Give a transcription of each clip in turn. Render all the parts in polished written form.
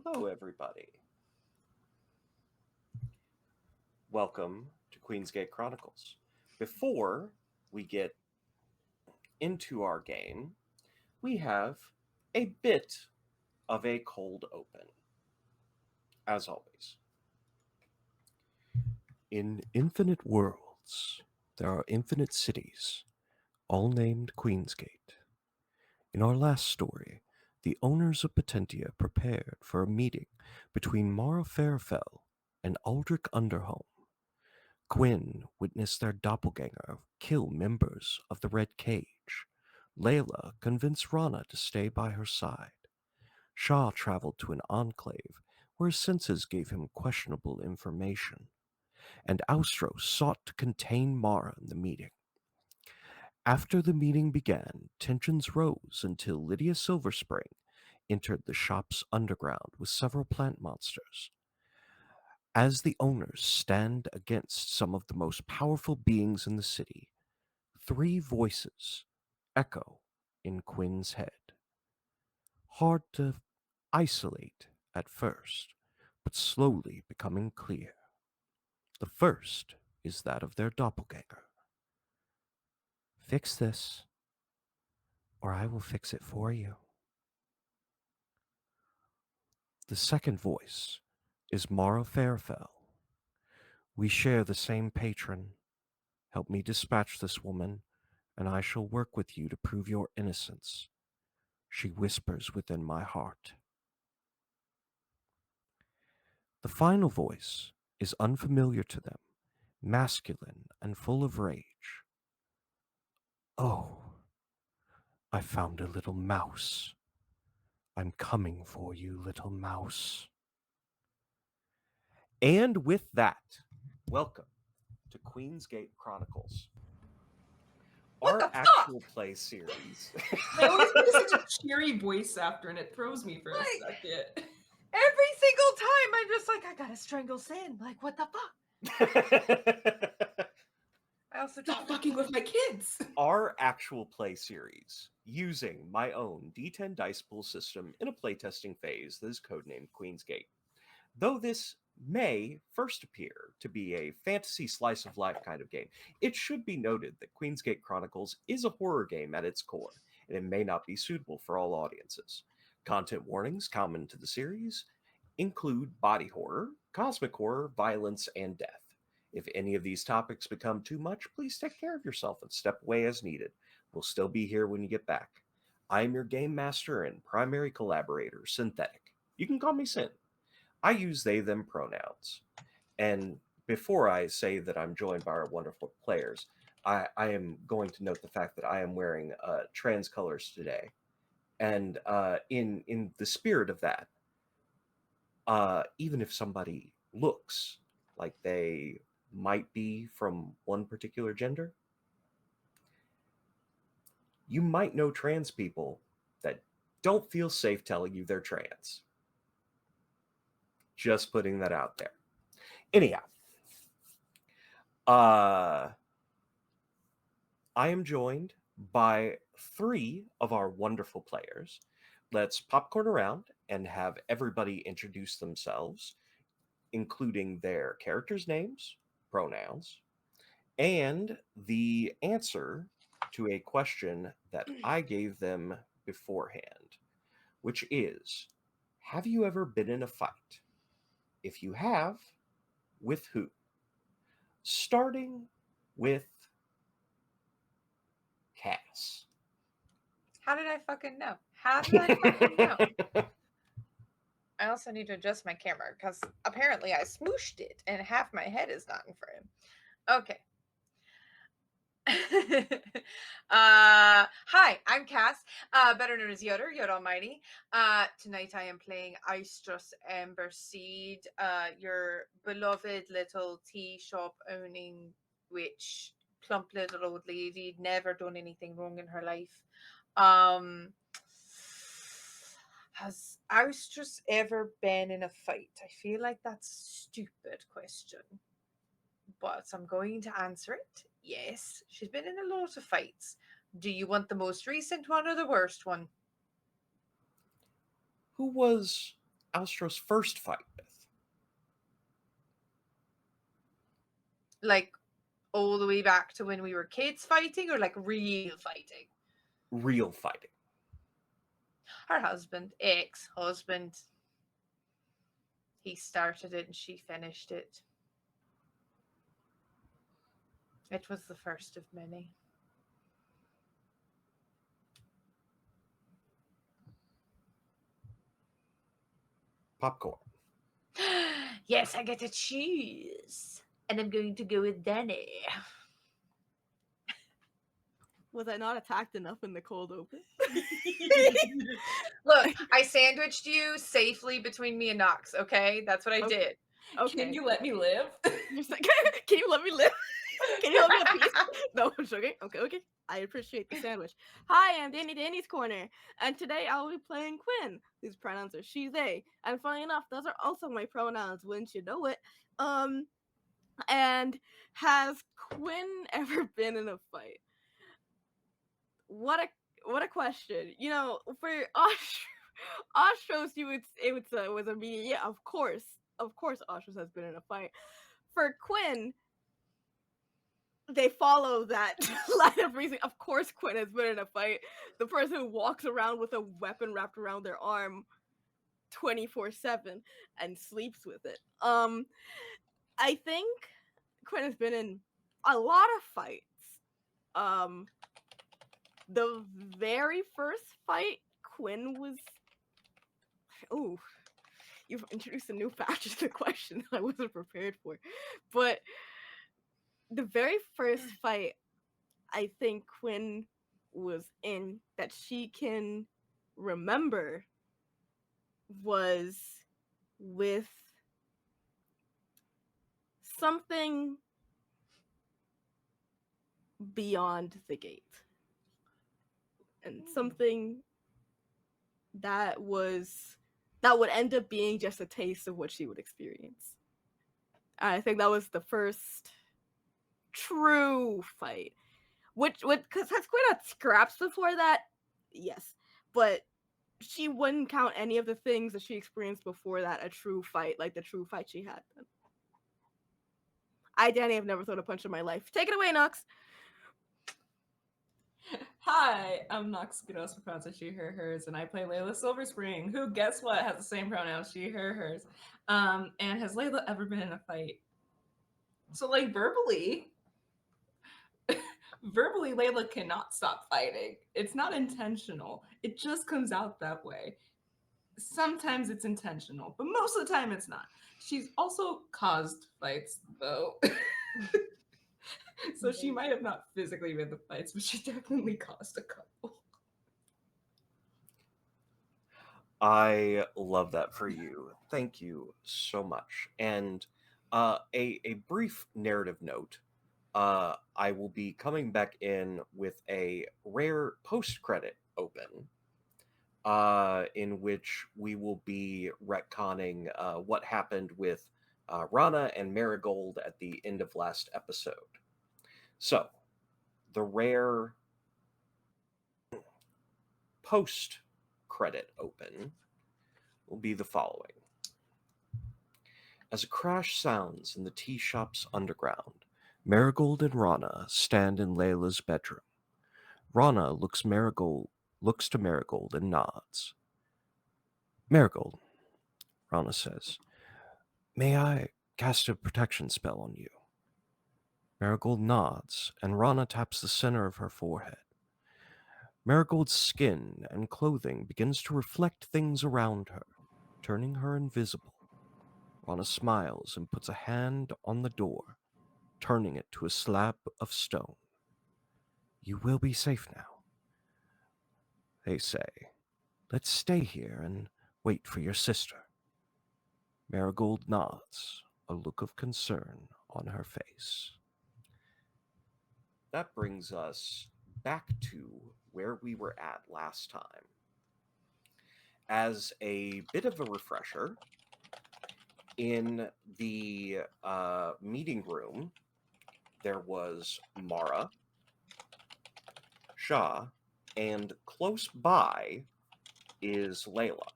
Hello, everybody. Welcome to Queensgate Chronicles. Before we get into our game, we have a bit of a cold open, as always. In infinite worlds, there are infinite cities, all named Queensgate. In our last story, the owners of Potentia prepared for a meeting between Mara Fairfell and Aldrich Underhome. Quinn witnessed their doppelganger kill members of the Red Cage. Layla convinced Rana to stay by her side. Shaw traveled to an enclave where his senses gave him questionable information. And Austro sought to contain Mara in the meeting. After the meeting began, tensions rose until Lydia Silverspring entered the shop's underground with several plant monsters. As the owners stand against some of the most powerful beings in the city, three voices echo in Quinn's head. Hard to isolate at first, but slowly becoming clear. The first is that of their doppelganger. Fix this, or I will fix it for you. The second voice is Mara Fairfell. We share the same patron. Help me dispatch this woman, and I shall work with you to prove your innocence. She whispers within my heart. The final voice is unfamiliar to them, masculine and full of rage. Oh, I found a little mouse. I'm coming for you, little mouse. And with that, welcome to Queensgate Chronicles, What our the fuck? actual play series. I always get such a cheery voice after, and it throws me for a second. Every single time, I'm just like, I gotta strangle Sin. Like, what the fuck? I also Stop fucking with my kids. Our actual play series, using my own D10 dice pool system in a playtesting phase that is codenamed Queensgate. Though this may first appear to be a fantasy slice of life kind of game, it should be noted that Queensgate Chronicles is a horror game at its core, and it may not be suitable for all audiences. Content warnings common to the series include body horror, cosmic horror, violence, and death. If any of these topics become too much, please take care of yourself and step away as needed. We'll still be here when you get back. I am your game master and primary collaborator, Synthetic. You can call me Sin. I use they, them pronouns. And before I say that I'm joined by our wonderful players, I am going to note the fact that I am wearing trans colors today. And in the spirit of that, even if somebody looks like they might be from one particular gender, you might know trans people that don't feel safe telling you they're trans. Just putting that out there. Anyhow, I am joined by three of our wonderful players. Let's popcorn around and have everybody introduce themselves, including their characters' names, pronouns, and the answer to a question that I gave them beforehand, which is, have you ever been in a fight? If you have, with who? Starting with Cass. How did I fucking know? How did I fucking know? I also need to adjust my camera because apparently I smooshed it and half my head is not in frame. Okay. Hi, I'm Cass, better known as Yoder, Yoda Almighty. Tonight I am playing Istrus Emberseed, your beloved little tea shop owning witch, plump little old lady, never done anything wrong in her life. Has Istrus ever been in a fight? I feel like that's a stupid question, but I'm going to answer it. Yes, she's been in a lot of fights. Do you want the most recent one or the worst one? Who was Alstra's first fight with? Like all the way back to when we were kids fighting, or like real fighting? Real fighting. Her husband, ex-husband. He started it and she finished it. It was the first of many. Popcorn. Yes, I get to choose. And I'm going to go with Danny. Was I not attacked enough in the cold open? Look, I sandwiched you safely between me and Knox, okay? That's what I Okay. did. Okay. Can you let me live? You're like, can you let me live? Can you let me a piece? No, I'm joking. Okay. I appreciate the sandwich. Hi, I'm Danny's Corner, and today I'll be playing Quinn. These pronouns are she, they, and funny enough, those are also my pronouns. Wouldn't you know it? And has Quinn ever been in a fight? What a question. You know, for Ostros, it was a me. Yeah, of course, Ostros has been in a fight. For Quinn, they follow that line of reasoning. Of course, Quinn has been in a fight. The person who walks around with a weapon wrapped around their arm 24/7 and sleeps with it. I think Quinn has been in a lot of fights. The very first fight Quinn was. Ooh, you've introduced a new factor to the question that I wasn't prepared for. But the very first fight I think Quinn was in that she can remember was with something beyond the gate. And something that would end up being just a taste of what she would experience. I think that was the first true fight. Which because has Quinn had scraps before that? Yes. But she wouldn't count any of the things that she experienced before that a true fight, like the true fight she had. I, Danny, have never thrown a punch in my life. Take it away, Knox. Hi, I'm Nox Kudos for pronouns she, her, hers, and I play Layla Silverspring, who, guess what, has the same pronouns she, her, hers. And has Layla ever been in a fight? So, like, verbally, Layla cannot stop fighting. It's not intentional. It just comes out that way. Sometimes it's intentional, but most of the time it's not. She's also caused fights, though. So she might have not physically been the fights, but she definitely caused a couple. I love that for you. Thank you so much. And a brief narrative note. I will be coming back in with a rare post-credit open, in which we will be retconning what happened with Rana and Marigold at the end of last episode. So, the rare post-credit open will be the following. As a crash sounds in the tea shop's underground, Marigold and Rana stand in Layla's bedroom. Rana looks to Marigold and nods. Marigold, Rana says, "May I cast a protection spell on you?" Marigold nods, and Rana taps the center of her forehead. Marigold's skin and clothing begins to reflect things around her, turning her invisible. Rana smiles and puts a hand on the door, turning it to a slab of stone. "You will be safe now," they say. "Let's stay here and wait for your sister." Marigold nods, a look of concern on her face. That brings us back to where we were at last time. As a bit of a refresher, in the meeting room, there was Mara, Shah, and close by is Layla.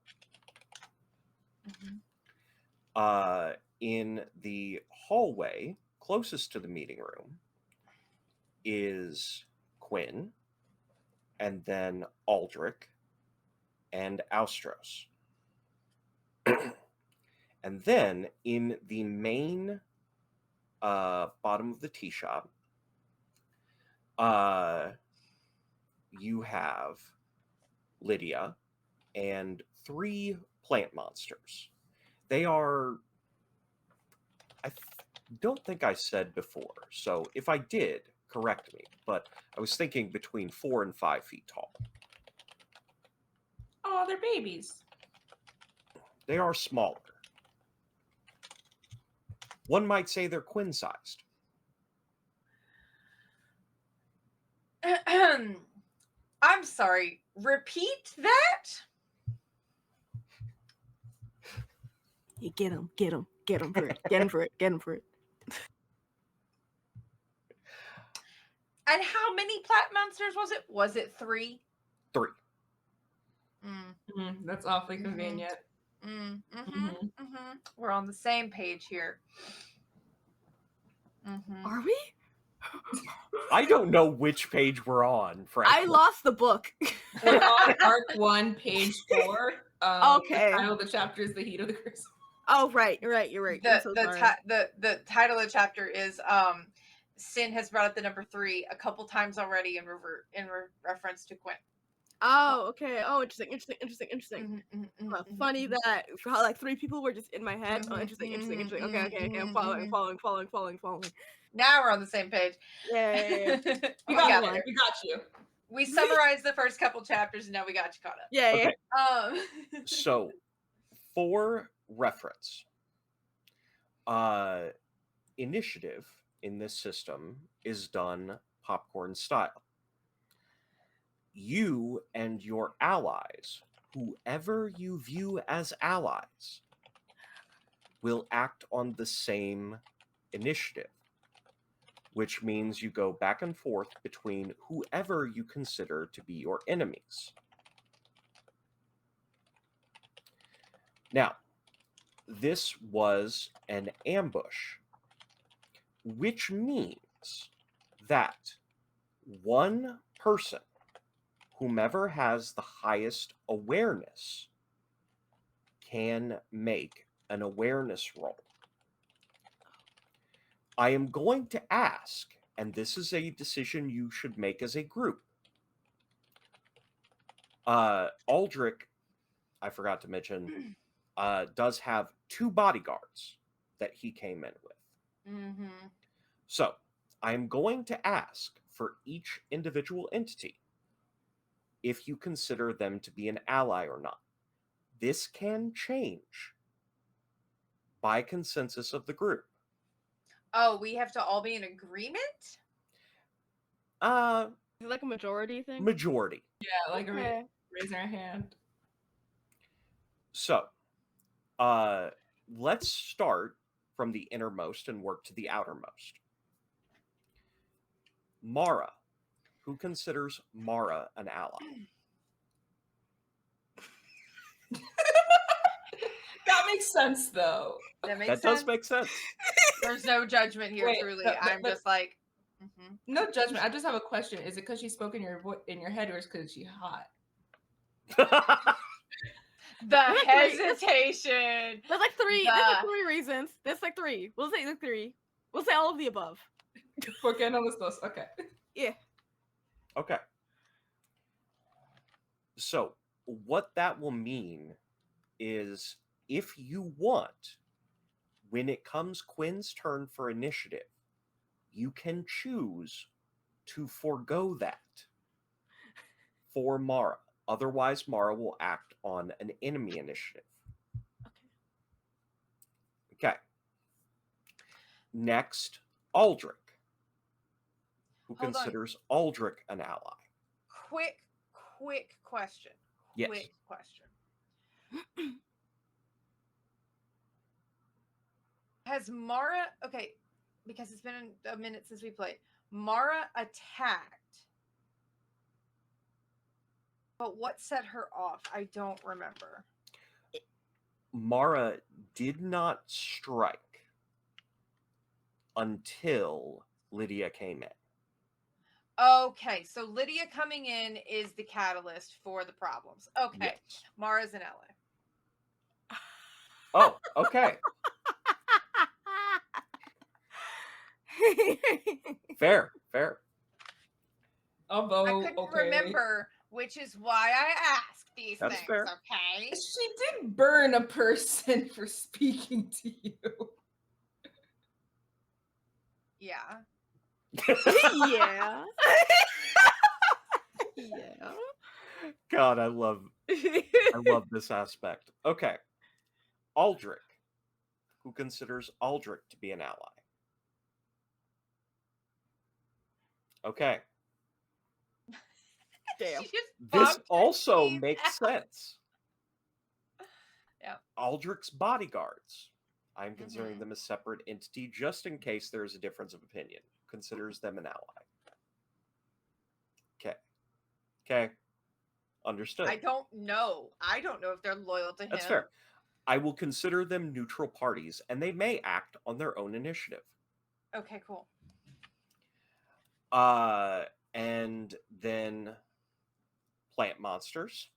In the hallway closest to the meeting room is Quinn, and then Aldrich, and Austros. And then in the main bottom of the tea shop, you have Lydia and 3 plant monsters. They are, I don't think I said before, so if I did, correct me, but I was thinking between 4 and 5 feet tall. Oh, they're babies. They are smaller. One might say they're Quinn-sized. I'm sorry. Repeat that? You get him for it. Get him for it. And how many plat monsters was it? Was it 3? 3. That's awfully convenient. We're on the same page here. Are we? I don't know which page we're on, frankly. I lost the book. We're on Arc 1, page 4. Okay. The title of the chapter is The Heat of the Crucible. Oh, right. You're right. I'm so sorry. The title of the chapter is Sin has brought up the number 3 a couple times already in reference to Quinn. Oh, okay. Oh, interesting. Funny that how like 3 people were just in my head. Oh, interesting. Okay. I'm following. Now we're on the same page. Yeah. We got you. We summarized the first couple chapters, and now we got you caught up. Yeah. Okay. So, for reference, initiative in this system is done popcorn style. You and your allies, whoever you view as allies, will act on the same initiative, which means you go back and forth between whoever you consider to be your enemies. Now, this was an ambush, which means that one person, whomever has the highest awareness, can make an awareness roll. I am going to ask, and this is a decision you should make as a group. Aldrich, I forgot to mention, does have 2 bodyguards that he came in with. So, I am going to ask for each individual entity if you consider them to be an ally or not. This can change by consensus of the group. Oh, we have to all be in agreement? Is it like a majority thing? Majority. Yeah, like raising our hand. So, let's start from the innermost and work to the outermost. Mara. Who considers Mara an ally? That makes sense, though. That does make sense. There's no judgment here, Wait, truly. but- I'm just like... No judgment. I just have a question. Is it because she spoke in your head, or is it because she's hot? The hesitation. There's like 3. There's like 3 reasons. There's like 3. We'll say 3. We'll say all of the above. Porque no los dos. Okay. Yeah. Okay. So, what that will mean is if you want, when it comes Quinn's turn for initiative, you can choose to forego that for Mara. Otherwise, Mara will act on an enemy initiative. Okay. Next, Aldrich. Who Hold on. considers Aldrich an ally? Quick question. Yes. Quick question. Has Mara... Okay, because it's been a minute since we played. Mara attacked. But what set her off? I don't remember. Mara did not strike until Lydia came in. Okay, so Lydia coming in is the catalyst for the problems. Okay, Yes. Mara's an ally. Oh, okay. Fair. Although, I couldn't remember, which is why I asked these That's things. fair. Okay. She did burn a person for speaking to you. Yeah. Yeah. Yeah. God, I love this aspect. Okay. Aldrich. Who considers Aldrich to be an ally? Okay. Damn. She just This bumped her also teeth makes out. sense. Yeah. Aldrich's bodyguards. I'm considering Mhm. them a separate entity just in case there's a difference of opinion. Considers them an ally. Okay. Understood. I don't know. I don't know if they're loyal to him. That's fair. I will consider them neutral parties, and they may act on their own initiative. Okay, cool. And then plant monsters.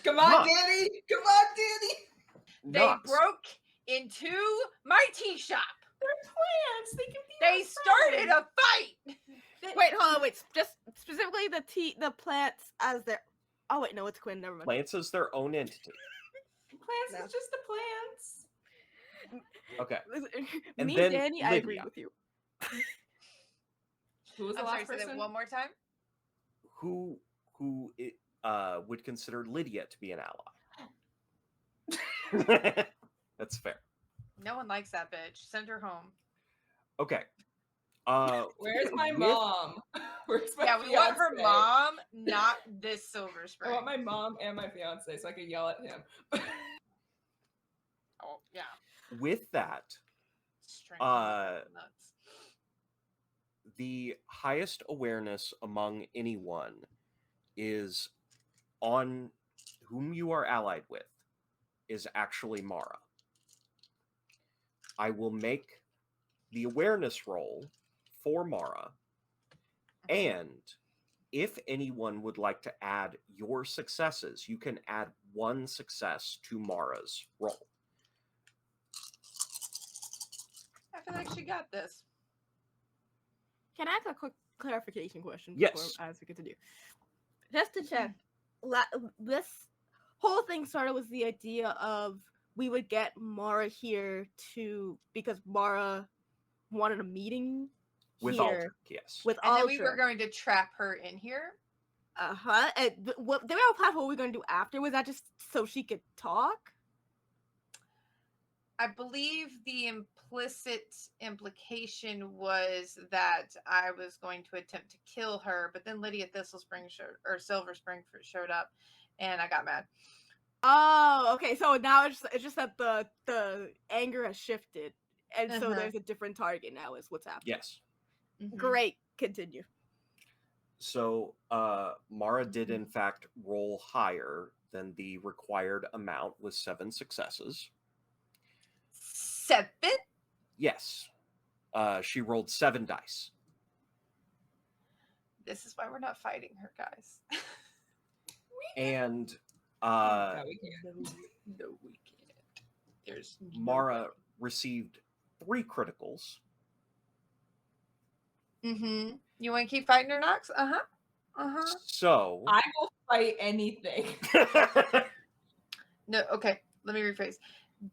Come on, Not. Danny! Come on, Danny! They Not. broke into my tea shop. They're plants. They can be. They started a fight. Wait, hold on, wait. Just specifically the plants as their. Oh wait, no, it's Quinn. Never mind. Plants is their own entity. Plants No. is just the plants. Okay. And Me, then Danny, I agree Lydia. with you. Who was the I'm last sorry, say person? that one more time. Who would consider Lydia to be an ally? That's fair. No one likes that bitch. Send her home. Okay. Where's my with- mom? Where's my Yeah, we want her fiancé? mom, not this Silver I Spring. want my mom and my fiance so I can yell at him. Oh, yeah. With that, Strangle him Uh, with nuts. the highest awareness among anyone is on whom you are allied with is actually Mara. I will make the awareness roll for Mara, and if anyone would like to add your successes, you can add one success to Mara's roll. I feel like she got this. Can I ask a quick clarification question Yes. as we continue? Just to check, this whole thing started with the idea of we would get Mara here because Mara wanted a meeting With here Aldrich, yes. with And then Aldrich. we were going to trap her in here. Uh-huh. And what then what were we going to do after? Was that just so she could talk? I believe the implicit implication was that I was going to attempt to kill her, but then Lydia Silver Spring showed up, and I got mad. Oh, okay. So now it's just that the anger has shifted, and so Uh-huh. there's a different target now. Is what's happening. Yes. Mhm. Great. Continue. So Mara did in fact roll higher than the required amount with 7 successes. 7? Yes. She rolled 7 dice. This is why we're not fighting her, guys. And No, we can't. No, we can't. There's Mara received 3 criticals. Mm-hmm. You want to keep fighting her, Nox? Uh-huh. Uh-huh. So I will fight anything. No, okay. Let me rephrase.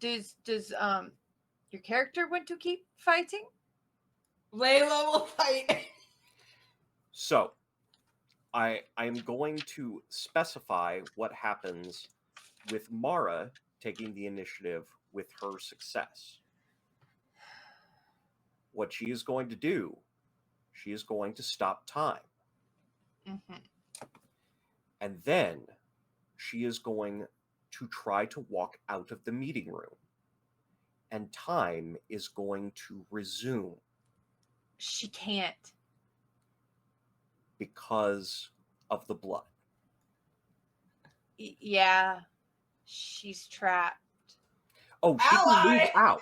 Does your character want to keep fighting? Layla will fight. So I am going to specify what happens with Mara taking the initiative with her success. What she is going to do, she is going to stop time. Mm-hmm. And then she is going to try to walk out of the meeting room. And time is going to resume She can't. because of the blood. Yeah, she's trapped. Oh, she can move Ally! out.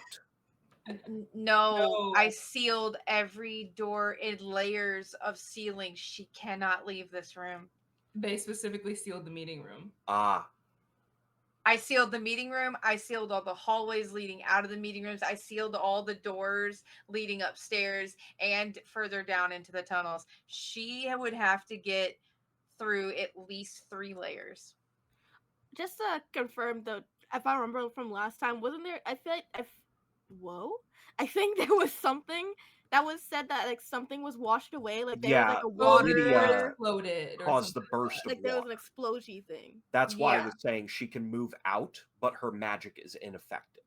No, I No. sealed every door in layers of sealing. She cannot leave this room. They specifically sealed the meeting room. Ah, I sealed the meeting room. I sealed all the hallways leading out of the meeting rooms. I sealed all the doors leading upstairs and further down into the tunnels. She would have to get through at least 3 layers. Just to confirm, though, if I remember from last time, wasn't there? I feel like whoa, I think there was something that was said that like something was washed away, like there was like yeah. a Oh, water, the Lydia door exploded or caused the something burst like of like there was an water. explosion thing. That's why I Yeah. was saying she can move out, but her magic is ineffective.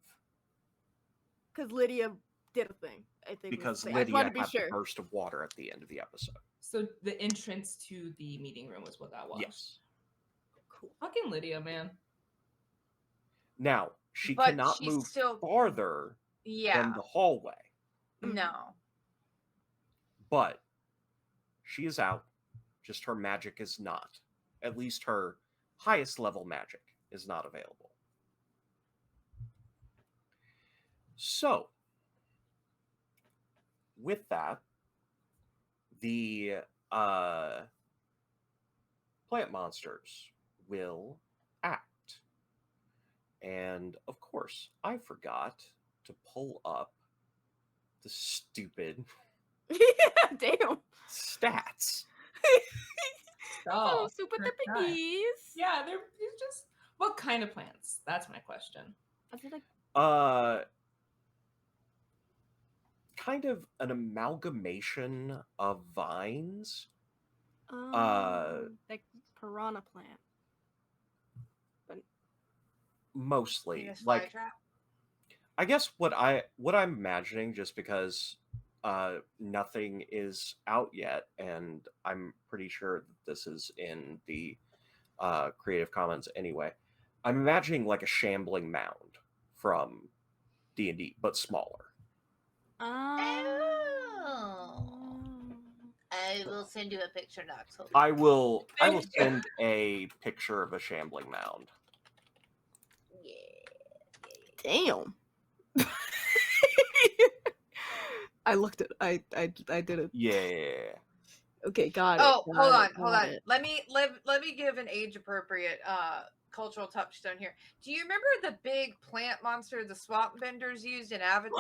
Because Lydia did a thing. I think was Because the thing. I just wanted Lydia to be had sure. the burst of water at the end of the episode. that. So the entrance to the meeting room was what that was. Yes. Cool. Fucking Lydia, man. Now, she But cannot she's move still- farther Yeah. than the hallway, No. but she is out. Just her magic is not. At least her highest level magic is not available. So, with that, the plant monsters will act. And of course, I forgot to pull up the stupid Damn. stats. Oh, Oh, super for sure. tippies. Yeah, they're just what kind of plants? That's my question. I feel like Kind of an amalgamation of vines. like piranha plant. Mostly. Venus Like, flytrap. I guess what I'm imagining, just because nothing is out yet, and I'm pretty sure that this is in the Creative Commons anyway. I'm imagining like a shambling mound from D&D, but smaller. I will send you a picture, Nox. I will Thank you. send a picture of a shambling mound. Damn. I looked at. I did it. Yeah. Okay, got it. Oh, hold on. got it. Let me give an age appropriate cultural touchstone here. Do you remember the big plant monster the swamp benders used in Avatar?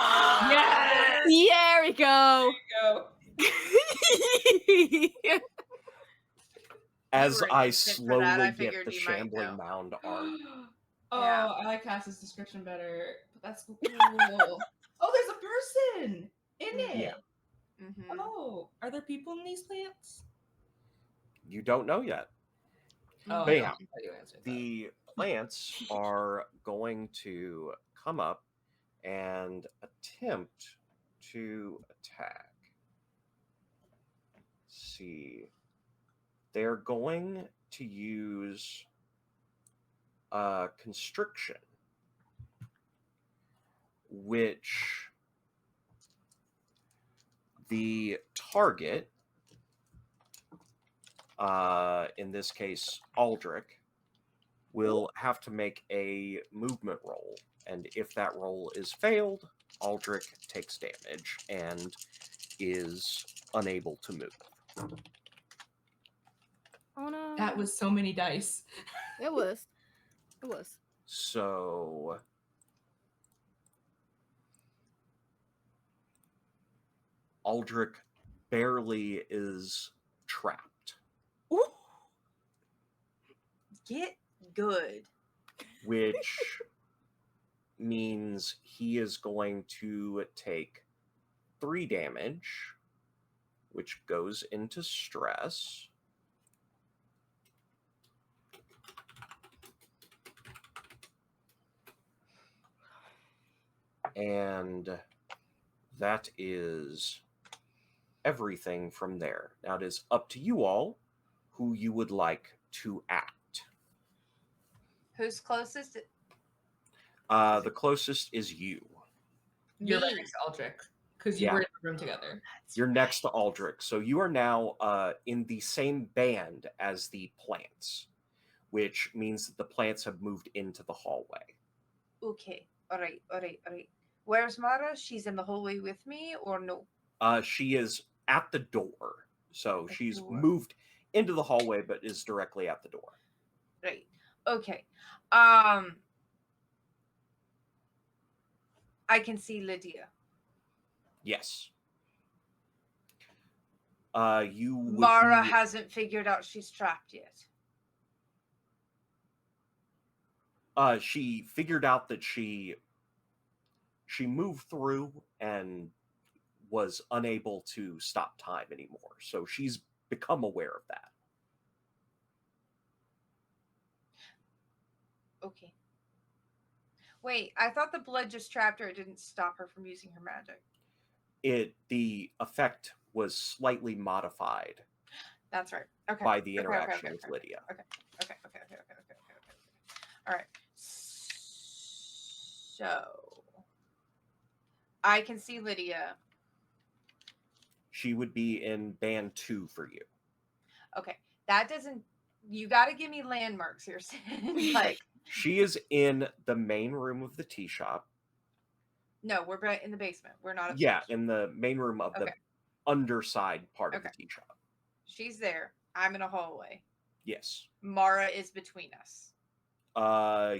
Yes! There we go. Go. As were an I infant for that, I slowly get figured the you might shambling know. mound art. Oh, Yeah. I like Cass's description better. But that's cool. Oh, there's a person in it. Yeah. Mhm. Oh, are there people in these plants? You don't know yet. Oh, But anyhow, I thought you answered that. the plants are going to come up and attempt to attack. Let's see. They're going to use constriction, which the target, in this case Aldrich, will have to make a movement roll, and if that roll is failed, Aldrich takes damage and is unable to move. Oh no. That was so many dice. It was. It was. So Aldrich barely is trapped, Ooh. Get good. which means he is going to take 3 damage, which goes into stress. And that is everything from there. Now it is up to you all who you would like to act. Who's closest? The closest is you. You're right Me. next to Aldrich because you Yeah. were in the room together. You're next to Aldrich. So you are now in the same band as the plants, which means that the plants have moved into the hallway. Okay. All right. Where's Mara? She's in the hallway with me, or no? She is at the door. So she's door. moved into the hallway, but is directly at the door. Right. Okay. I can see Lydia. Yes. You would Mara be- hasn't figured out she's trapped yet. She figured out that she moved through and was unable to stop time anymore. So she's become aware of that. Okay. Wait, I thought the blood just trapped her. It didn't stop her from using her magic. The effect was slightly modified That's right. Okay. by the Okay, interaction okay. with Lydia. Okay. All right. So I can see Lydia. She would be in band 2 for you. Okay. That doesn't. You got to give me landmarks here, Sin. Like, She is in the main room of the tea shop. no, we're in the basement. We're not upstairs. Yeah, in the main room of the Okay. underside part of the Okay. tea shop. She's there. I'm in a hallway. Yes. Mara is between us.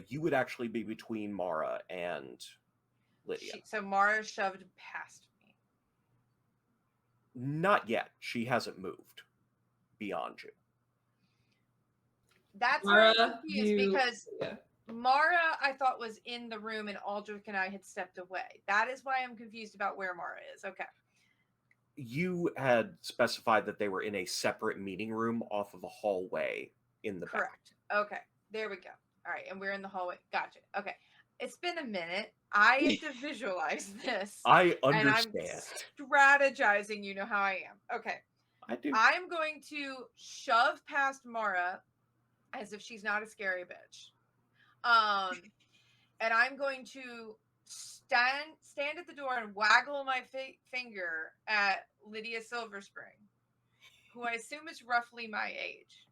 You would actually be between Mara and Lydia. So Mara shoved past me. Not yet. She hasn't moved beyond you. That's where I'm Mara, confused because yeah. Mara, I thought, was in the room and Aldrich and I had stepped away. That is why I'm confused about where Mara is. Okay. You had specified that they were in a separate meeting room off of a hallway in the back. Correct. Okay. There we go. All right. And we're in the hallway. Gotcha. Okay. It's been a minute. I have to visualize this. I And I'm understand. strategizing. You know how I am. Okay. I do. I'm going to shove past Mara as if she's not a scary bitch. And I'm going to stand at the door and waggle my finger at Lydia Silverspring, who I assume is roughly my age,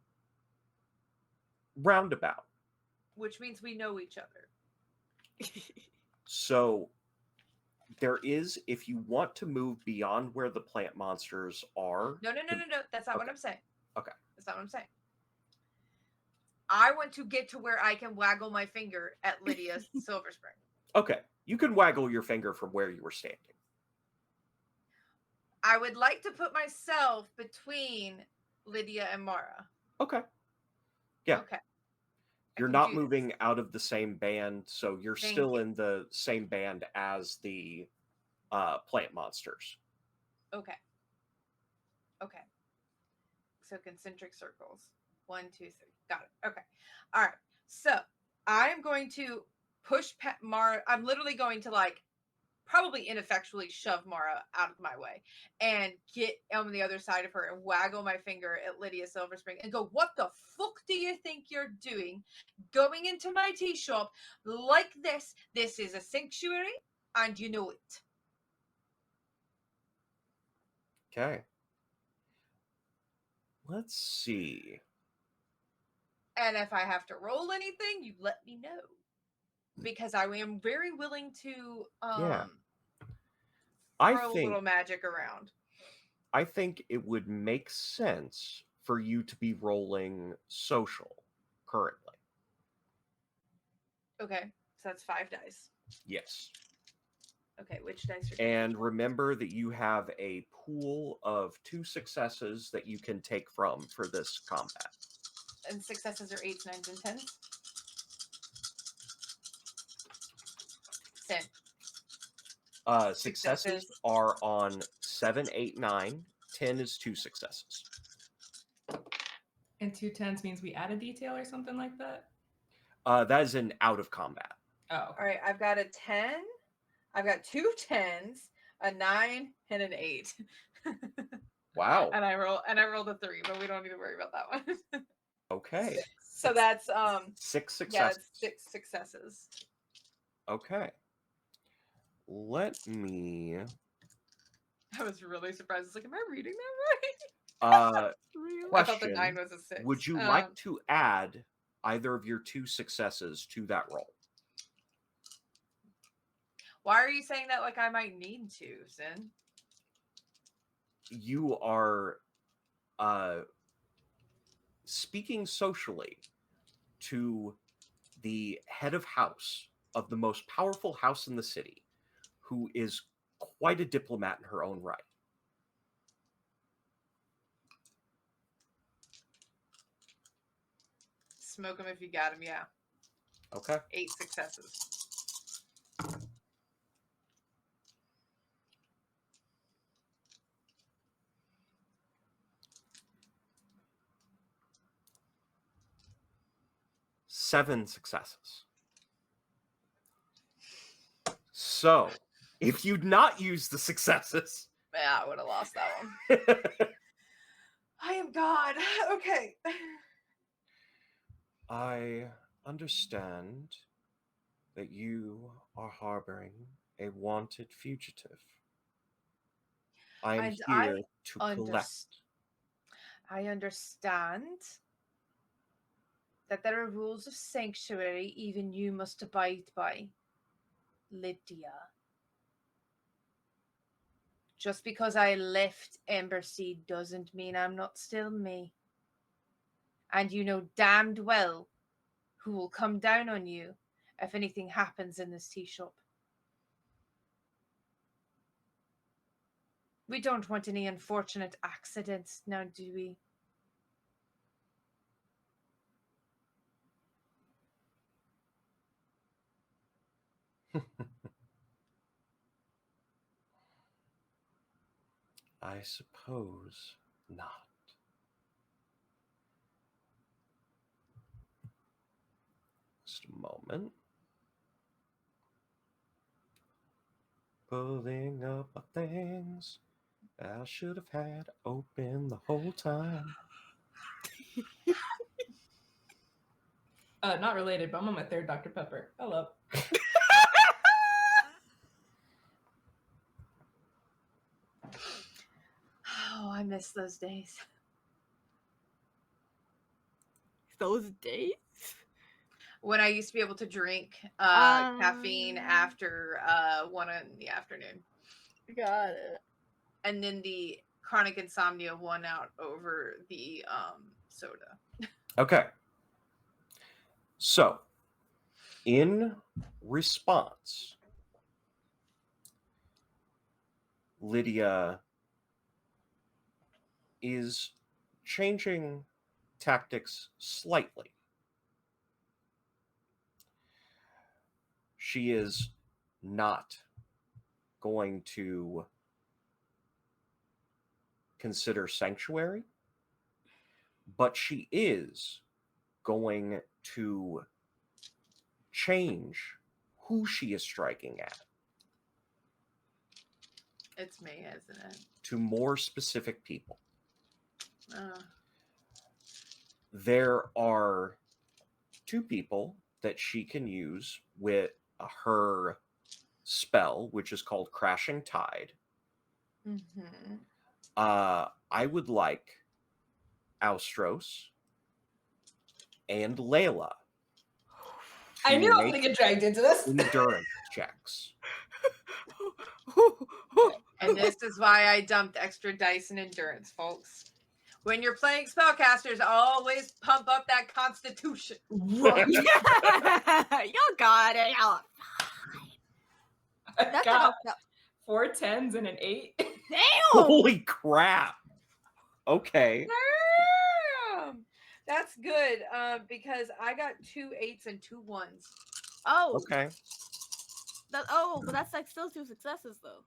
Roundabout. which means we know each other. So there is, if you want to move beyond where the plant monsters are. No. That's not what Okay. I'm saying. Okay. That's not what I'm saying. I want to get to where I can waggle my finger at Lydia Silverspring. Okay. You can waggle your finger from where you were standing. I would like to put myself between Lydia and Mara. Okay. Yeah. Okay. You're can not do this. moving out of the same band, so you're Thank still you. in the same band as the plant monsters. Okay. So concentric circles. 1, 2, 3. Got it. Okay. All right. So I am going to push Mara. I'm literally going to probably ineffectually shove Mara out of my way and get on the other side of her and waggle my finger at Lydia Silverspring and go, "What the fuck do you think you're doing going into my tea shop like this? This is a sanctuary and you know it." Okay. Let's see. And if I have to roll anything, you let me know. Because I am very willing to Yeah. throw a little magic around. I think it would make sense for you to be rolling social currently. Okay. So that's 5 dice. Yes. Okay, which dice are And remember that you have a pool of 2 successes that you can take from for this combat. and successes are 8s, 9s, and 10s? 10. Successes are on 7, 8, 9. 10 is 2 successes. And 2 10s means we add a detail or something like that? That is an out of combat. Oh. All right, I've got a 10. I've got 2 10s, a 9, and an 8. Wow. and I rolled a 3, but we don't need to worry about that one. Okay. So that's 6 successes. yeah, it's 6 successes. Okay. Let me. I was really surprised. It's like, am I reading that right? Really? I thought the Question. 9 was a 6. Would you like to add either of your 2 successes to that roll. Why are you saying that like I might need to, Sin? You are speaking socially to the head of house of the most powerful house in the city, who is quite a diplomat in her own right. Smoke him if you got him, yeah. Okay. 8 successes. Seven successes. So, if you'd not used the successes, Yeah, I would have lost that one. I am God. Okay. I understand that you are harboring a wanted fugitive. I am And here to collect. I understand that there are rules of sanctuary even you must abide by. Lydia. Just because I left Emberseed doesn't mean I'm not still me. And you know damned well who will come down on you if anything happens in this tea shop. We don't want any unfortunate accidents, now do we? I suppose not. Just a moment. Pulling up my things I should have had open the whole time. Not related, but I'm on my 3rd Dr. Pepper. Hello. Oh, I miss those days. Those days? When I used to be able to drink caffeine after 1 in the afternoon. Got it. And then the chronic insomnia won out over the soda. Okay. So, in response, Lydia is changing tactics slightly. She is not going to consider sanctuary, but she is going to change who she is striking at It's me, isn't it? to more specific people. Oh. There are 2 people that she can use with her spell, which is called Crashing Tide. Mm-hmm. I would like Austros and Layla. I knew I was make going to get dragged into this. endurance checks. And this is why I dumped extra dice in endurance, folks. When you're playing spellcasters, always pump up that constitution. Right. You got it. Y'all. I That's got like 4 10s and an 8. damn. Holy crap. Okay. Damn! That's good because I got 2 8s and 2 1s. Oh. Okay. But that's like still 2 successes though.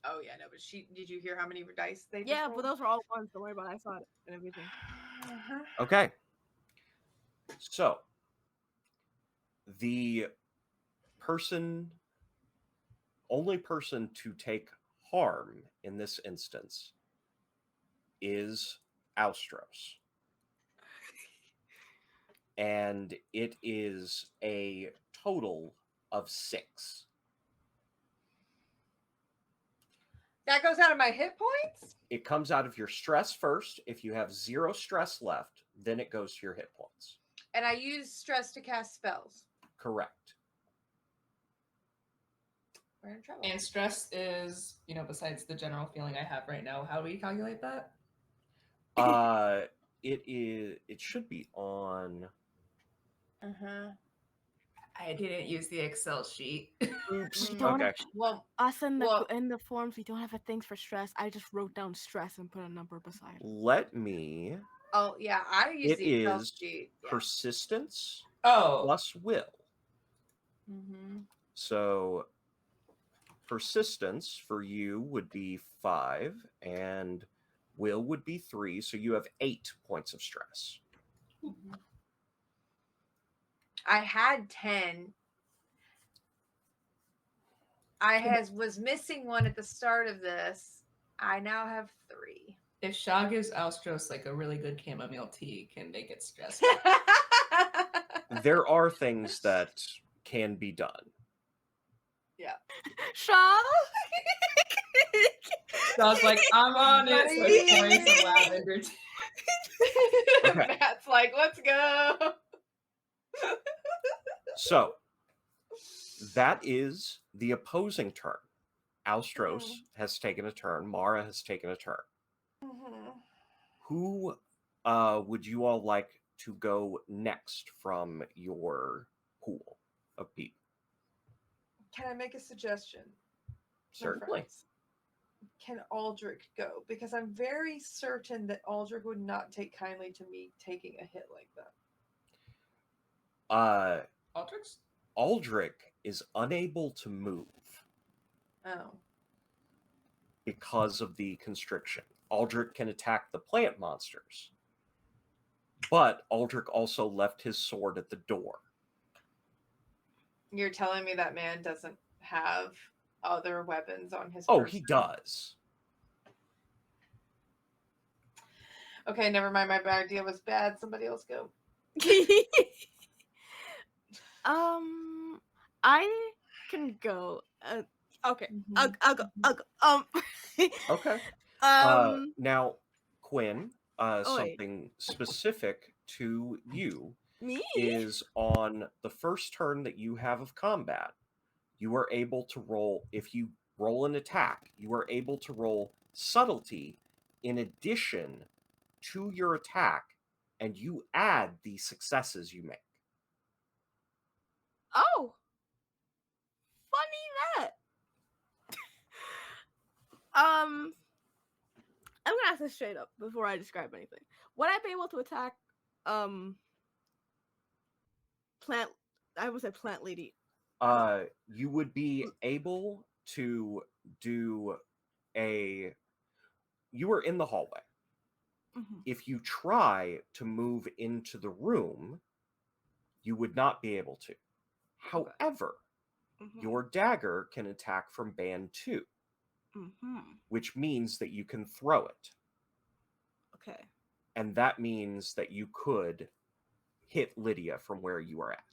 Oh yeah, no, but did you hear how many dice they just Yeah, rolled? but those were all ones. Don't worry about it. I saw it and everything. Okay. So, the only person to take harm in this instance is Austros. And it is a total of 6. That goes out of my hit points? It comes out of your stress first. If you have 0 stress left, then it goes to your hit points. And I use stress to cast spells. Correct. We're in trouble. And stress is, besides the general feeling I have right now, how do we calculate that? It should be on. Uh-huh. I didn't use the Excel sheet. Oops. We Mm, don't Okay. Well, us in the well- in the forms. We don't have a things for stress. I just wrote down stress and put a number beside it. Let me. oh yeah, I use It the Excel is sheet. Yeah. persistence Oh, plus will. Mm-hmm. So persistence for you would be 5, and will would be 3. So you have 8 points of stress. Mm-hmm. I had 10. Was missing one at the start of this. I now have 3. if Shaw gives Alstros like a really good chamomile tea, can make it stress. There are things that can be done. Shaw. Shaw's like, I'm on it. So he's pouring some lavender tea. Okay. Matt's like, let's go. So that is the opposing turn. Alstros has taken a turn. Mara has taken a turn. Mm-hmm. Who would you all like to go next from your pool of people? Can I make a suggestion? my Certainly. friends? Can Aldrich go? Because I'm very certain that Aldrich would not take kindly to me taking a hit like that. Aldrich? Aldrich is unable to move Oh. because of the constriction. Aldrich can attack the plant monsters, but Aldrich also left his sword at the door. You're telling me that man doesn't have other weapons on his Oh, person? he does. Okay, never mind. My idea was bad. Somebody else go. I can go. Okay. Mhm. I'll go. Okay. Um. Now, Quinn, Oi. something specific to you Me. is on the first turn that you have of combat, you are able to roll, if you roll an attack, you are able to roll subtlety in addition to your attack, and you add the successes you make. Oh. Funny that. I'm gonna ask this straight up before I describe anything. Would I be able to attack plant? I would say plant lady. You would be able to do a. You are in the hallway. Mhm. If you try to move into the room, you would not be able to. However, Mhm. your dagger can attack from band 2, which means that you can throw it. Okay. And that means that you could hit Lydia from where you are at.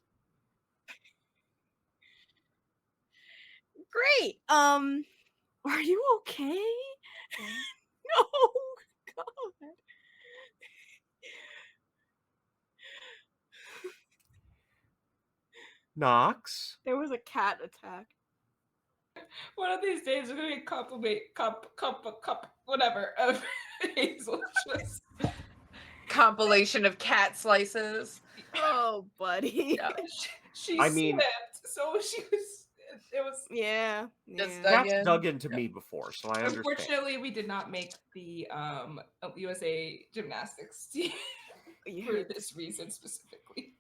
Great. Are you okay? No. God. Knox? There was a cat attack. One of these days, we're going to cup, whatever, of Hazel just. Compilation of cat slices. Oh, buddy. Yeah, she I mean- slipped, so she was. It was. Yeah. Just Yeah. dug That's in. dug into me before, so I understand. Unfortunately, we did not make the USA gymnastics team for this reason specifically.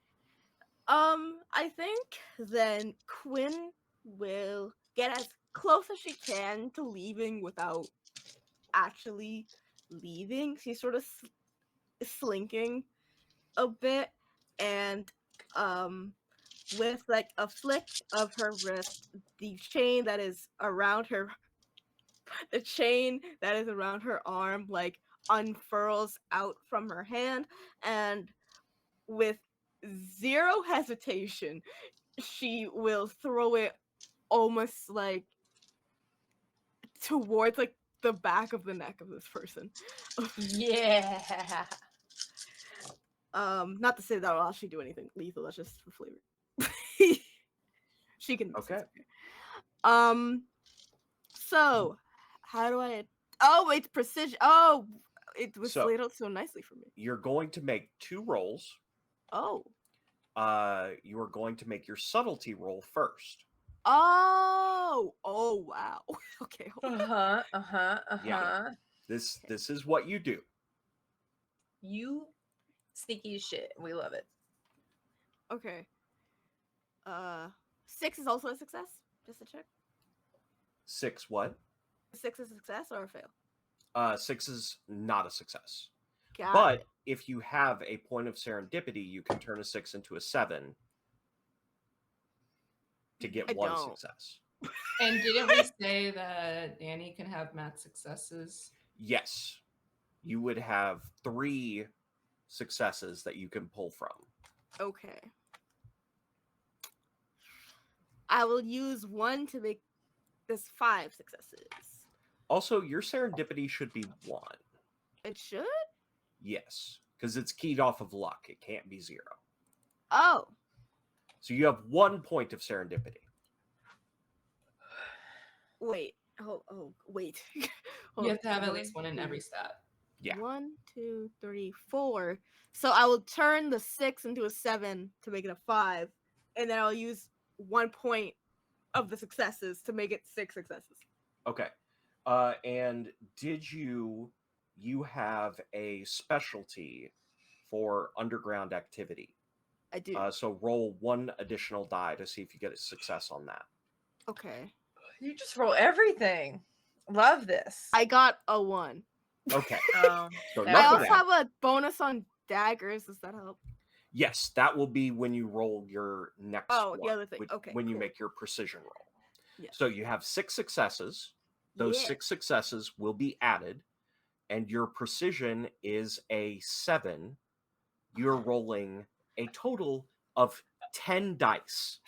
I think then Quinn will get as close as she can to leaving without actually leaving. She's sort of slinking a bit, and with like a flick of her wrist, the chain that is around her arm like unfurls out from her hand, and with zero hesitation she will throw it almost like towards like the back of the neck of this person. Yeah. Not to say that will actually do anything lethal. That's just for flavor. She can. Okay. So how do I? Oh, it's precision. Oh, it was So- laid out so nicely for me. You're going to make 2 rolls. Oh. You are going to make your subtlety roll first. Oh. Oh wow. Okay. Hold on. Yeah. This is what you do. You sneaky as shit. We love it. Okay. 6 is also a success. Just to check. 6 what? 6 is a success or a fail. 6 is not a success. Got But it. if you have a point of serendipity, you can turn a 6 into a 7 to get I 1 don't. success. And didn't we say that Danny can have math successes? Yes. You would have 3 successes that you can pull from. Okay. I will use 1 to make this 5 successes. Also, your serendipity should be 1. It should? Yes. Because it's keyed off of luck. It can't be 0. Oh. So you have 1 point of serendipity. Wait. Wait. Hold You on. have to have at least 1 in every stat. Yeah. 1, 2, 3, 4. So I will turn the 6 into a 7 to make it a 5, and then I'll use 1 point of the successes to make it 6 successes. Okay. And did you have a specialty for underground activity? I do. So roll 1 additional die to see if you get a success on that. Okay. You just roll everything. Love this. I got a 1. Okay. Um, So I I nothing also out. have a bonus on daggers. Does that help? Yes, that will be when you roll your next Oh, the one, other thing. Okay, when you cool. make your precision roll. Yes. So you have 6 successes. Those Yeah. 6 successes will be added, and your precision is a 7. You're rolling a total of 10 dice.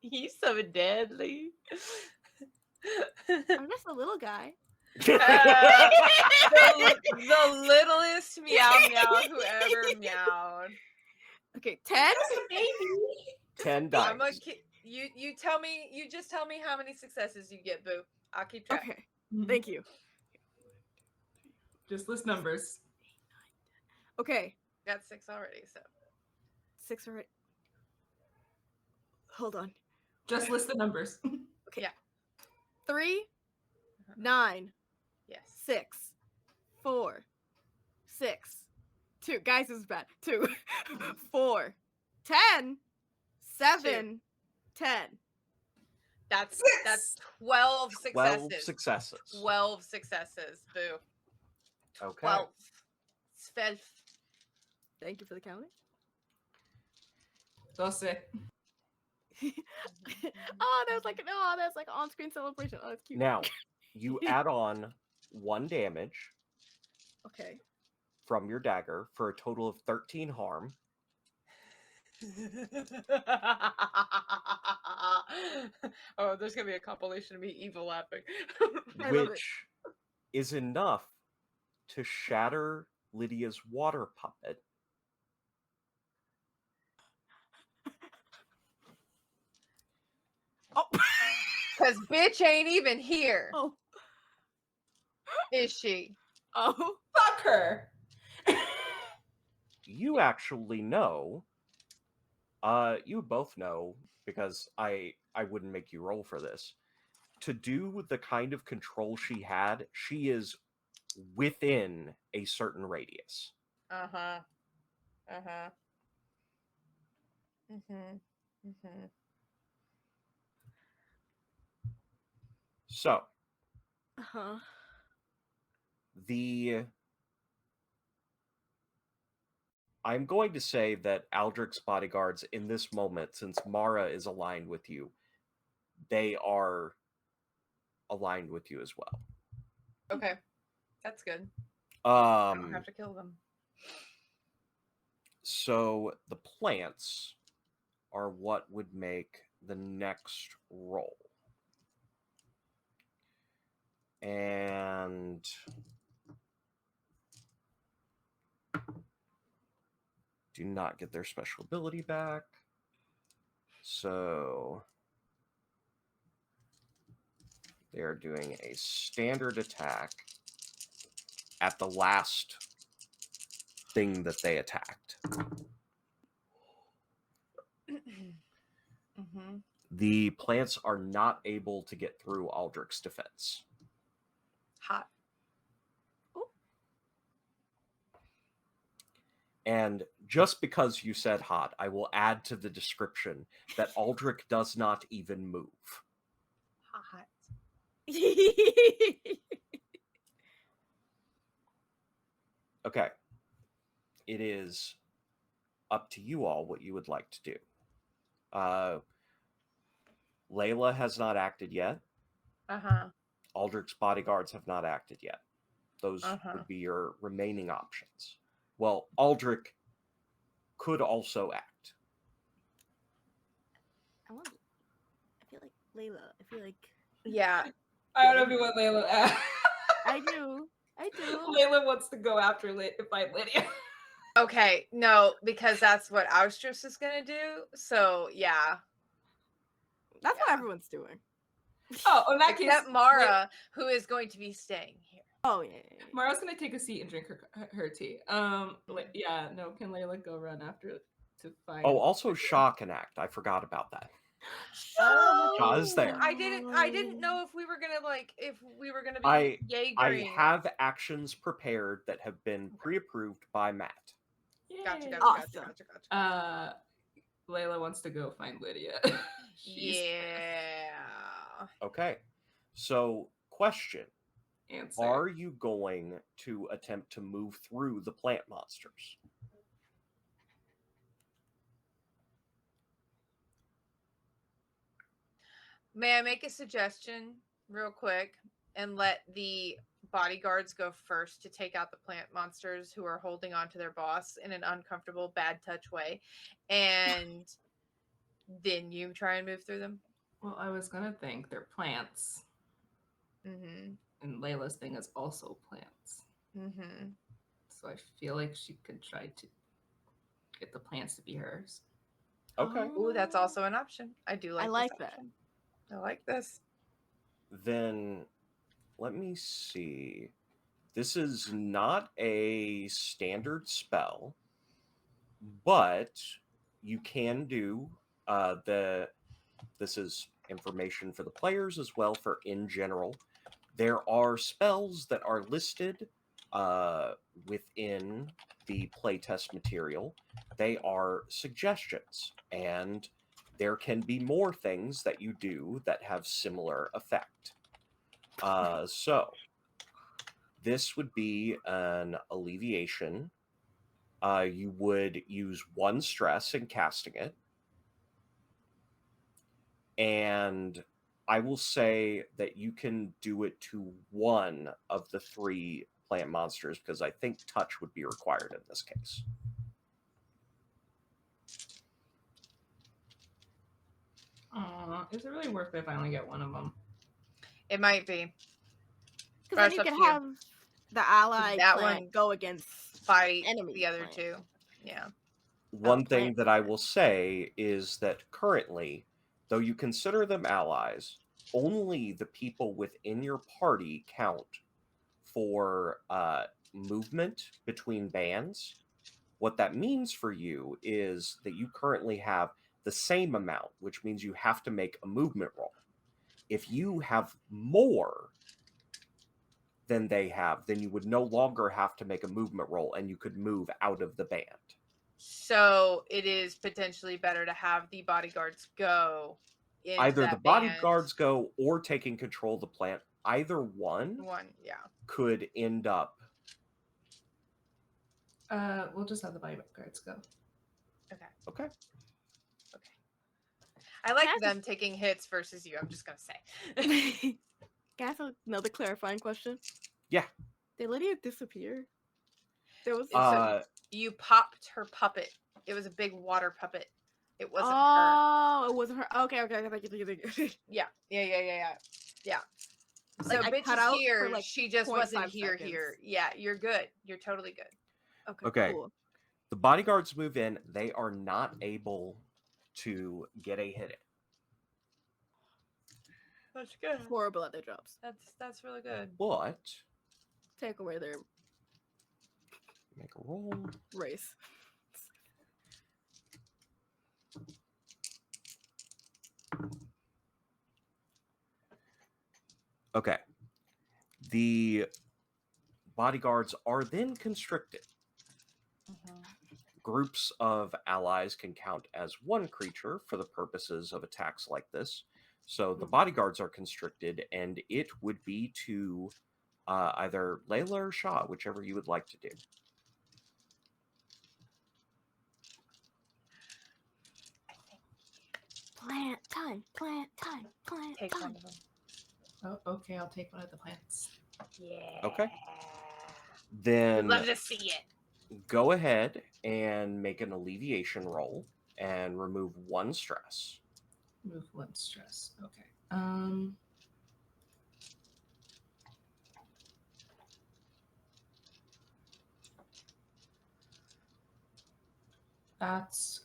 He's so deadly. I'm just a little guy. The littlest meow meow who ever meowed. Okay, 10? 10 dice. I'm a you tell me. You just tell me how many successes you get, Boo. I'll keep track. Okay, thank you. Just list numbers. Okay, Got 6 already. So 6 already. Hold on. Just list the numbers. 3, 9, yes. 6, 4, 6, 2. Guys, this is bad. 2, 4, 10, 7, 10. That's 12 successes. 12 successes. 12 successes. Boo. Okay. 12. 12. Thank you for the counting. 12. Oh, there's like on-screen celebration. Oh, that's cute. Now, you add on 1 damage Okay. from your dagger for a total of 13 harm. Oh, there's gonna be a compilation of me evil laughing. I love it. Which is enough to shatter Lydia's water puppet. Oh. Cause bitch ain't even here, Oh. is she? Oh. Fuck her. You actually know, you both know, because I wouldn't make you roll for this. To do the kind of control she had, she is within a certain radius. Uh-huh. Uh-huh. Mm-hmm. Mm-hmm. So, Uh-huh. I'm going to say that Aldrich's bodyguards in this moment, since Mara is aligned with you, they are aligned with you as well. Okay. That's good. I don't Um, have to kill them. so the plants are what would make the next roll. And do not get their special ability back. So they're doing a standard attack at the last thing that they attacked. Mm-hmm. The plants are not able to get through Aldrich's defense. Hot. And just because you said hot, I will add to the description that Aldrich does not even move. Hot. Okay. It is up to you all what you would like to do. Layla has not acted yet. Uh-huh. Aldrich's bodyguards have not acted yet. Those would be your remaining options. Well, Aldrich could also act. I feel like Layla. I feel like Yeah. I don't know if you want Layla. I do. Layla wants to go after fight Lydia. Okay, no, because that's what Austrus is gonna do. So yeah. That's what everyone's doing. Oh, in that Except case, Mara, who is going to be staying here. Oh yeah. Mara's gonna take a seat and drink her tea. Yeah, no, can Layla go run after to find? Oh, also Shaw can act. I forgot about that. Oh, Shaw is there. I didn't know if we were gonna be I Jaegering. have actions prepared that have been pre-approved by Matt. Gotcha. Awesome. Layla wants to go find Lydia. Yeah. Okay. So, question. Answer. Are you going to attempt to move through the plant monsters? May I make a suggestion real quick and let the bodyguards go first to take out the plant monsters who are holding on to their boss in an uncomfortable, bad touch way, and then you try and move through them? Well, I was gonna think they're plants, Mm-hmm. and Layla's thing is also plants. Mm-hmm. So I feel like she could try to get the plants to be hers. Okay. Ooh, that's also an option. I do like. I like this that. option. I like this. Then let me see. This is not a standard spell, but you can do this is information for the players as well for in general. There are spells that are listed within the playtest material. They are suggestions, and there can be more things that you do that have similar effect. So this would be an alleviation. You would use 1 stress in casting it. And I will say that you can do it to 1 of the 3 plant monsters because I think touch would be required in this case. Is it really worth it if I only get one of them? It might be. Because then you can have the ally That plant one go against fight enemy the other plant. 2. Yeah. One thing that I will say is that currently, though you consider them allies, only the people within your party count for movement between bands. What that means for you is that you currently have the same amount, which means you have to make a movement roll. If you have more than they have, then you would no longer have to make a movement roll and you could move out of the band. So it is potentially better to have the bodyguards go. Either the bodyguards go or taking control of the plant. Either one yeah. could end up. We'll just have the bodyguards go. Okay. I like them taking hits versus you. I'm just gonna say. Can I ask another clarifying question? Yeah. Did Lydia disappear? There was. You popped her puppet. It was a big water puppet. It wasn't her. Oh, it wasn't her. Okay. Yeah. So Like, I bitch cut is out here. for, like, She just 0.5 wasn't here. seconds. Yeah, you're good. You're totally good. Okay. Cool. The bodyguards move in. They are not able to get a hit in. That's good. Horrible at their jobs. That's really good. But Take away their make a roll. race. Okay. The bodyguards are then constricted. Groups of allies can count as one creature for the purposes of attacks like this. So the bodyguards are constricted, and it would be to either Layla or Shaw, whichever you would like to do. Plant time. Take one of them. Oh, okay, I'll take one of the plants. Yeah. Okay. We'd Then love to see it. go ahead and make an alleviation roll and remove 1 stress. Move 1 stress. Okay. That's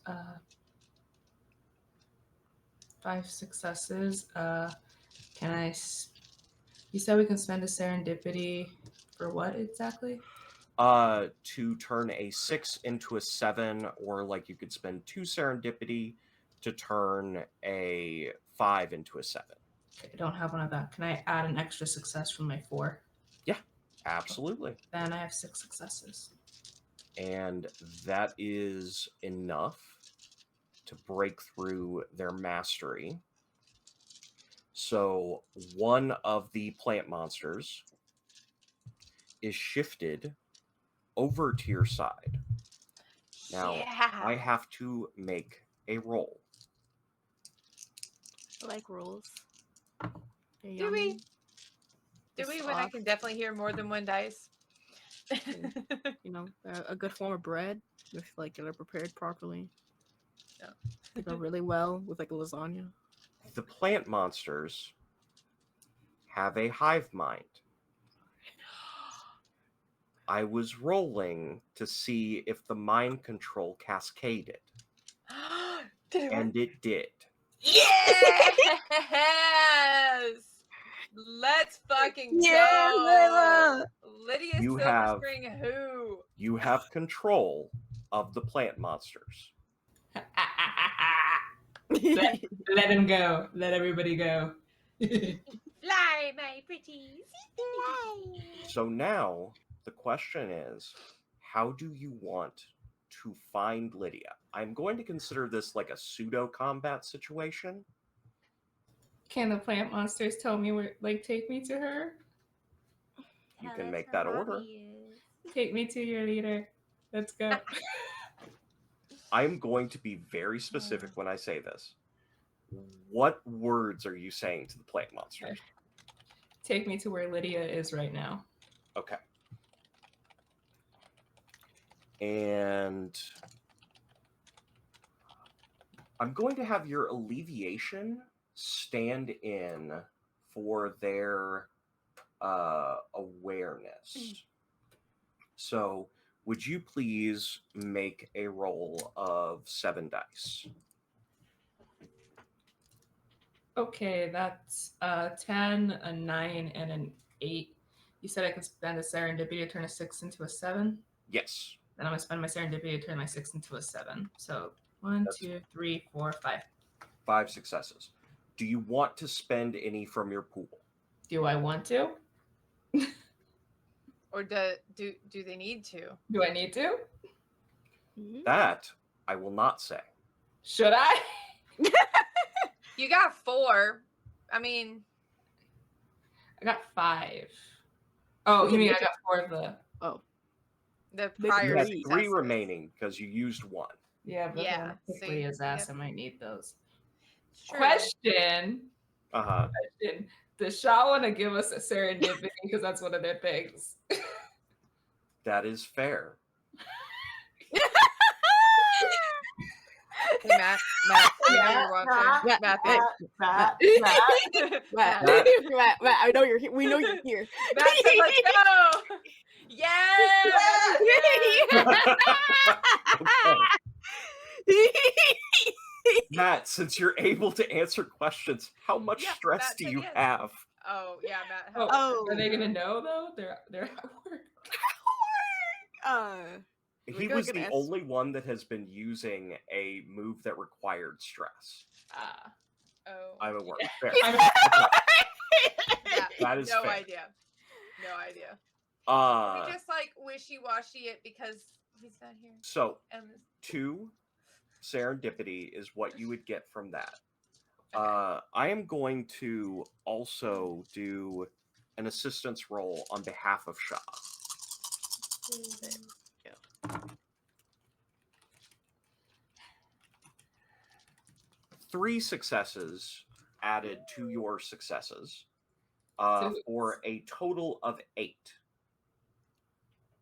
5 successes. Can I? You said we can spend a serendipity for what exactly? To turn a 6 into a 7, or like you could spend 2 serendipity to turn a 5 into a 7. Okay, I don't have one of that. Can I add an extra success from my 4? Absolutely. Then I have 6 successes. And that is enough to break through their mastery. So one of the plant monsters is shifted over to your side. Now, I have to make a roll. I like rolls. Do we? Do we? When I can definitely hear more than 1 dice. You know, a good form of bread if like they're prepared properly. Yeah. They go really well with like a lasagna. The plant monsters have a hive mind. I was rolling to see if the mind control cascaded, Did it work? and it did. Yes! Let's fucking go! Lydia You have- Silverspring who? You have control of the plant monsters. Let him go. Let everybody go. Fly, my pretties. Fly. So now the question is, how do you want to find Lydia? I'm going to consider this like a pseudo combat situation. Can the plant monsters tell me where, like, take me to her? You can make that order. Take me to your leader. Let's go. I'm going to be very specific when I say this. What words are you saying to the plant monsters? Take me to where Lydia is right now. Okay. And I'm going to have your alleviation stand in for their awareness. So would you please make a roll of 7 dice? Okay, that's 10, a 9, and an 8. You said I can spend a serendipity to turn a 6 into a 7? Yes. Then I'm going to spend my serendipity to turn my 6 into a 7. So 1, 2, 3, 4, 5. 5 successes. Do you want to spend any from your pool? Do I want to? Or do they need to? Do I need to? That I will not say. Should I? You got 4. I mean, I got 5. Oh, you mean I got 4 of the... the They prior You have Three. 3 successes. remaining because you used 1. Yeah, but Yeah, quickly see, his ass, yep. I might need those. It's true. Question. Uh-huh. Does Shaw want to give us a serendipity because that's one of their things? That is fair. Hey, Matt, you know you're watching. Matt, Matt, I know you're here. We know you're here. Matt said, let's go. Matt, since you're able to answer questions, how much Yeah, stress Matt do said you yes. have? Oh yeah, Matt. Oh, Oh. are they gonna know though? They're at work. He was the only one that has been using a move that required stress. Oh. I'm aware. Fair. Yeah. That is no fair. idea. No idea. We just like wishy-washy it because he's not here. So And 2 serendipity is what you would get from that. Okay. I am going to also do an assistance roll on behalf of Shah. Three successes added to your successes for a total of 8.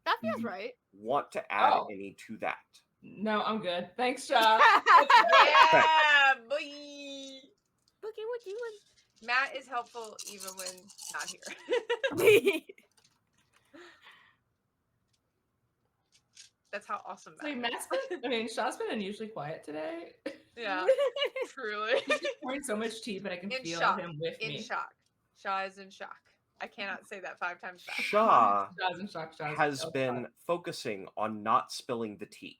That feels right. Want to add Oh. any to that? No, I'm good. Thanks, Shaw. Yeah, boy. Bookie, what you Matt is helpful even when not here. would? That's how awesome Wait, Matt Matt's is. been, Shaw's been unusually quiet today. Yeah, truly. He's just pouring so much tea, but I can In feel shock. him with In me. shock. Shaw is in shock. I cannot say that 5 times fast. Shah Shaw's in shock. Shaw's has in been focusing on not spilling the tea.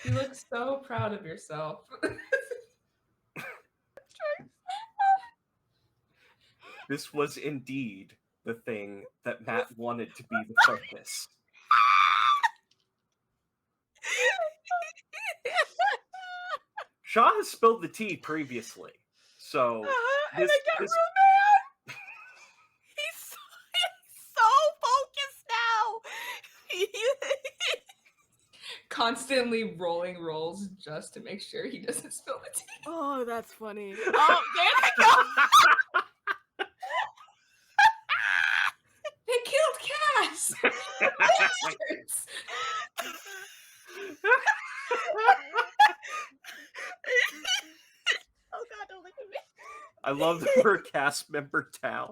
You look so proud of yourself. This was indeed the thing that Matt wanted to be the focus. Shah has spilled the tea previously, so this, this He's so focused now. Constantly rolling rolls just to make sure he doesn't spill the tea. Oh, that's funny. Oh, there they go. They killed Cass! Bastards! Oh God, don't look at me. I love that we're a cast member town.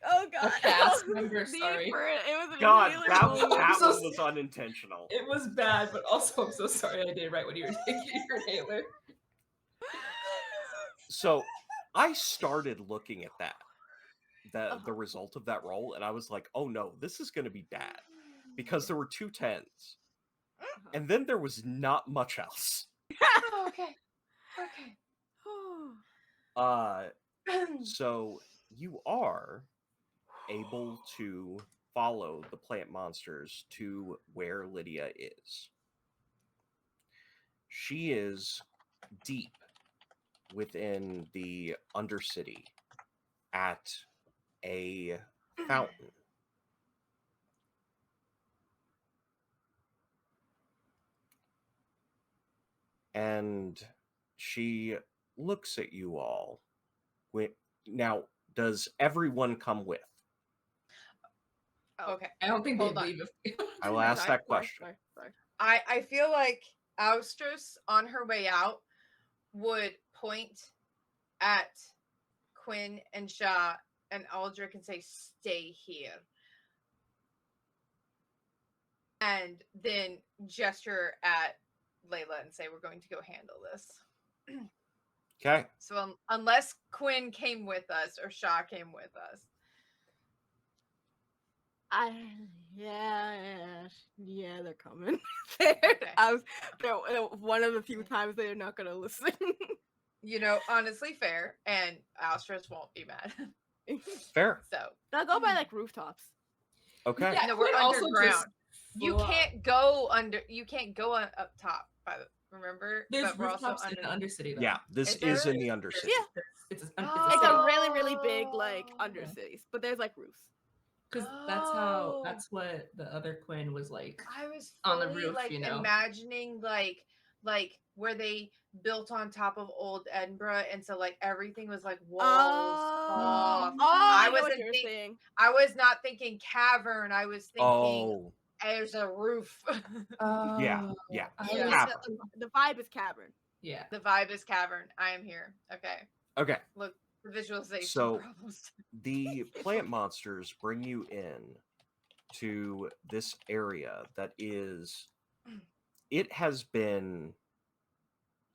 Oh God. cast Oh, member, the sorry. It was God, really that long. so one was unintentional. It was bad, but also I'm so sorry I did right when you were taking your inhaler. So I started looking at the result of that roll, and I was like, oh no, this is going to be bad. Because there were 2 10s. And then there was not much else. Oh, okay. Okay. So you are able to follow the plant monsters to where Lydia is. She is deep within the Undercity at a fountain. And she looks at you all. Now, does everyone come with? Okay. I don't think Hold they'd on. leave if I will ask that question. Sorry. I feel like Austrus on her way out would point at Quinn and Shah and Aldrich and say, "Stay here." And then gesture at Layla and say, "We're going to go handle this." Okay. So unless Quinn came with us or Shah came with us. Yeah, they're coming. They're one of the few times they're not gonna listen. You know, honestly fair, and Austrus won't be mad. Fair. So They'll go by like rooftops. Okay. Yeah, no, we're Quinn also underground. just You flew up. can't go under. You can't go up top. Remember, There's but we're also rooftops in the Undercity, though. Yeah, this Is there? is in the Undercity. Yeah. It's a It's city. a really, really big like undercities, but there's like roofs. Because Oh. that's what the other Quinn was like. I was On the fully, roof, like you know. imagining like where they built on top of old Edinburgh, and so like everything was like walls off. I I know what wasn't you're think- saying. I was not thinking cavern. I was thinking Oh, there's a roof. yeah. Yeah. Cavern. The vibe is cavern. Yeah. The vibe is cavern. I am here. Okay. Okay. Look, the visualization So- problems. The plant monsters bring you in to this area that is, it has been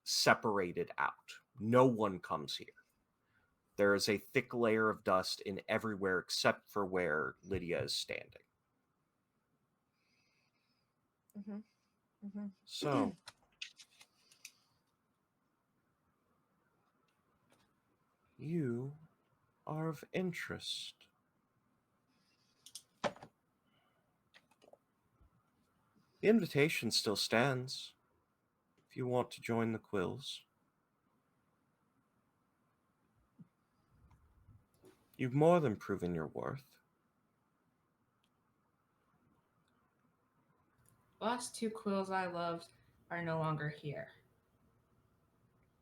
separated out. No one comes here. There is a thick layer of dust in everywhere except for where Lydia is standing. So, you are of interest. The invitation still stands if you want to join the Quills. You've more than proven your worth. The last two quills I loved are no longer here.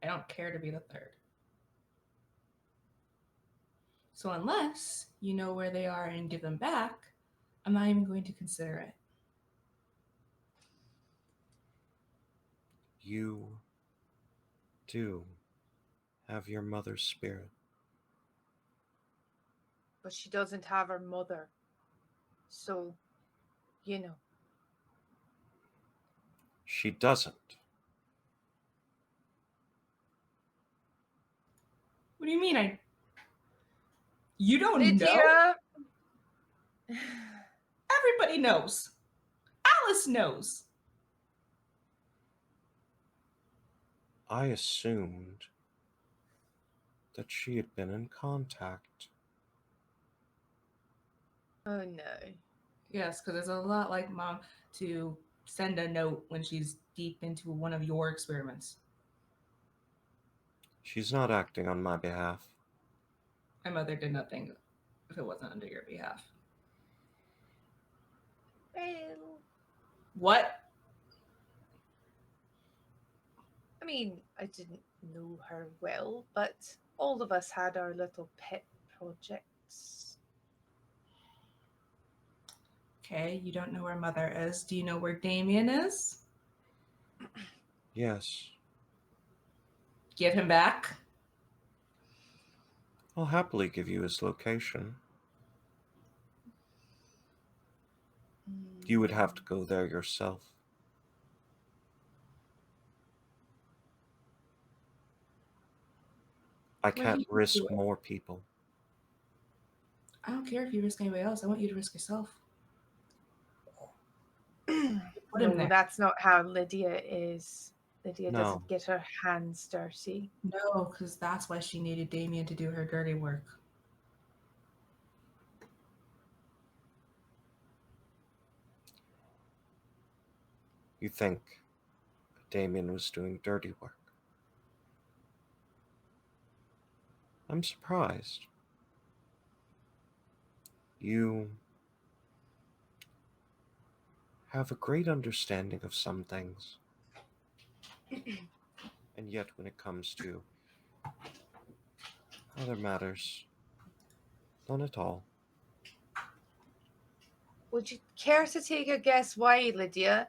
I don't care to be the third. So unless you know where they are and give them back, I'm not even going to consider it. You do have your mother's spirit. But she doesn't have her mother. So, you know. She doesn't. What do you mean? You don't know? Lydia! Everybody knows. Alice knows. I assumed that she had been in contact. Oh no. Yes, because it's a lot like Mom to send a note when she's deep into one of your experiments. She's not acting on my behalf. My mother did nothing if it wasn't under your behalf. Well, What? I mean, I didn't know her well, but all of us had our little pet projects. Okay, you don't know where Mother is. Do you know where Damien is? Yes, Give him back. I'll happily give you his location. You would have to go there yourself. I can't you can risk do it. more people. I don't care if you risk anybody else. I want you to risk yourself. Put him No, there. that's not how Lydia is. Lydia No. doesn't get her hands dirty. No, because that's why she needed Damien to do her dirty work. You think Damien was doing dirty work? I'm surprised. You have a great understanding of some things. And yet when it comes to other matters, none at all. Would you care to take a guess why, Lydia?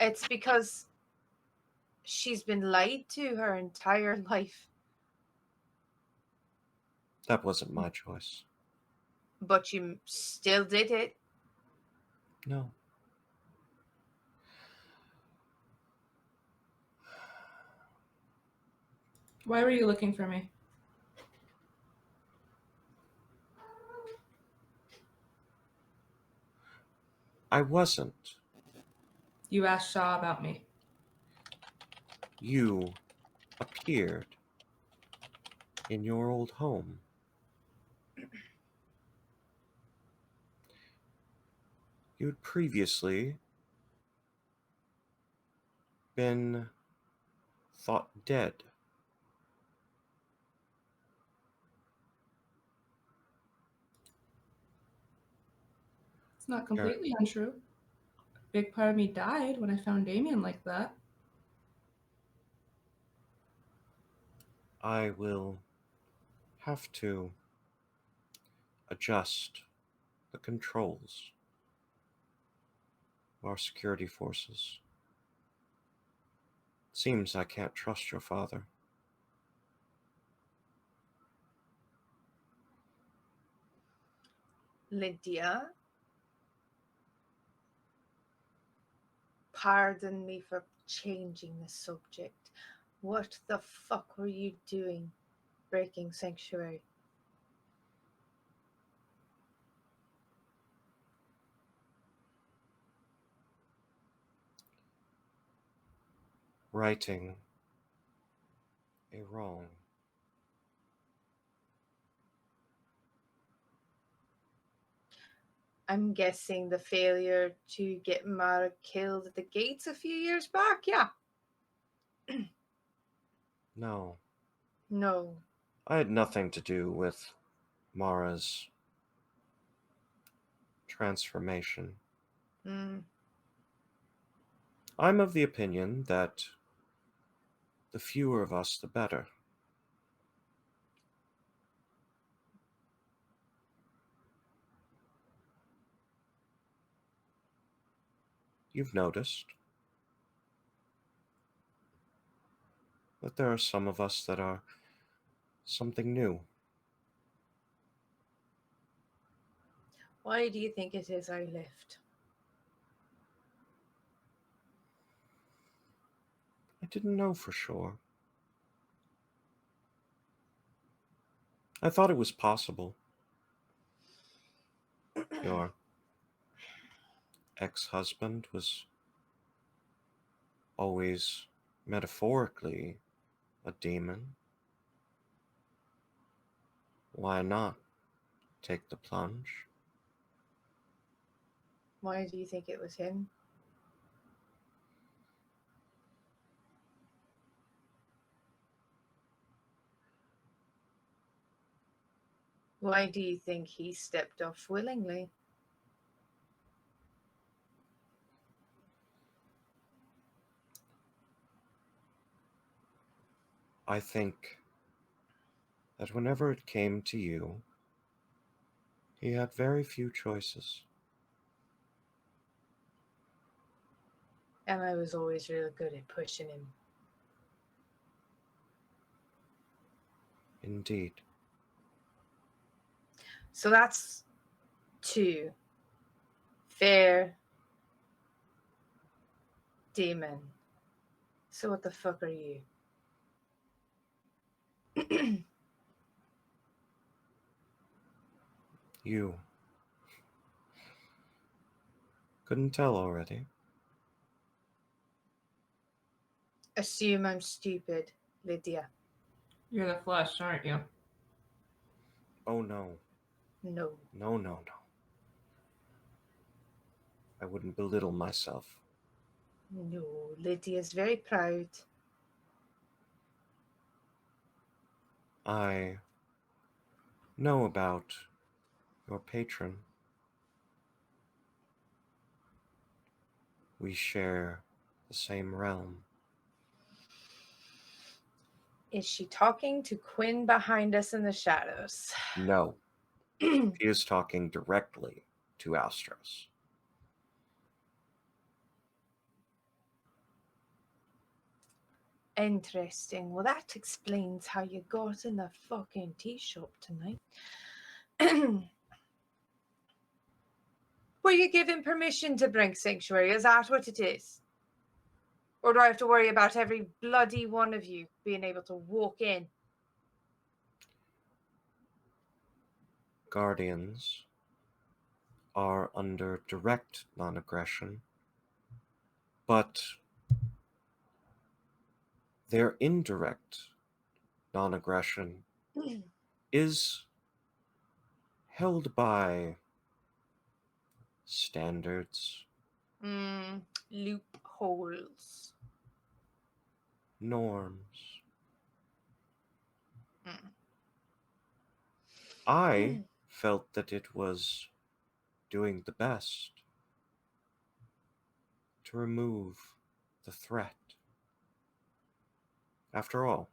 It's because she's been lied to her entire life. That wasn't my choice. But you still did it. No. Why were you looking for me? I wasn't. You asked Shaw about me. You appeared in your old home. You had previously been thought dead. It's not completely untrue. A big part of me died when I found Damien like that. I will have to adjust the controls of our security forces. Seems I can't trust your father. Lydia, pardon me for changing the subject. What the fuck were you doing breaking sanctuary? Righting a wrong. I'm guessing the failure to get Mara killed at the gates a few years back, yeah. No, No. I had nothing to do with Mara's transformation. Mm. I'm of the opinion that the fewer of us, the better. You've noticed that there are some of us that are something new. Why do you think it is I left? I didn't know for sure. I thought it was possible. Your ex-husband was always metaphorically a demon. Why not take the plunge? Why do you think it was him? Why do you think he stepped off willingly? I think that whenever it came to you, he had very few choices. And I was always really good at pushing him. Indeed. So that's 2. Fair demon. So what the fuck are you? You couldn't tell already. Assume I'm stupid, Lydia. You're the flesh, aren't you? Oh no, No. no. I wouldn't belittle myself. No. Lydia's very proud. I know about your patron. We share the same realm. Is she talking to Quinn behind us in the shadows? No, he is talking directly to Astros. Interesting. Well, that explains how you got in the fucking tea shop tonight. Were you given permission to bring sanctuary? Is that what it is? Or do I have to worry about every bloody one of you being able to walk in? Guardians are under direct non-aggression, but their indirect non-aggression is held by standards, Loopholes. norms. Mm. I felt that it was doing the best to remove the threat. After all,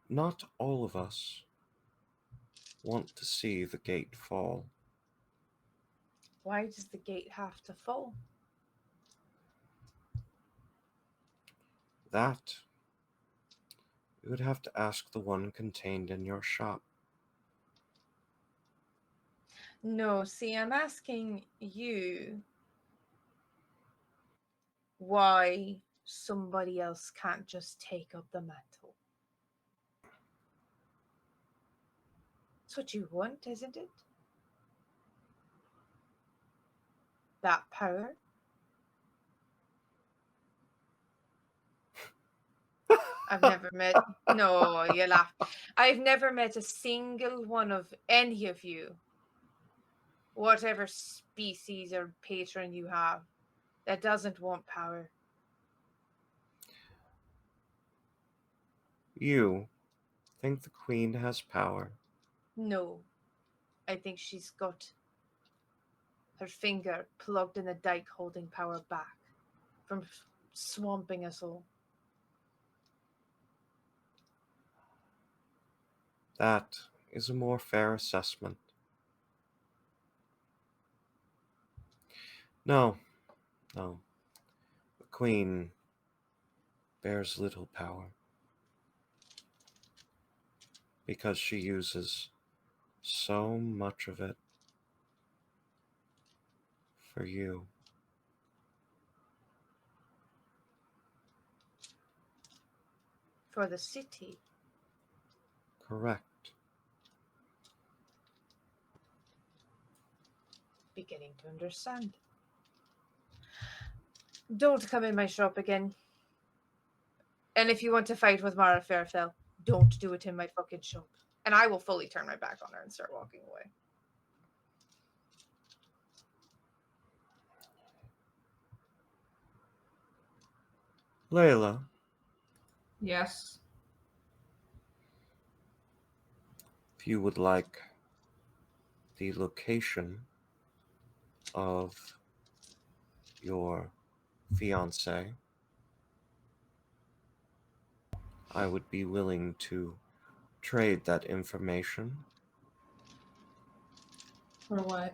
not all of us want to see the gate fall. Why does the gate have to fall? That you would have to ask the one contained in your shop. No, see, I'm asking you why somebody else can't just take up the mantle. That's what you want, isn't it? That power? I've never met. No, you laugh. I've never met a single one of any of you, whatever species or patron you have, that doesn't want power. You think the Queen has power? No, I think she's got her finger plugged in the dike holding power back from swamping us all. That is a more fair assessment. No, no. The Queen bears little power because she uses so much of it for you. For the city. Correct. Beginning to understand. Don't come in my shop again. And if you want to fight with Mara Fairfell, don't do it in my fucking shop. And I will fully turn my back on her and start walking away. Layla, Yes. if you would like the location of your fiance, I would be willing to trade that information. For what?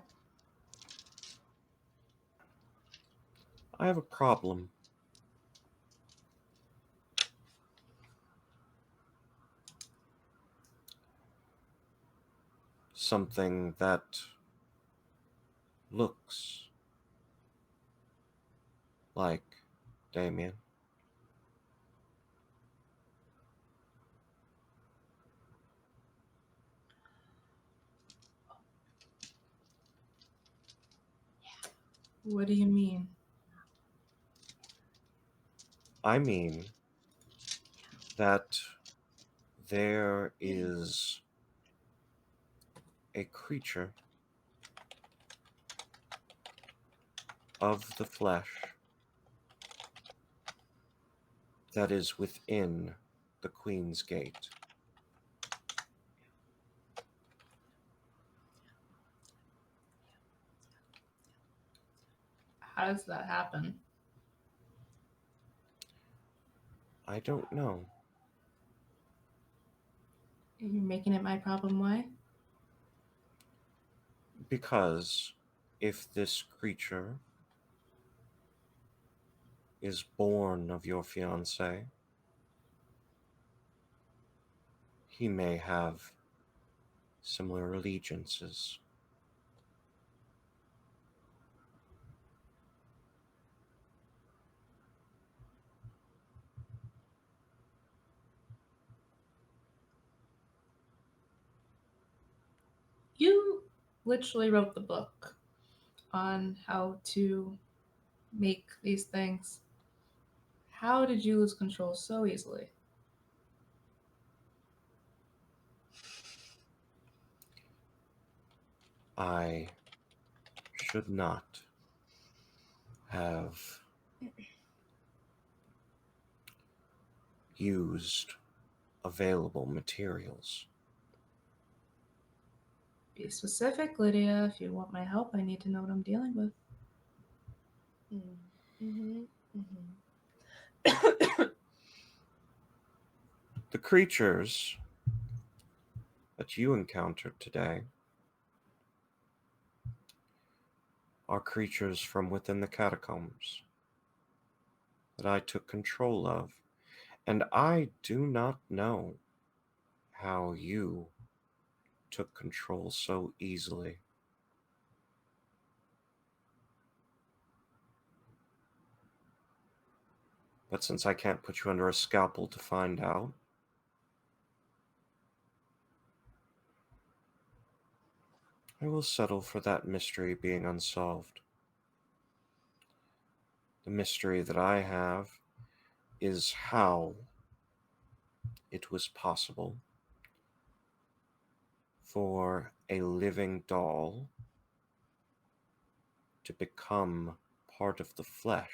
I have a problem. Something that looks like Damien. What do you mean? I mean that there is a creature of the flesh that is within the Queensgate. How does that happen? I don't know. You're making it my problem. Why? Because if this creature is born of your fiancé, he may have similar allegiances. You literally wrote the book on how to make these things. How did you lose control so easily? I should not have used available materials. Be specific, Lydia. If you want my help, I need to know what I'm dealing with. The creatures that you encountered today are creatures from within the catacombs that I took control of, and I do not know how you took control so easily. But since I can't put you under a scalpel to find out, I will settle for that mystery being unsolved. The mystery that I have is how it was possible for a living doll to become part of the flesh.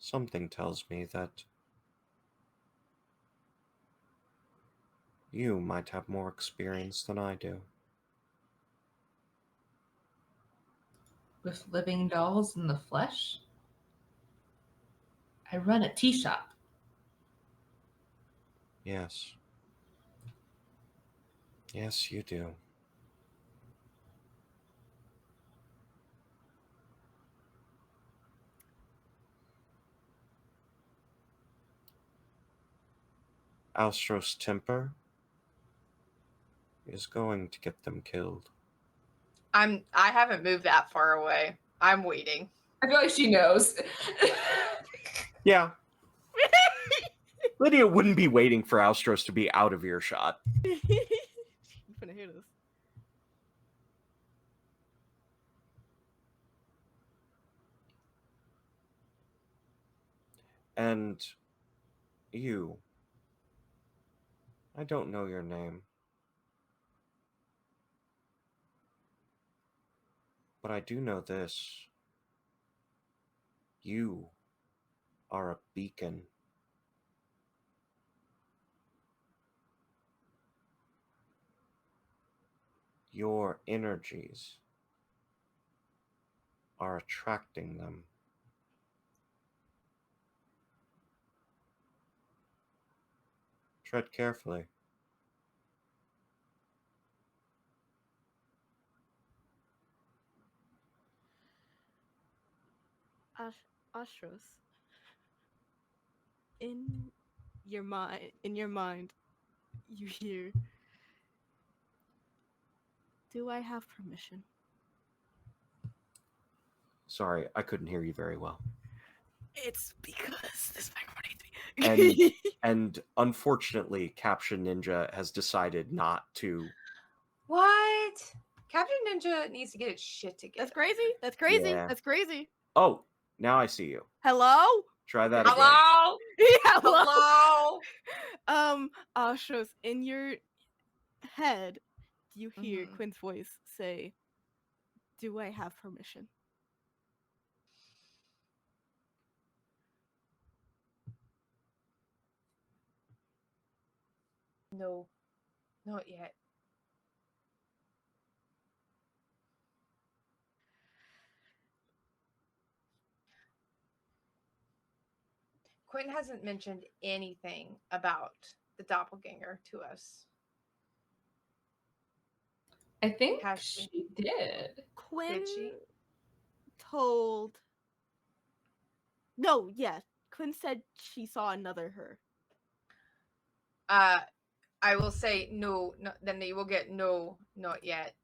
Something tells me that you might have more experience than I do. With living dolls in the flesh? I run a tea shop. Yes. Yes, you do. Alstros temper is going to get them killed. I haven't moved that far away. I'm waiting. I feel like she knows. Yeah. Lydia wouldn't be waiting for Alstros to be out of earshot. I'm gonna hear this. And you, I don't know your name, but I do know this. You are a beacon. Your energies are attracting them. Tread carefully. Astros. In your mind, you hear, "Do I have permission?" Sorry, I couldn't hear you very well. It's because this microphone hates me. And unfortunately, Caption Ninja has decided not to. What? Captain Ninja needs to get its shit together. That's crazy. That's crazy. Yeah. That's crazy. Oh, now I see you. Hello? Try that again. Hello? Hello? Hello? Astros, in your head, you hear Mhm. Quinn's voice say, "Do I have permission?" No, not yet. Quentin hasn't mentioned anything about the doppelganger to us. I think Has she? she did. Quinn Did she? told. No, yes. Quinn said she saw another her. I will say no, no. Then they will get no, not yet.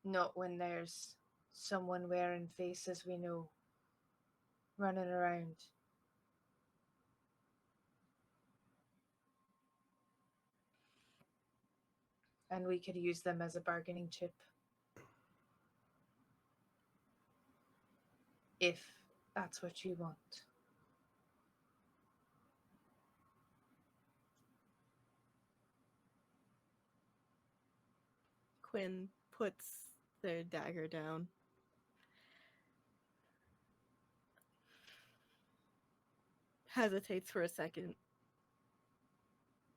Not when there's someone wearing faces we know running around. And we could use them as a bargaining chip. If that's what you want. Quinn puts their dagger down. Hesitates for a second,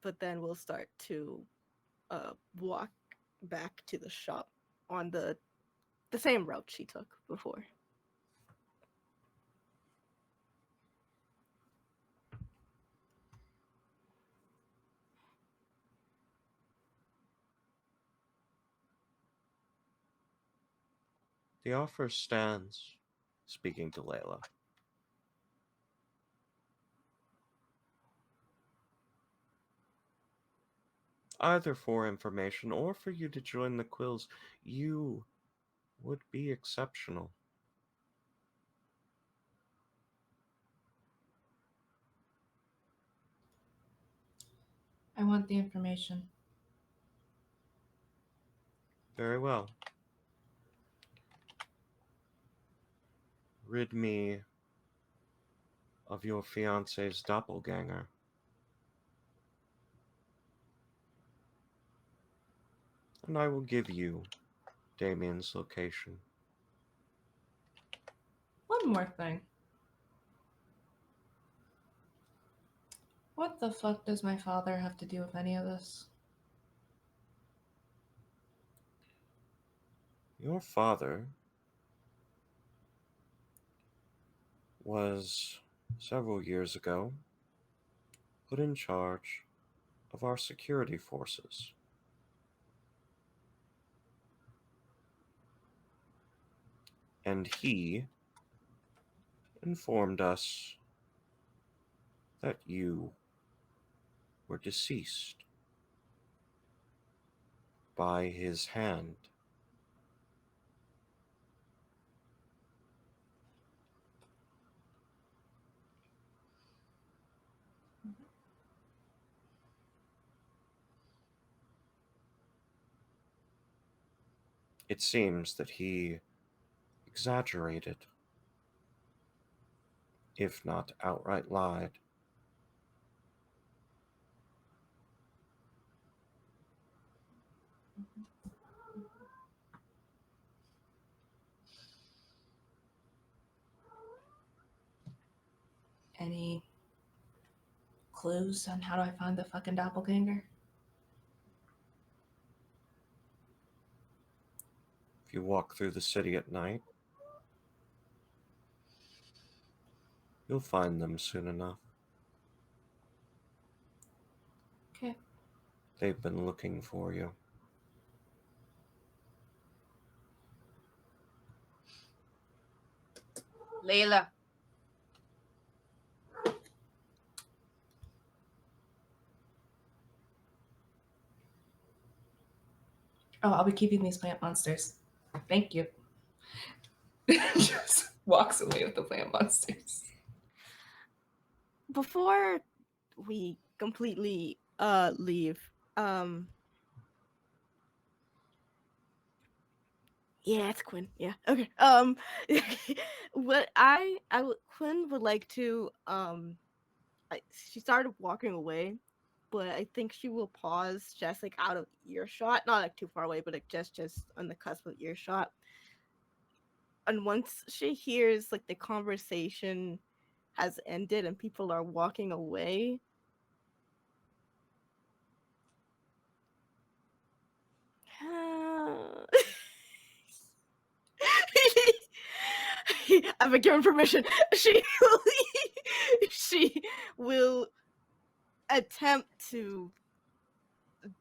but then will start to walk back to the shop on the same route she took before. The offer stands, speaking to Layla. either for information or for you to join the quills, you would be exceptional. I want the information. Very well. Rid me of your fiance's doppelganger. And I will give you Damien's location. One more thing. What the fuck does my father have to do with any of this? Your father was, several years ago, put in charge of our security forces. And he informed us that you were deceased by his hand. It seems that he exaggerated, if not outright lied. Any clues on how do I find the fucking doppelganger? If you walk through the city at night, you'll find them soon enough. Okay. They've been looking for you. Layla. Oh, I'll be keeping these plant monsters. Thank you. Just walks away with the plant monsters. Before we completely leave, yeah, it's Quinn. Yeah. Okay. What Quinn would like to she started walking away, but I think she will pause just like out of earshot, not like too far away, but like just on the cusp of earshot. And once she hears like the conversation has ended and people are walking away, I've been given permission. She will attempt to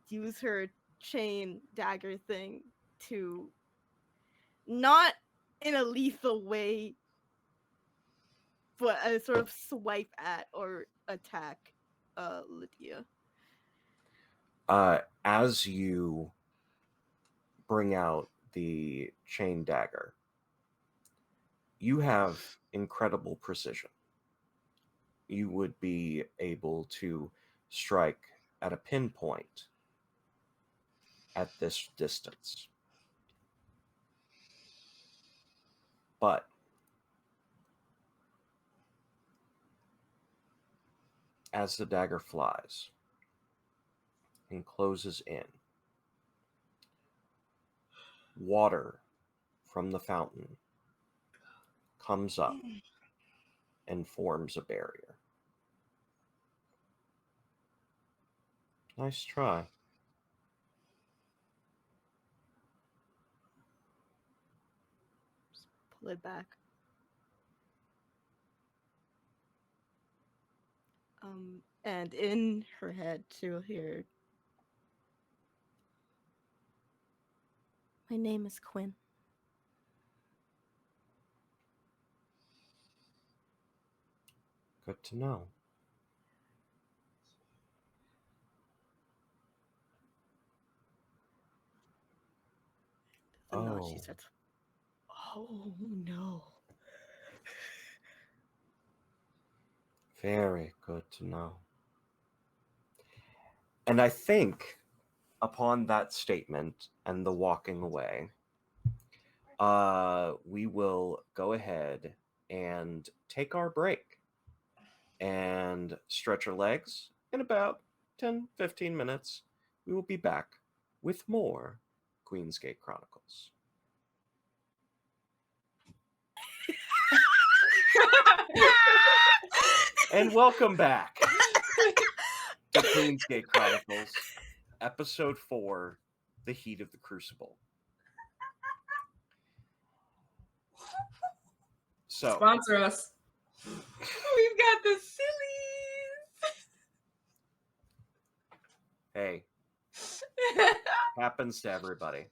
use her chain dagger thing to, not in a lethal way, but a sort of swipe at or attack Lydia. As you bring out the chain dagger, you have incredible precision. You would be able to strike at a pinpoint at this distance. But as the dagger flies and closes in, water from the fountain comes up and forms a barrier. Nice try. Just pull it back. And in her head, she'll hear, "My name is Quinn." Good to know. And then Oh, she starts, oh no. very good to know. And I think upon that statement and the walking away, we will go ahead and take our break and stretch our legs. In about 10-15 minutes, we will be back with more Queensgate Chronicles. And welcome back to Queensgate Chronicles, Episode 4, The Heat of the Crucible. So, Sponsor us. We've got the sillies. hey, happens to everybody.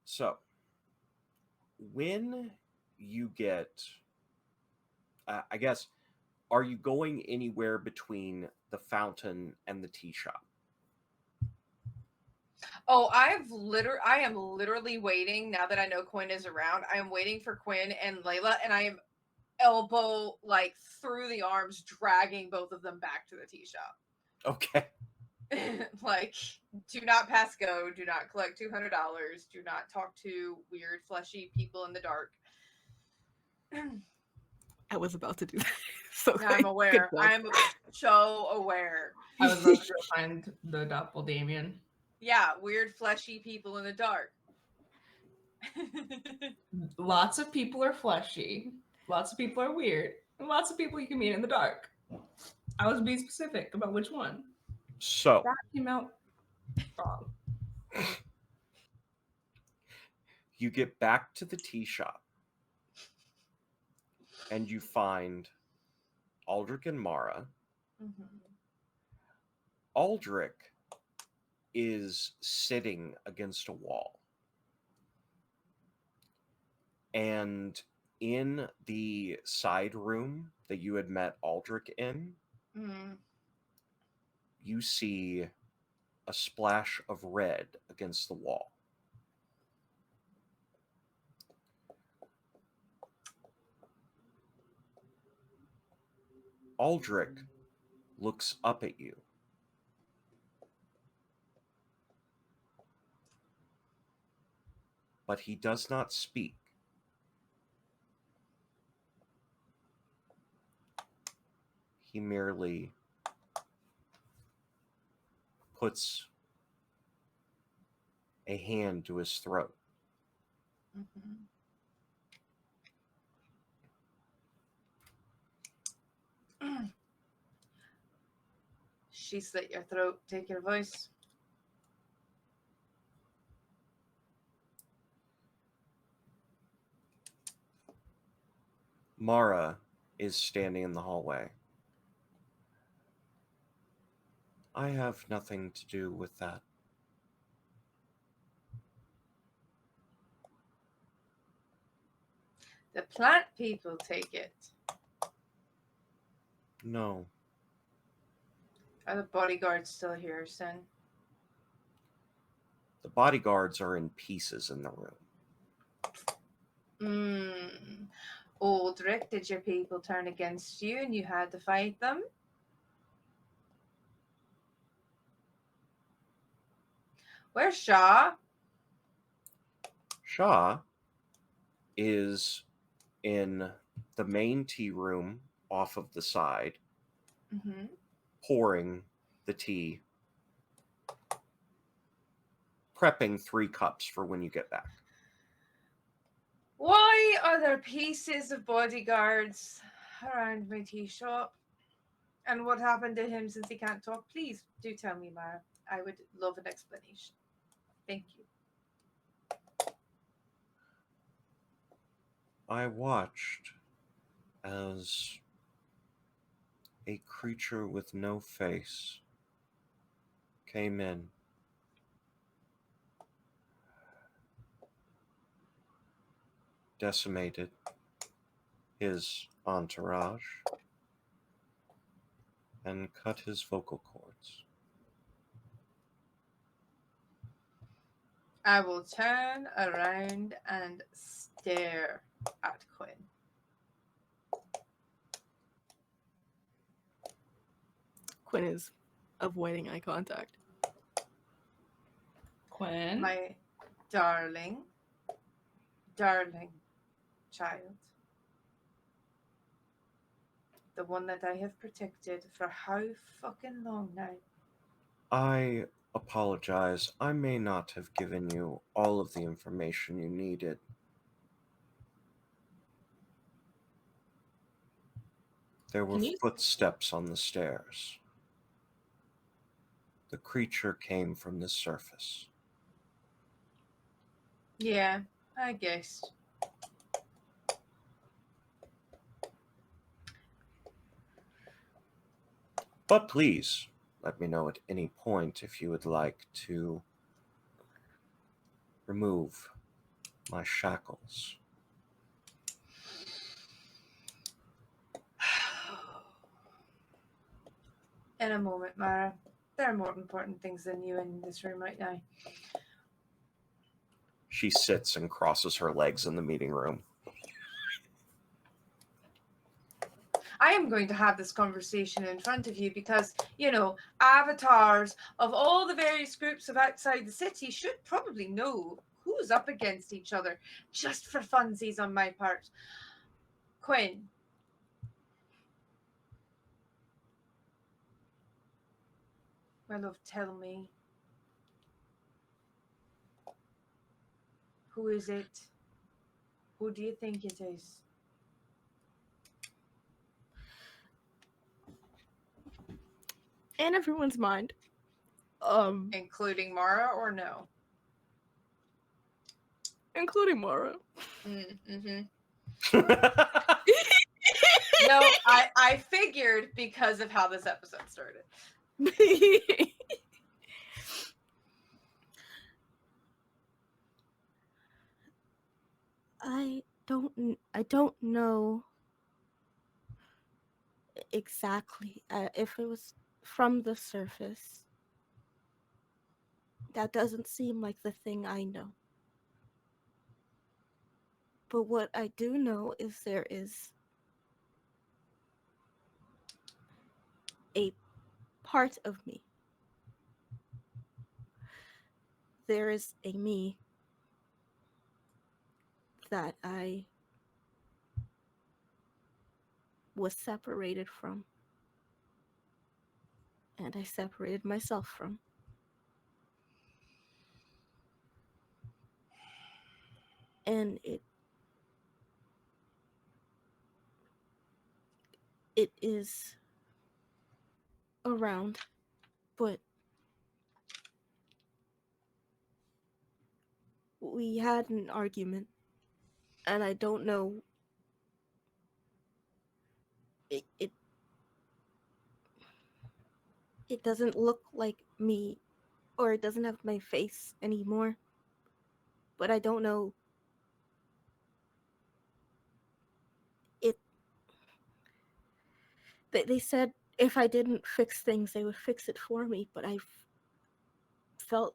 So, when you get, I guess, are you going anywhere between the fountain and the tea shop? Oh, I am literally waiting now that I know Quinn is around. I am waiting for Quinn and Layla, and I am elbow like through the arms, dragging both of them back to the tea shop. Okay. Like, do not pass go, do not collect $200, do not talk to weird fleshy people in the dark. I was about to do that. So I'm aware. good job. I'm so aware. I was about to go find the doppelganger. Yeah, weird fleshy people in the dark. Lots of people are fleshy. Lots of people are weird. And lots of people you can meet in the dark. I was being specific about which one. So, That came out wrong. you get back to the tea shop and you find Aldrich and Mara. Aldrich is sitting against a wall. And in the side room that you had met Aldrich in, you see a splash of red against the wall. Aldrich looks up at you. But he does not speak. He merely puts a hand to his throat. She slit your throat. Take your voice. Mara is standing in the hallway. I have nothing to do with that. The plant people take it. No. Are the bodyguards still here, son? The bodyguards are in pieces in the room. Aldrich, did your people turn against you and you had to fight them? Where's Shaw? Shaw is in the main tea room off of the side, pouring the tea, prepping 3 cups for when you get back. Why are there pieces of bodyguards around my tea shop? And what happened to him since he can't talk? Please do tell me, Mara. I would love an explanation. Thank you. I watched as a creature with no face came in. Decimated his entourage and cut his vocal cords. I will turn around and stare at Quinn. Quinn is avoiding eye contact. Quinn. My darling, darling child. The one that I have protected for how fucking long now? I apologize. I may not have given you all of the information you needed. There were Can you- footsteps on the stairs. The creature came from the surface. Yeah, I guessed. But please, let me know at any point if you would like to remove my shackles. In a moment, Mara. There are more important things than you in this room right now. She sits and crosses her legs in the meeting room. I am going to have this conversation in front of you because, you know, avatars of all the various groups of outside the city should probably know who's up against each other, just for funsies on my part. Quinn. My love, tell me. Who is it? Who do you think it is? In everyone's mind. Including Mara or no? Including Mara. Mm-hmm. No, I figured because of how this episode started. I don't know exactly if it was from the surface. That doesn't seem like the thing I know. But what I do know is there is a part of me. There is a me that I was separated from. And I separated myself from. And it is around, but we had an argument, and I don't know. It doesn't look like me, or it doesn't have my face anymore. But I don't know. They said if I didn't fix things, they would fix it for me. But I felt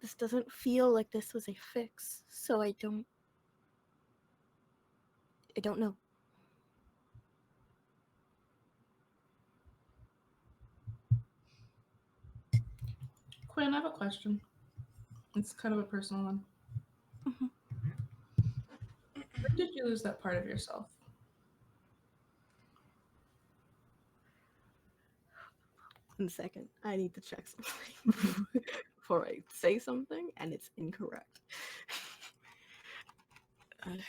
this doesn't feel like this was a fix, so I don't know. Quinn, I have a question. It's kind of a personal one. Mhm. When did you lose that part of yourself? One second, I need to check something before I say something and it's incorrect. Where is it?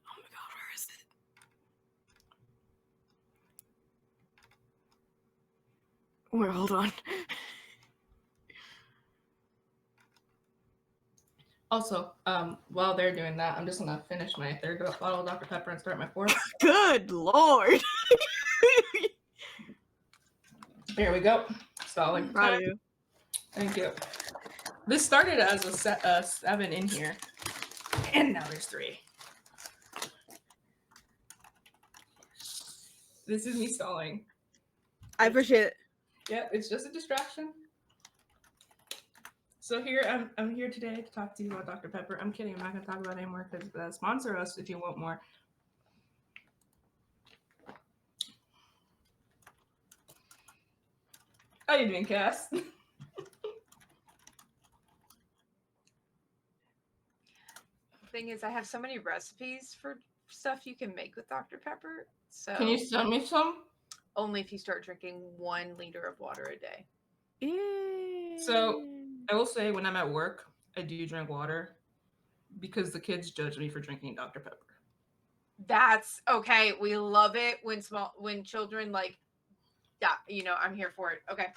Oh my god, where is it? Wait, hold on. Also, while they're doing that, I'm just gonna finish my third bottle of Dr. Pepper and start my fourth. Good lord. There we go. Stalling. Proud of you. Thank you. This started as a 7 in here, and now there's 3. This is me stalling. I appreciate it. Yeah, it's just a distraction. So I'm here today to talk to you about Dr. Pepper. I'm kidding. I'm not going to talk about it anymore because sponsor us if you want more. How you doing, Cass? Thing is, I have so many recipes for stuff you can make with Dr. Pepper. So Can you send me some? only if you start drinking 1 liter of water a day. So I will say when I'm at work, I do drink water because the kids judge me for drinking Dr. Pepper. That's okay. We love it when children like, yeah, I'm here for it. Okay.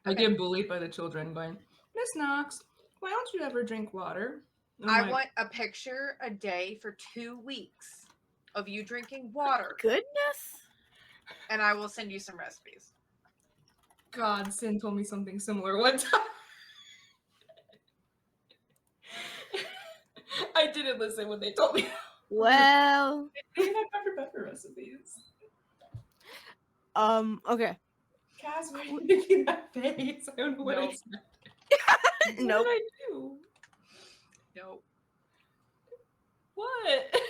I get bullied by the children going, Miss Knox, why don't you ever drink water? And I'm I like, want a picture a day for 2 weeks of you drinking water, Goodness. and I will send you some recipes. God, Sin told me something similar one time. I didn't listen when they told me. Well, They have Dr. Pepper recipes. okay. Cass, why are you making that face? I don't know what I Nope. said. What Nope. did I do? No, What?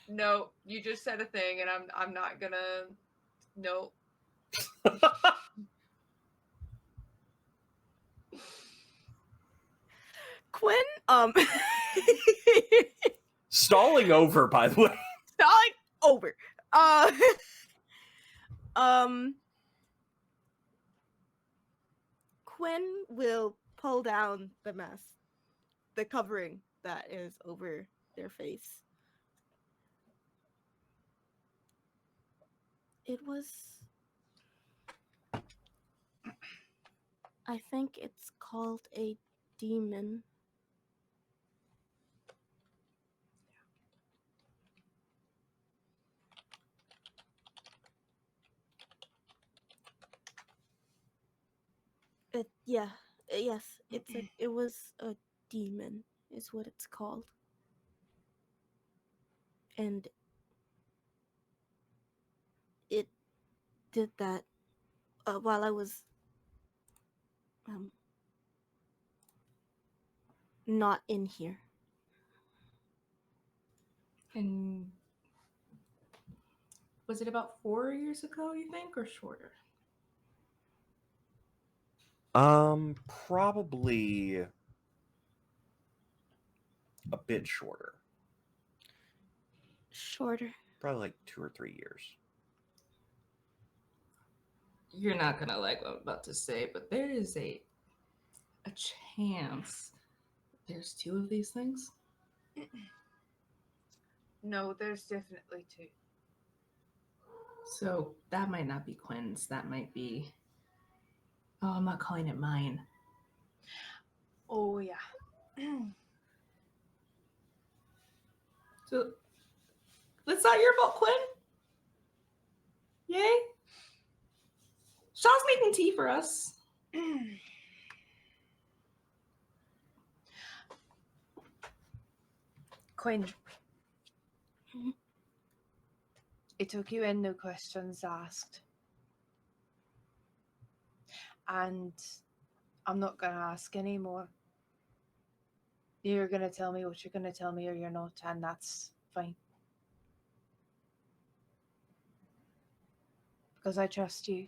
no, you just said a thing, and I'm not gonna. No. Quinn, Stalling over, by the way. stalling over. Um, Quinn will pull down the mask, the covering that is over their face. It was, I think it's called a demon. Yes, it was a demon is what it's called. And it did that while I was not in here. And was it about 4 years ago, you think, or shorter? Probably a bit shorter. Shorter. Probably like 2 or 3 years. You're not gonna like what I'm about to say, but there is a chance there's 2 of these things. No, there's definitely 2. So that might not be Quinn's. That might be. Oh, I'm not calling it mine. Oh yeah. So that's not your fault, Quinn. Yay. Shaw's making tea for us. Quinn, it took you in, no questions asked. And I'm not going to ask anymore. You're going to tell me what you're going to tell me, or you're not, and that's fine. Because I trust you.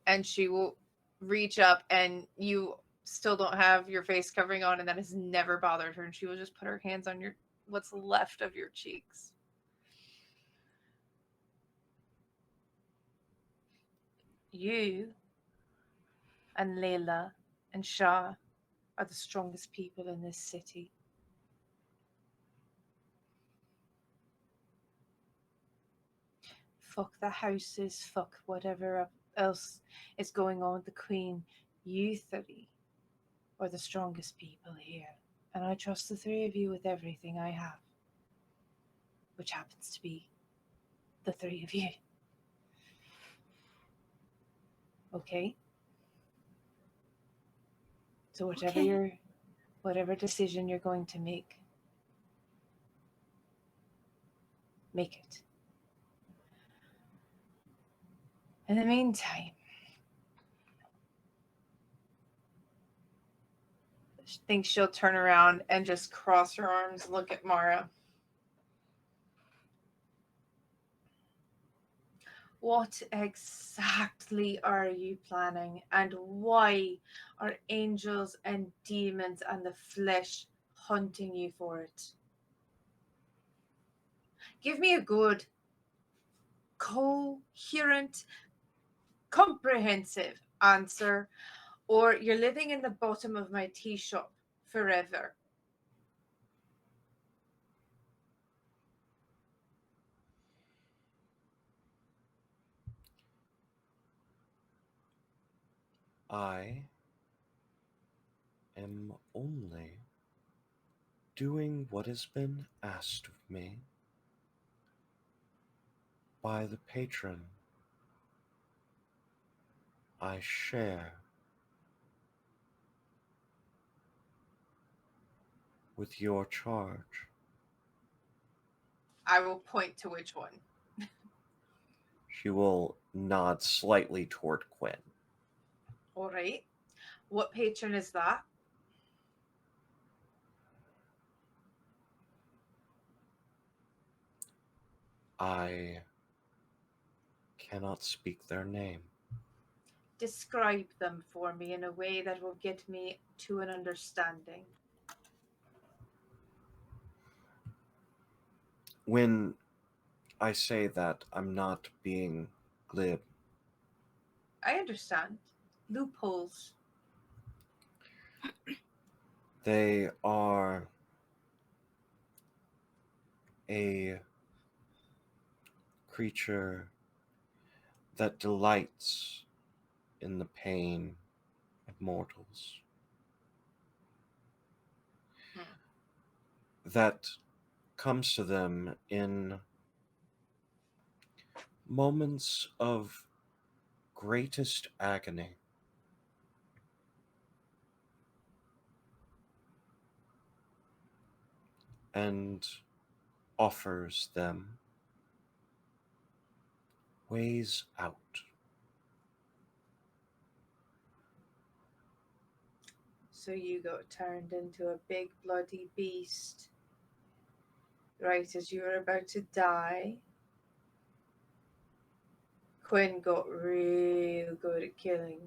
And she will reach up, and you still don't have your face covering on, and that has never bothered her. And she will just put her hands on what's left of your cheeks. You and Layla and Shah are the strongest people in this city. Fuck the houses, fuck whatever else is going on with the Queen. You 3 are the strongest people here. And I trust the 3 of you with everything I have. Which happens to be the 3 of you. Okay? So whatever decision you're going to make it. In the meantime, I think she'll turn around and just cross her arms, look at Mara. What exactly are you planning, and why are angels and demons and the flesh hunting you for it? Give me a good, coherent, comprehensive answer, or you're living in the bottom of my tea shop forever. I am only doing what has been asked of me by the patron I share with your charge. I will point to which one. She will nod slightly toward Quinn. All right. What patron is that? I cannot speak their name. Describe them for me in a way that will get me to an understanding. When I say that, I'm not being glib. I understand. Loopholes. They are a creature that delights in the pain of mortals. That comes to them in moments of greatest agony. And offers them ways out. So you got turned into a big bloody beast right as you were about to die. Quinn got real good at killing.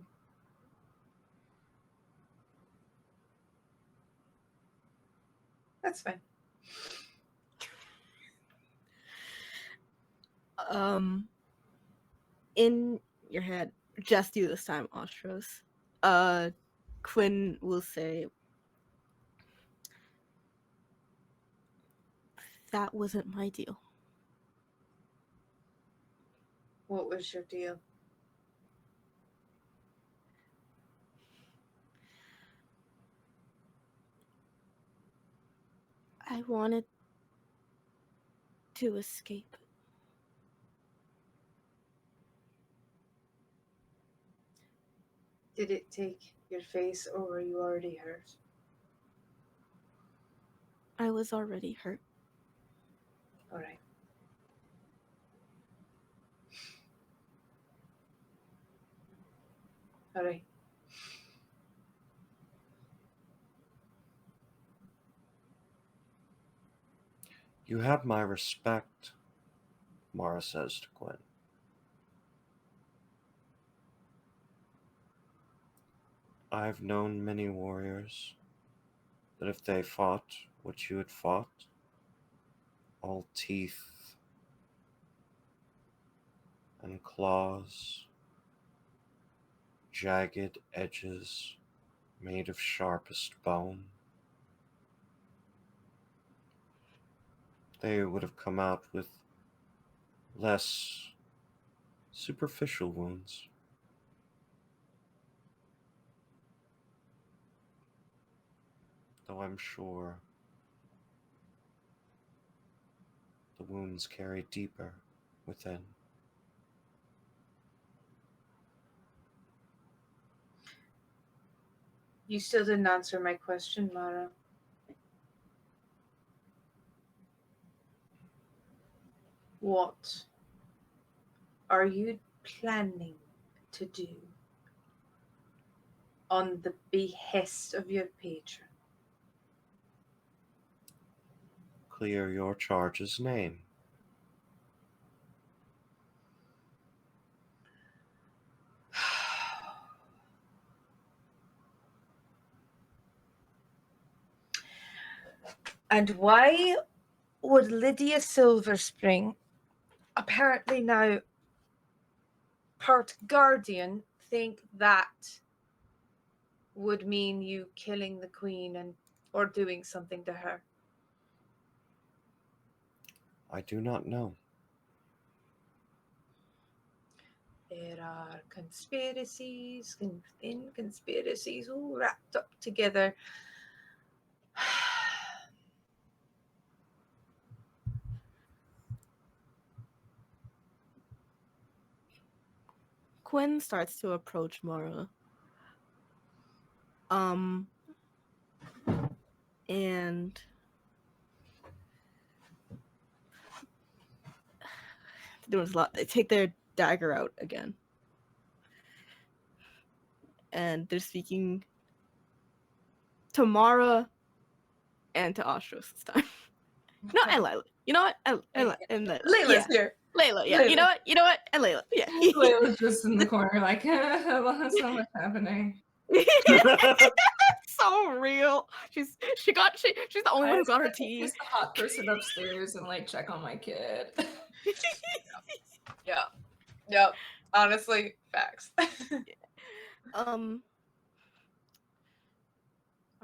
That's fine. In your head, just you this time, Ostros. Quinn will say, "That wasn't my deal." What was your deal? I wanted to escape. Did it take your face, or were you already hurt? I was already hurt. All right. All right. You have my respect, Mara says to Quinn. I've known many warriors that if they fought what you had fought, all teeth and claws, jagged edges made of sharpest bone, they would have come out with less superficial wounds. Though I'm sure the wounds carry deeper within. You still didn't answer my question, Mara. What are you planning to do on the behest of your patron? Clear your charge's name. And why would Lydia Silverspring, apparently now part guardian, think that would mean you killing the queen and or doing something to her? I do not know. There are conspiracies within conspiracies all wrapped up together. Quinn starts to approach Mara. And doing a lot. They take their dagger out again. And they're speaking to Mara and to Ostros this time. No, and Layla. You know what? And Layla. Layla's here. Layla, yeah. Layla. You know what? And Layla. Yeah. Layla's just in the corner, like, so much happening. So real. She's the only one who got her tea. Just the hot person upstairs and like check on my kid. Yeah. Yep. Honestly, facts. Are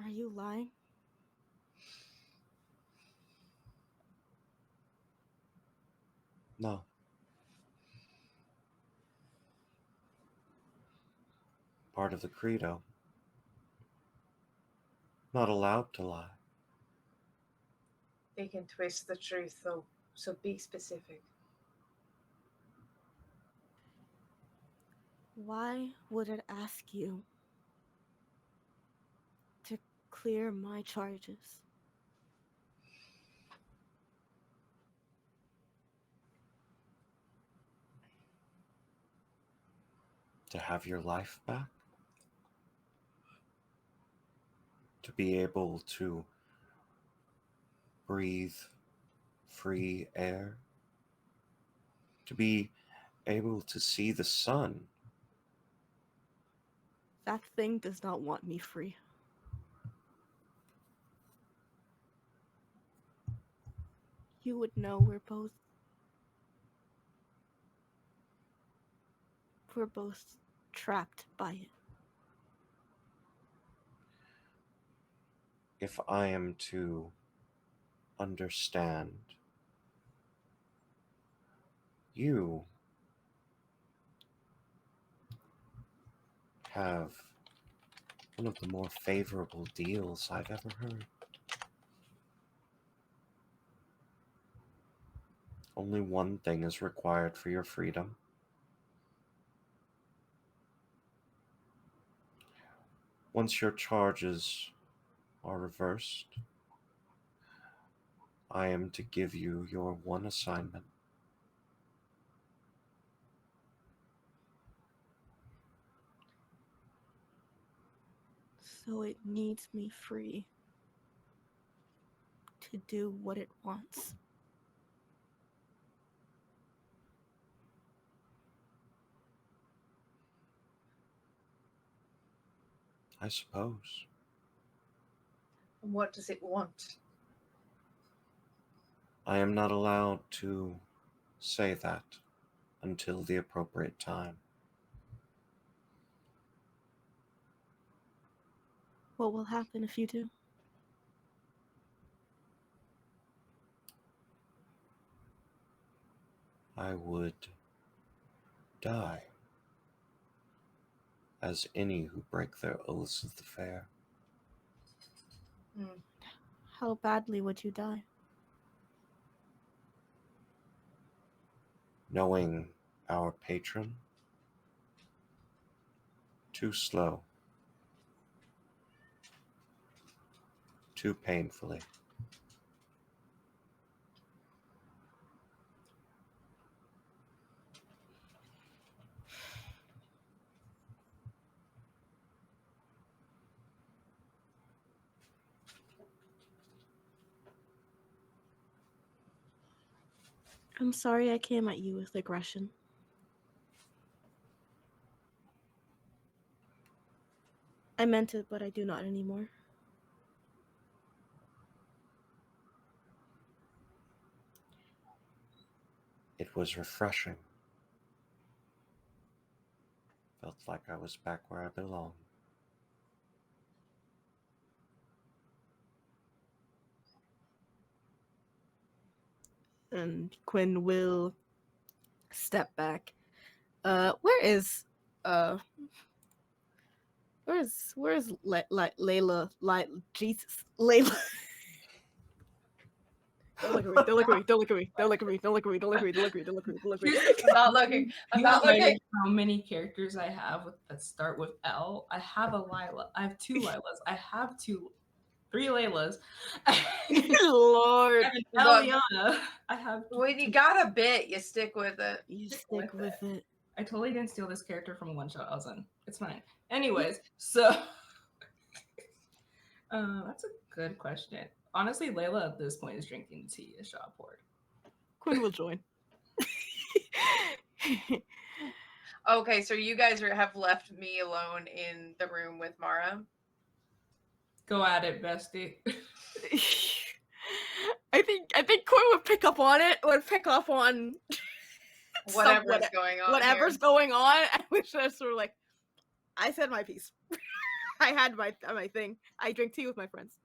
you lying? No. Part of the credo. Not allowed to lie. They can twist the truth, though, so be specific. Why would it ask you to clear my charges? To have your life back? To be able to breathe free air? To be able to see the sun? That thing does not want me free. You would know we're both trapped by it. If I am to understand, you have one of the more favorable deals I've ever heard. Only one thing is required for your freedom. Once your charges are reversed, I am to give you your one assignment. So it needs me free to do what it wants. I suppose. And what does it want? I am not allowed to say that until the appropriate time. What will happen if you do? I would die, as any who break their oaths of the fair. How badly would you die? Knowing our patron, too slow, too painfully. I'm sorry I came at you with aggression. I meant it, but I do not anymore. It was refreshing. Felt like I was back where I belong. And Quinn will step back. Where's Layla? Jesus, Layla. Don't look at me. Don't look at me. Don't look at me. Don't look at me. Don't look at me. Don't look at me. Don't look at me. Don't look at me. Don't look at me. I'm not looking. I'm You not know, like, looking. how many characters I have that start with L? I have a Lila. I have 2 Lilas. I have 3 Laylas. Lord, I have an Look. Eliana. I have. When you got a bit, you stick with it. you Stick stick with with it. I totally didn't steal this character from a one shot I was in. It's fine. Anyways, so that's a good question. Honestly, Layla at this point is drinking tea as shot poured. Quinn will join. Okay, so you guys have left me alone in the room with Mara. Go at it, bestie. I think Quinn would pick up on it. Would pick up on Whatever's going on. whatever's going on. And we just sort of like, I said my piece. I had my thing. I drink tea with my friends.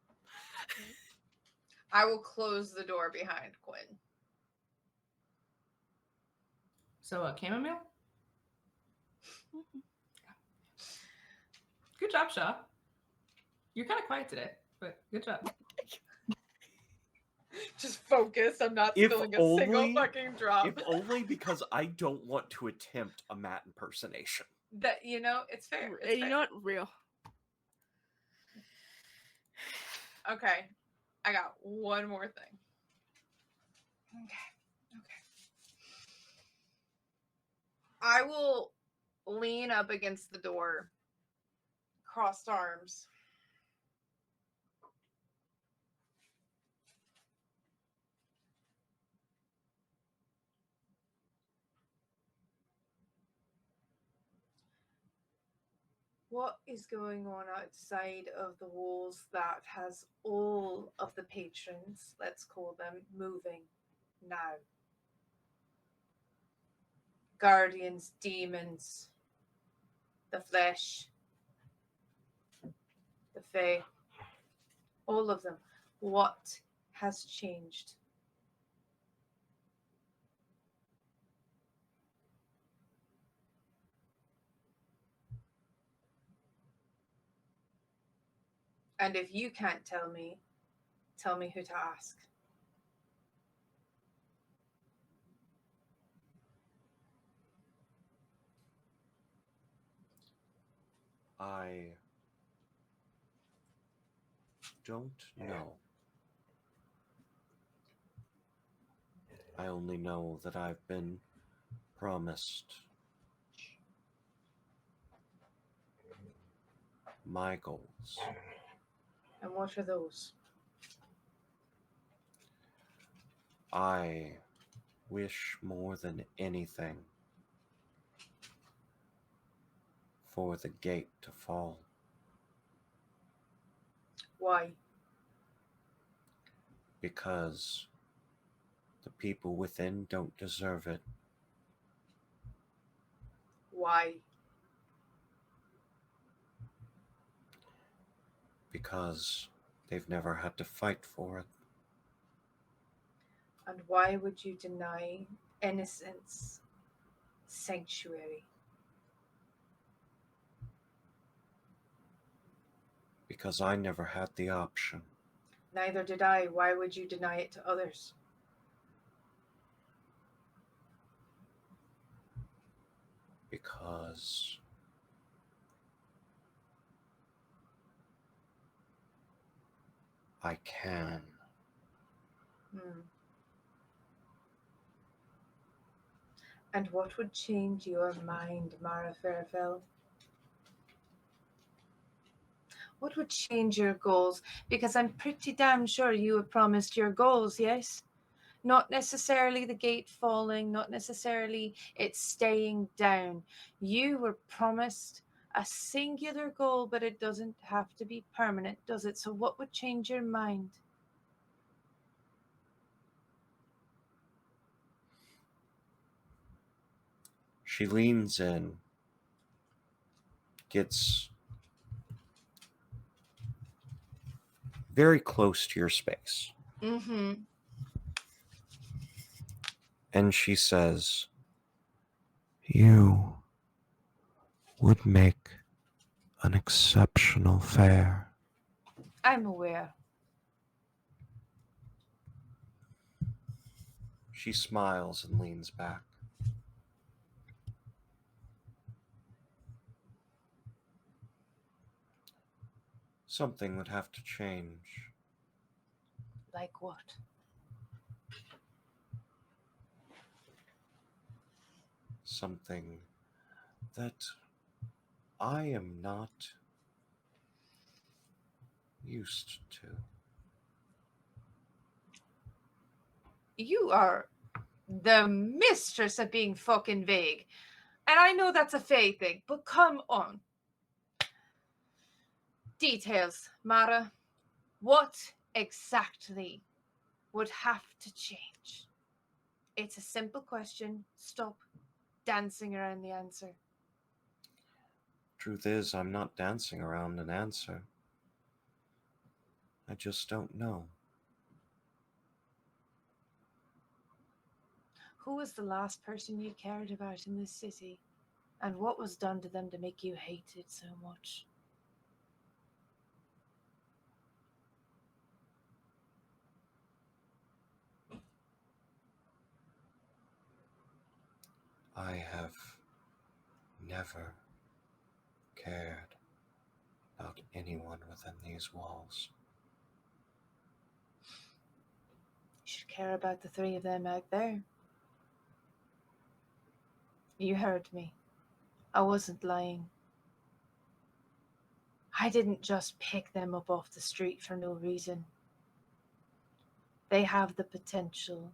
I will close the door behind Quinn. So, chamomile? Good job, Shaw. You're kind of quiet today, but good job. Just focus. I'm not If spilling a only- single fucking drop. If only because I don't want to attempt a Matt impersonation. That it's fair. It's You fair. know what? Real. Okay, I got one more thing. Okay. I will lean up against the door, crossed arms. What is going on outside of the walls that has all of the patrons, let's call them, moving now? Guardians, demons, the flesh, the fae, all of them. What has changed? And if you can't tell me who to ask. I don't know. I only know that I've been promised my goals. And what are those? I wish more than anything for the gate to fall. Why? Because the people within don't deserve it. Why? Because they've never had to fight for it. And why would you deny innocence sanctuary? Because I never had the option. Neither did I. Why would you deny it to others? Because I can. And what would change your mind, Mara Fairfell? What would change your goals? Because I'm pretty damn sure you were promised your goals, yes? Not necessarily the gate falling, not necessarily it staying down. You were promised a singular goal, but it doesn't have to be permanent, does it? So what would change your mind? She leans in, gets very close to your space, Mm-hmm. and she says, "You would make an exceptional fare." I'm aware. She smiles and leans back. Something would have to change. Like what? Something that I am not used to. You are the mistress of being fucking vague. And I know that's a Faye thing, but come on. Details, Mara. What exactly would have to change? It's a simple question. Stop dancing around the answer. Truth is, I'm not dancing around an answer. I just don't know. Who was the last person you cared about in this city? And what was done to them to make you hate it so much? I have never cared about anyone within these walls. You should care about the three of them out there. You heard me. I wasn't lying. I didn't just pick them up off the street for no reason. They have the potential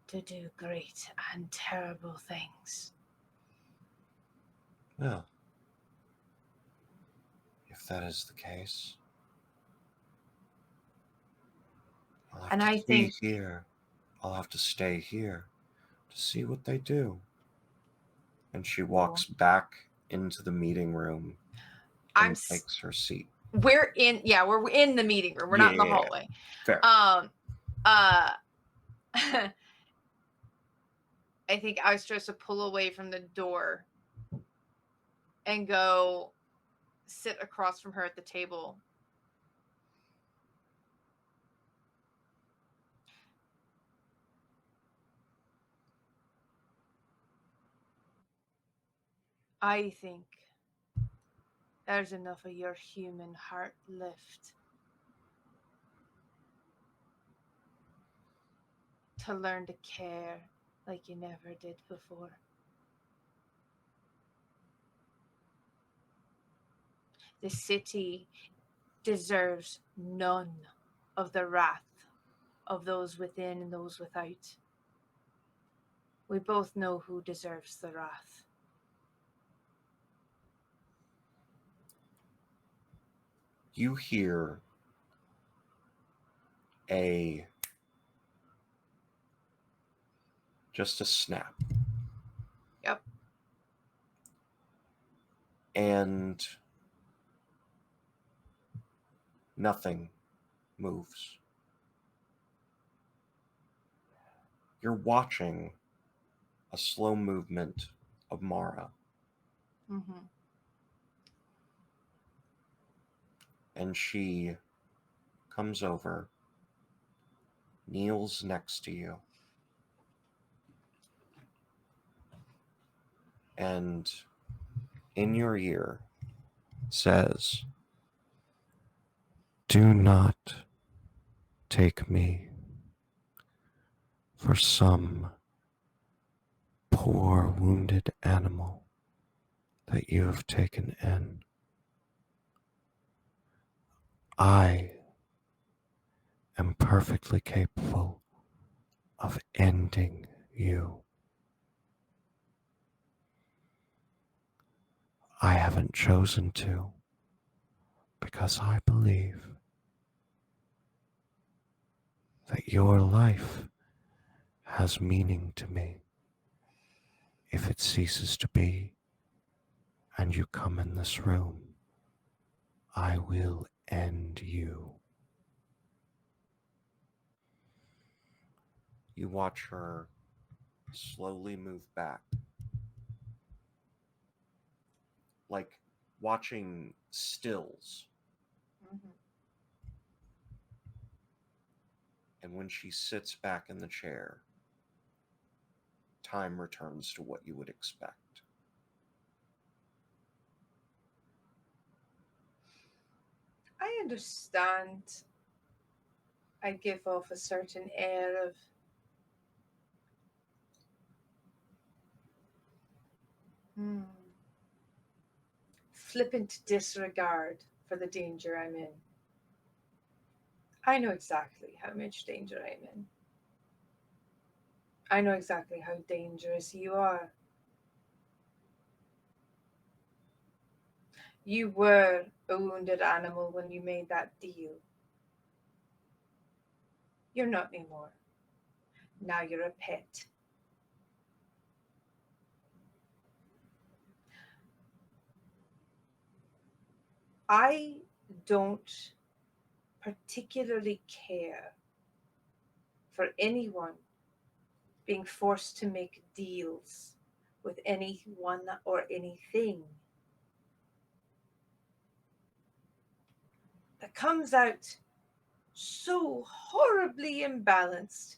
to do great and terrible things. Well, if that is the case, I'll have And to I stay think- here. I'll have to stay here to see what they do. And she walks back into the meeting room and takes her seat. We're in the meeting room. We're not in the Yeah. hallway. Fair. I think I was supposed to pull away from the door and go sit across from her at the table. I think there's enough of your human heart left to learn to care like you never did before. The city deserves none of the wrath of those within and those without. We both know who deserves the wrath. You hear just a snap. Yep. And nothing moves. You're watching a slow movement of Mara. Mm-hmm. And she comes over, kneels next to you, and in your ear says, "Do not take me for some poor wounded animal that you have taken in. I am perfectly capable of ending you. I haven't chosen to because I believe that your life has meaning to me. If it ceases to be and you come in this room, I will end you. You watch her slowly move back, like watching stills. Mhm. And when she sits back in the chair, time returns to what you would expect. I understand. I give off a certain air of flippant disregard for the danger I'm in. I know exactly how much danger I'm in. I know exactly how dangerous you are. You were a wounded animal when you made that deal. You're not anymore. Now you're a pet. I don't particularly care for anyone being forced to make deals with anyone or anything that comes out so horribly imbalanced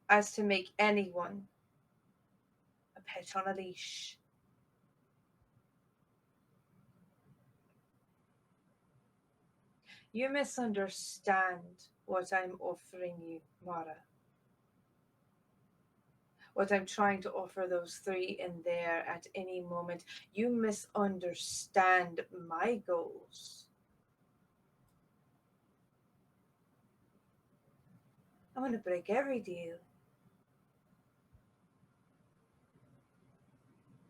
as to make anyone a pet on a leash. You misunderstand what I'm offering you, Mara. What I'm trying to offer those three in there at any moment. You misunderstand my goals. I want to break every deal.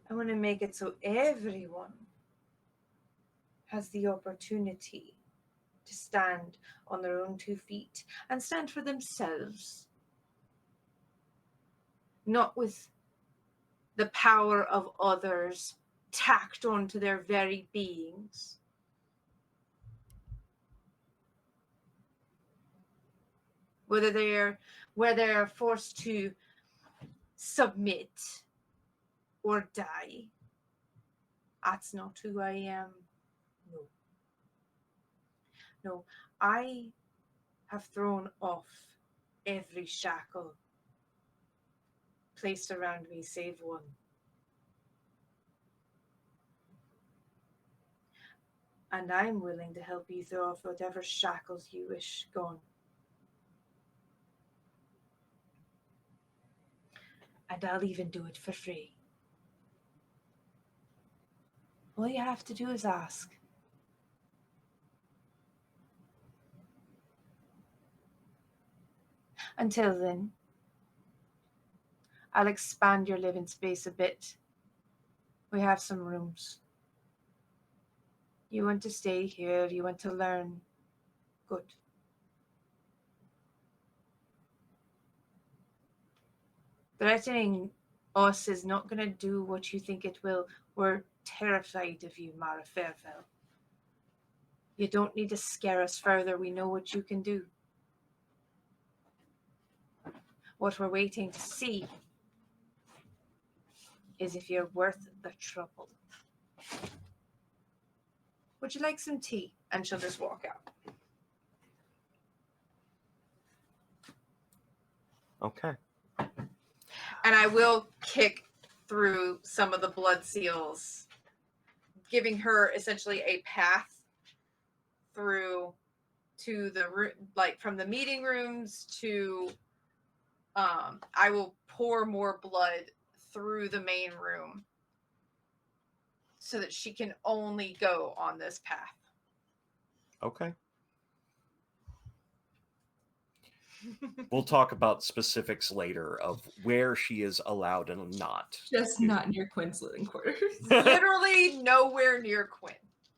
I want to make it so everyone has the opportunity to stand on their own 2 feet and stand for themselves, not with the power of others tacked onto their very beings. Where they're forced to submit or die. That's not who I am. No. No, I have thrown off every shackle placed around me save one. And I'm willing to help you throw off whatever shackles you wish gone. And I'll even do it for free. All you have to do is ask. Until then, I'll expand your living space a bit. We have some rooms. You want to stay here, you want to learn. Good. Threatening us is not going to do what you think it will. We're terrified of you, Mara Fairfell. You don't need to scare us further. We know what you can do. What we're waiting to see is if you're worth the trouble. Would you like some tea? And she'll just walk out. Okay. And I will kick through some of the blood seals, giving her essentially a path through to the room, like from the meeting rooms to I will pour more blood through the main room so that she can only go on this path. Okay. We'll talk about specifics later of where she is allowed and not. Just not near Quinn's living quarters. Literally nowhere near Quinn.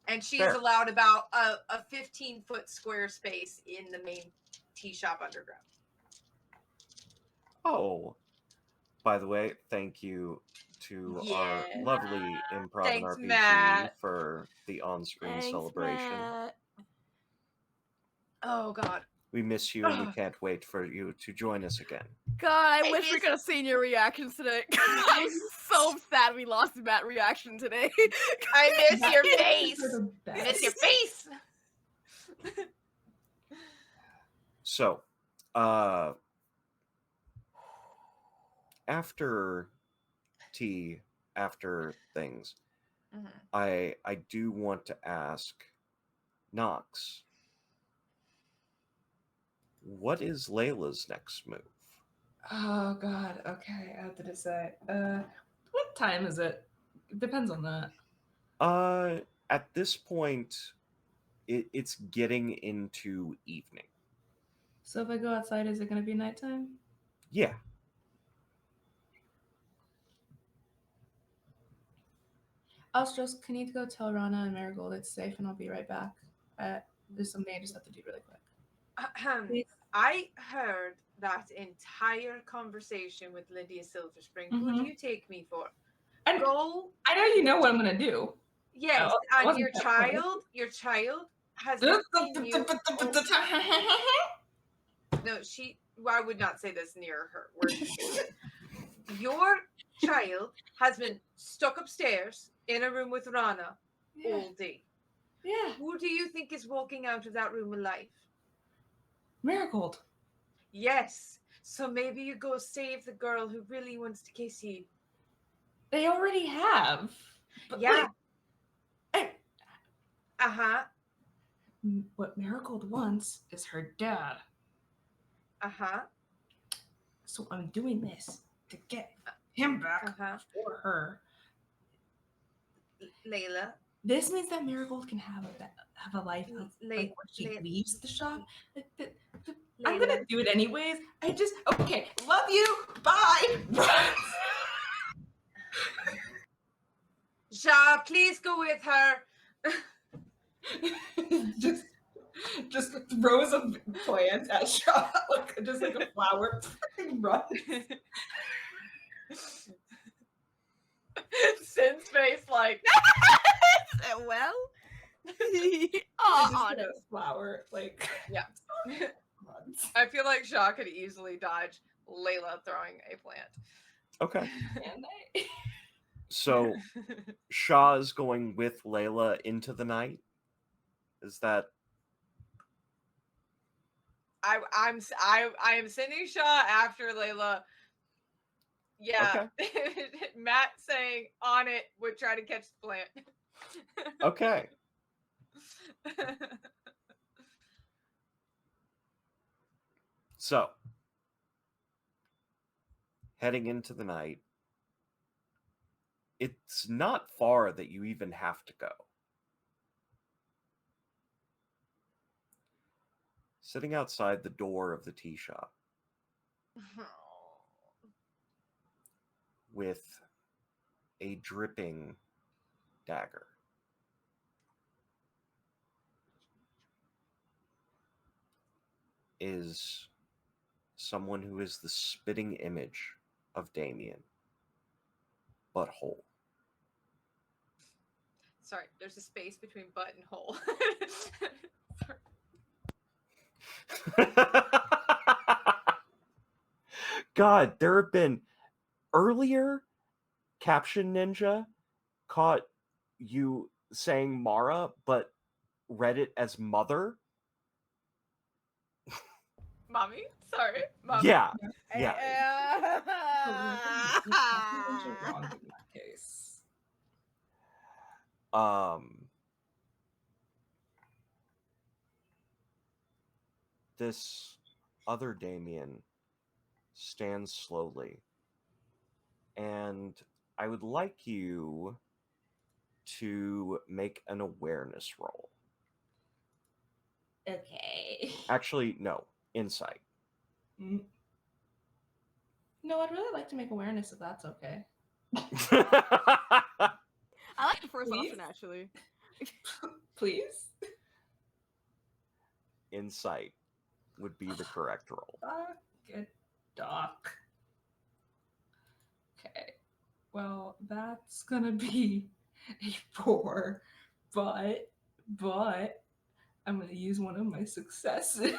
And she's Fair. allowed about a 15-foot square space in the main tea shop underground. Oh, by the way, thank you to our Yeah. lovely Improv Thanks, and RPG Matt. for the on-screen Thanks, celebration. Matt. Oh, God. We miss you, and we can't wait for you to join us again. God, I I wish we miss- could have seen your reactions today. I'm so sad we lost Matt reaction today. I miss your That's face. the I miss best. your face. So, after tea, after things, Mhm. I do want to ask Knox, what is Layla's next move? Oh God. Okay, I have to decide. What time is it? It depends on that. At this point, it's getting into evening. So if I go outside, is it gonna be nighttime? Yeah. Ostros, can you go tell Rana and Marigold it's safe, and I'll be right back. There's something I just have to do really quick. Please. I heard that entire conversation with Lydia Silverspring. Who do Mhm. you take me for? I Go. I know you know what I'm gonna do. Yes, I and wasn't your that close. child has not seen you. No, well, I would not say this near her. Your child has been stuck upstairs in a room with Rana Yeah. all day. Yeah. Who do you think is walking out of that room alive? Marigold. Yes. So maybe you go save the girl who really wants to kiss you. They already have. But Yeah. like, Uh-huh. what Marigold wants is her dad. Uh-huh. So I'm doing this to get him back Uh-huh. for her. Layla. This means that Marigold can have a life of like when she Lay- leaves the shop. Layla. I'm gonna do it anyways. Okay. Love you. Bye. Ja, please go with her. just throws a plant at Shaw, just like a flower. Runs. Sin's face like Well, Just honest. a flower, like Yeah. runs. I feel like Shaw could easily dodge Layla throwing a plant. Okay. And I... So Shaw is going with Layla into the night. Is that I am sending Shaw after Layla. Yeah. Matt saying on it would try to catch the plant. okay? So heading into the night, it's not far that you even have to go. Sitting outside the door of the tea shop with a dripping dagger is someone who is the spitting image of Damien, but whole. Sorry, there's a space between butt and hole. God, there have been earlier Caption Ninja caught you saying Mara, but read it as mother. Mommy? Sorry. Mommy. Yeah. Wrong in that case. This other Damien stands slowly, and I would like you to make an awareness roll. Okay. Actually, no, insight. Mm. No, I'd really like to make awareness if that's okay. I like the first Please? option actually. Please? Insight would be the correct roll. Good doc. Okay. Well, that's gonna be a 4, but I'm gonna use one of my successes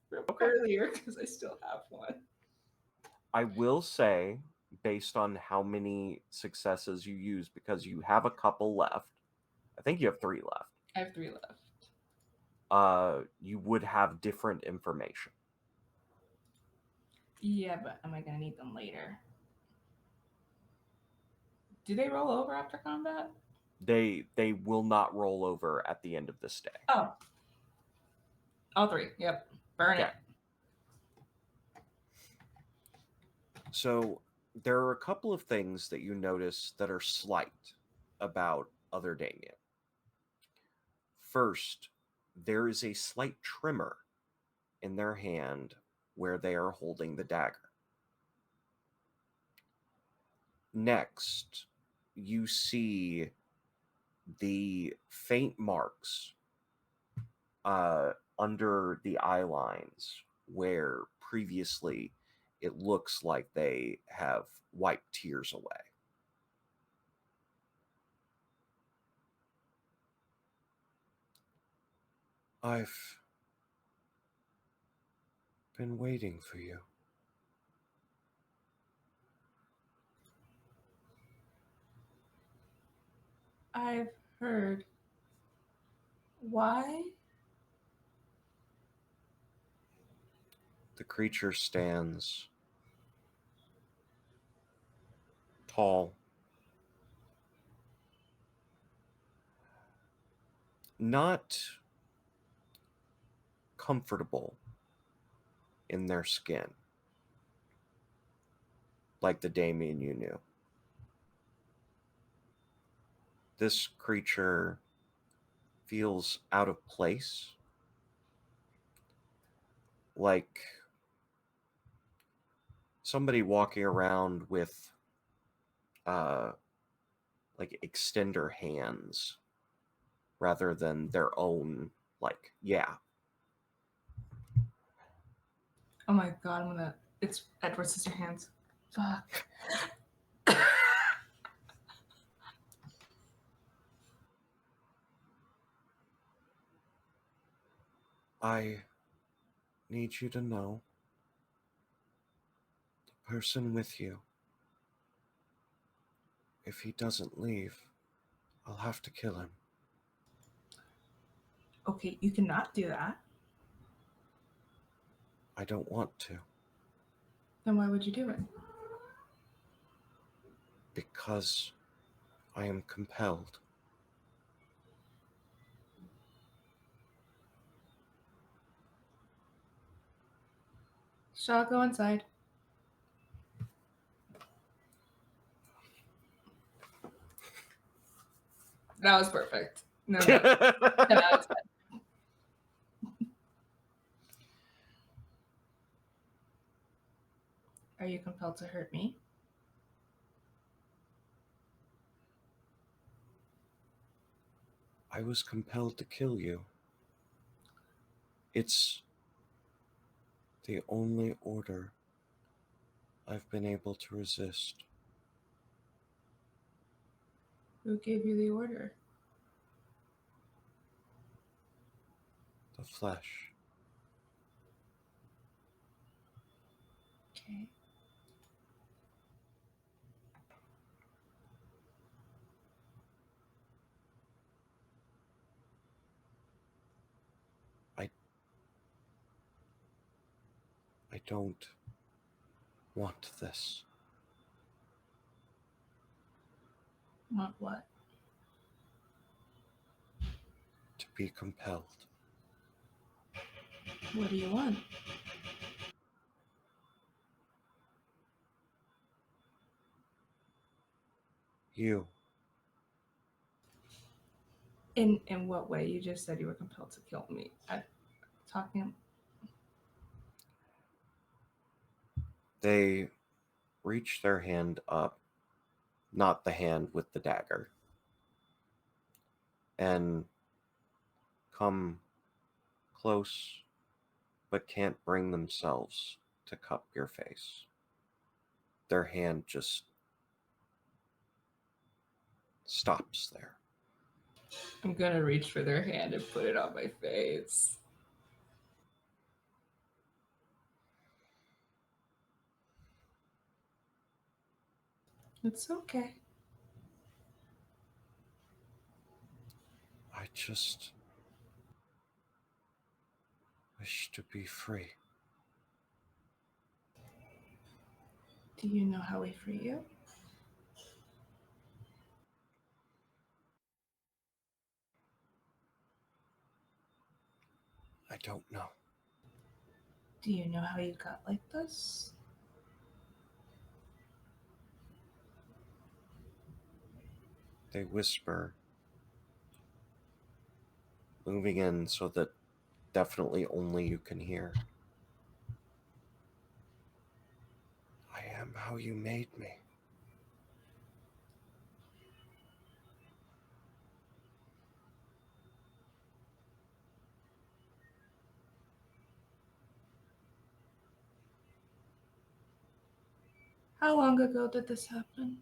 from earlier because I still have one. I will say, based on how many successes you use, because you have a couple left, I think you have 3 left. I have 3 left. You would have different information. Yeah, but am I gonna need them later? Do they roll over after combat? They will not roll over at the end of this day. Oh. All 3. Yep. Burn Okay. it. So there are a couple of things that you notice that are slight about Other Damien. First, there is a slight tremor in their hand where they are holding the dagger. Next, you see the faint marks under the eye lines where previously it looks like they have wiped tears away. I've been waiting for you. I've heard. Why? The creature stands tall, not comfortable in their skin, like the Damien you knew. This creature feels out of place, like somebody walking around with like extender hands rather than their own, like, yeah. Oh my god, I'm gonna. It's Edward Scissorhands. Fuck. I need you to know the person with you, if he doesn't leave, I'll have to kill him. Okay, you cannot do that. I don't want to, Then why would you do it? because I am compelled. Shaw, go inside. That was perfect. No, 10 out of 10. Are you compelled to hurt me? I was compelled to kill you. It's the only order I've been able to resist. Who gave you the order? The flesh. Okay. I don't want this. Want what? To be compelled. What do you want? You. In what way? You just said you were compelled to kill me. Talking. They reach their hand up, not the hand with the dagger, and come close, but can't bring themselves to cup your face. Their hand just stops there. I'm gonna reach for their hand and put it on my face. It's okay. I just wish to be free. Do you know how we free you? I don't know. Do you know how you got like this? They whisper, moving in so that definitely only you can hear. I am how you made me. How long ago did this happen?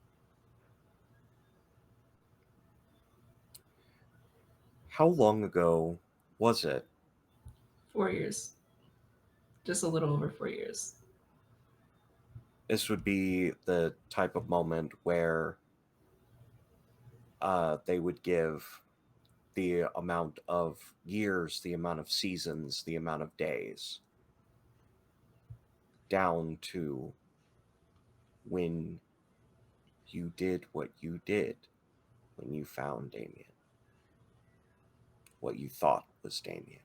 How long ago was it? 4 years. Just a little over 4 years. This would be the type of moment where they would give the amount of years, the amount of seasons, the amount of days, down to when you did what you did when you found Damien. What you thought was Damien.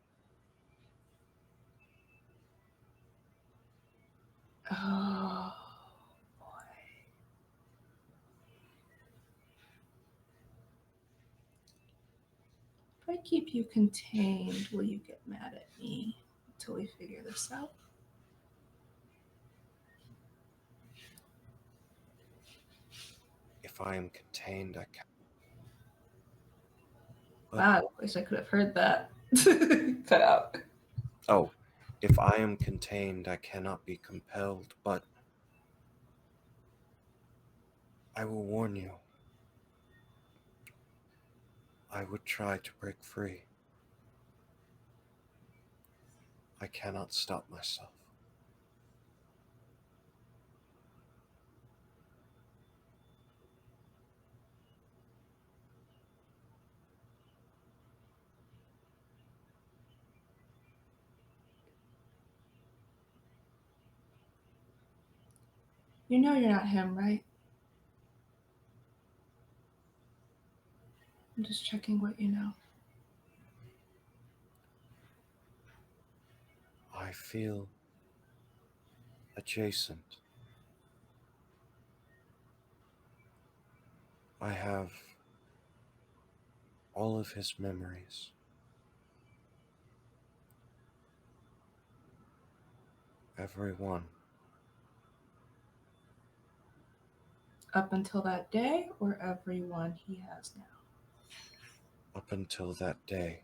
Oh boy. If I keep you contained, will you get mad at me until we figure this out? If I am contained, I can. But, Wow, I wish I could have heard that. Cut out. oh, if I am contained, I cannot be compelled, but I will warn you. I would try to break free. I cannot stop myself. You know you're not him, right? I'm just checking what you know. I feel adjacent. I have all of his memories. Every one. Up until that day, or everyone he has now? Up until that day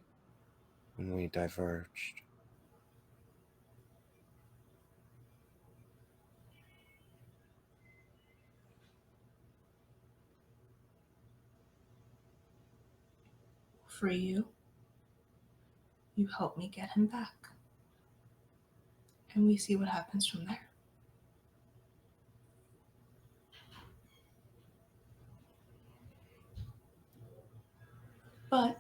when we diverged. Free you. You help me get him back. And we see what happens from there. But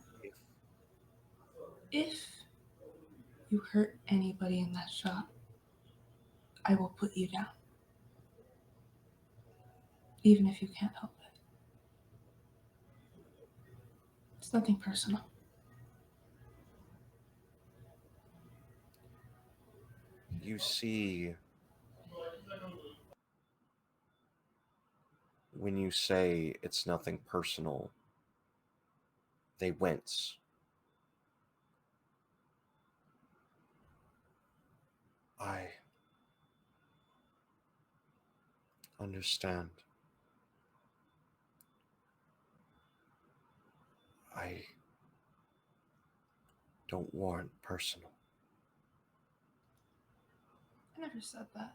if you hurt anybody in that shop, I will put you down. Even if you can't help it. It's nothing personal. You see, when you say it's nothing personal, they wince. I understand. I don't warrant personal. I never said that.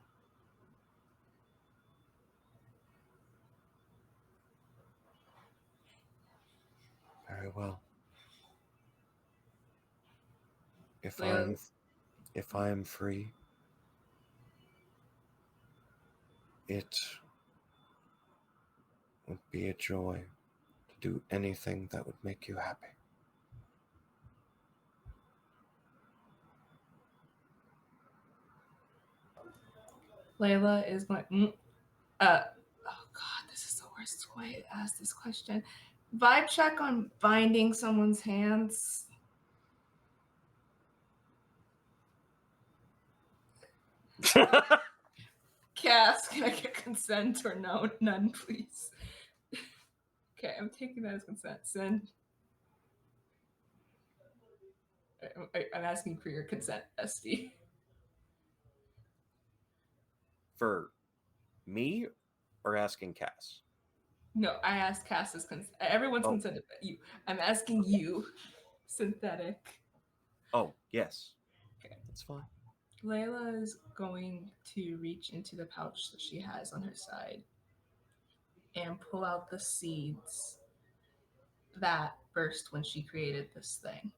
Very well. If Layla- I am free, it would be a joy to do anything that would make you happy. Layla is going. Oh God, this is the worst way to ask this question. Vibe check on binding someone's hands. Cass, can I get consent or no? None, please. Okay, I'm taking that as consent. Send. I'm asking for your consent, SD. For me or asking Cass? No, I asked Cass's consent. Everyone's Oh. consented but you. I'm asking you, synthetic. Oh, yes. Okay. That's fine. Layla is going to reach into the pouch that she has on her side and pull out the seeds that burst when she created this thing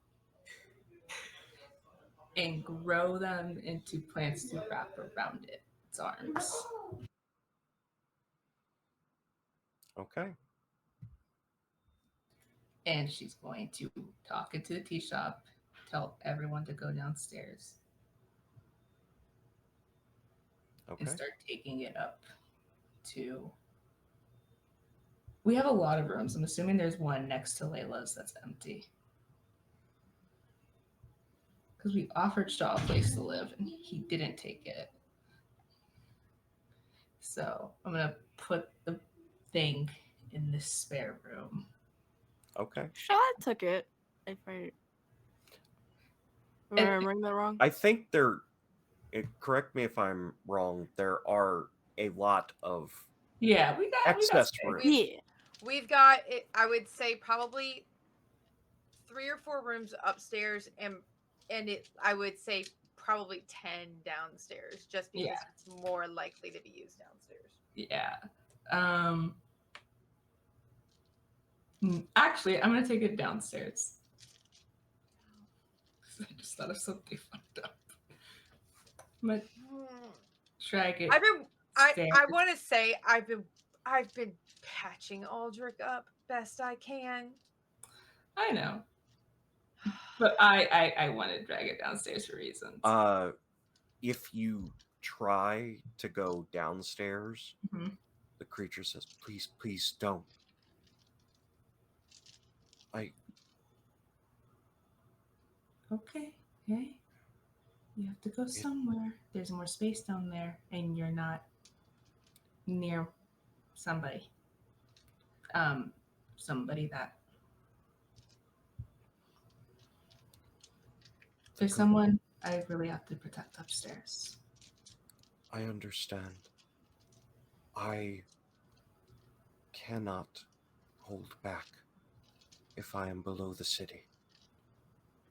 and grow them into plants to wrap around its arms. Okay. And she's going to talk into the tea shop, tell everyone to go downstairs Okay. and start taking it up to. We have a lot of rooms. I'm assuming there's one next to Layla's that's empty. Because we offered Shaw a place to live and he didn't take it. So I'm going to put the thing in this spare room. Okay. Shaw took it. If I am I remembering that wrong? I think there. Correct me if I'm wrong. There are a lot of Yeah, we got excess space. room. Yeah. We've got it. I would say probably 3 or 4 rooms upstairs, and it. I would say probably 10 downstairs, just because Yeah. it's more likely to be used downstairs. Yeah. Actually, I'm gonna take it downstairs. I just thought of something fucked up. I'm gonna drag it. I want to say I've been patching Aldrich up best I can. I know, but I want to drag it downstairs for reasons. If you try to go downstairs, Mhm. the creature says, "Please, please don't." Okay. You have to go somewhere. There's more space down there, and you're not near somebody. Somebody that there's someone I really have to protect upstairs. I understand. I cannot hold back if I am below the city.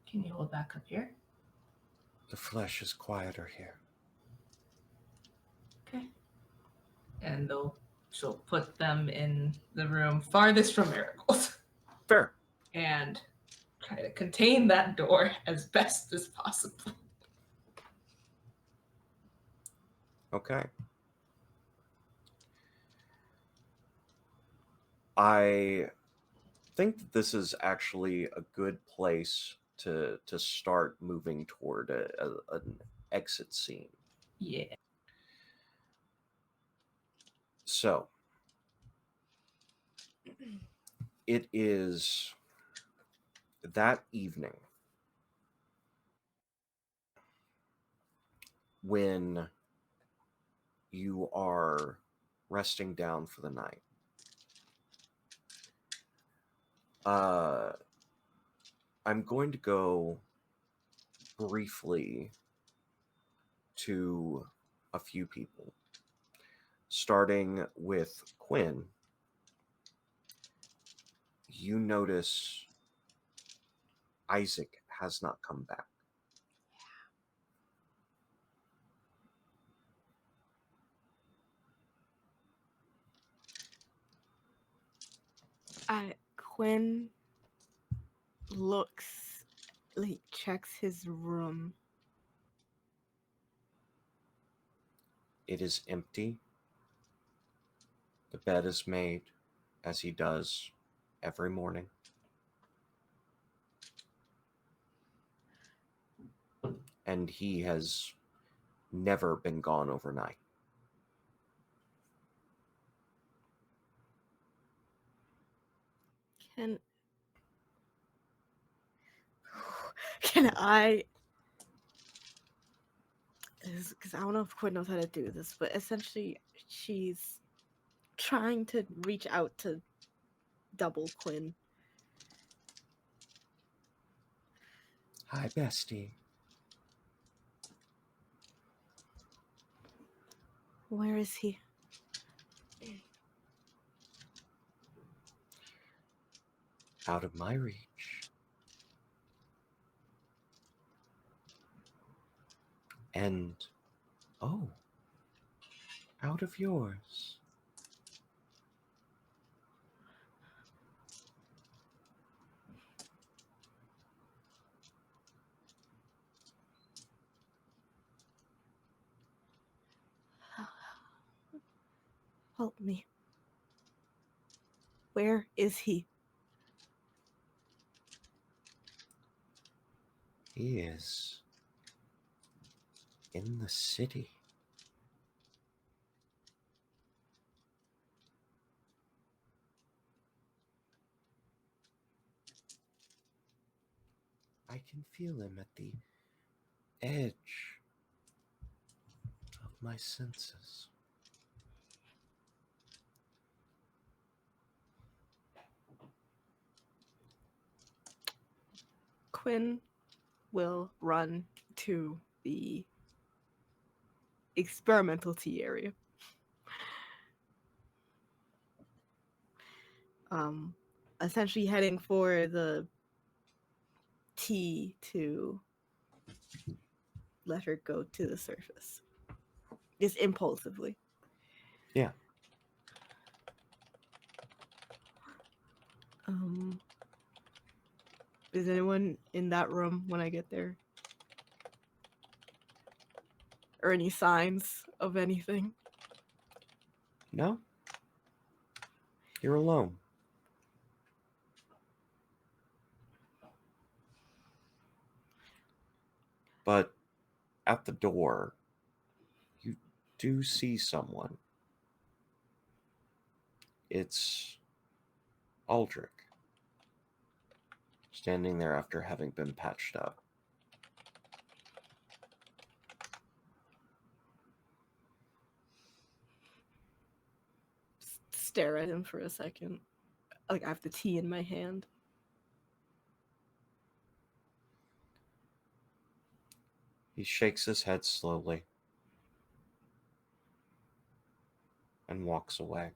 Can you hold back up here? The flesh is quieter here. Okay. And she'll put them in the room farthest from Marigold Fair. and try to contain that door as best as possible. Okay. I think that this is actually a good place to start moving toward an exit scene. Yeah. So it is that evening when you are resting down for the night. I'm going to go briefly to a few people. starting with Quinn, you notice Isaac has not come back. Quinn looks, like, checks his room. It is empty. The bed is made as he does every morning. And he has never been gone overnight. Can I? Because I don't know if Quinn knows how to do this, but essentially she's trying to reach out to double Quinn. Hi, bestie. Where is he? Out of my reach. And, oh, out of yours. Help me. Where is he? He is in the city. I can feel him at the edge of my senses. Quinn will run to the experimental tea area. Essentially heading for the tea to let her go to the surface. Just impulsively. Yeah. Is anyone in that room when I get there? Or any signs of anything? No? You're alone. But at the door, you do see someone. It's Aldrich, standing there after having been patched up. Stare at him for a second. Like I have the tea in my hand. He shakes his head slowly and walks away.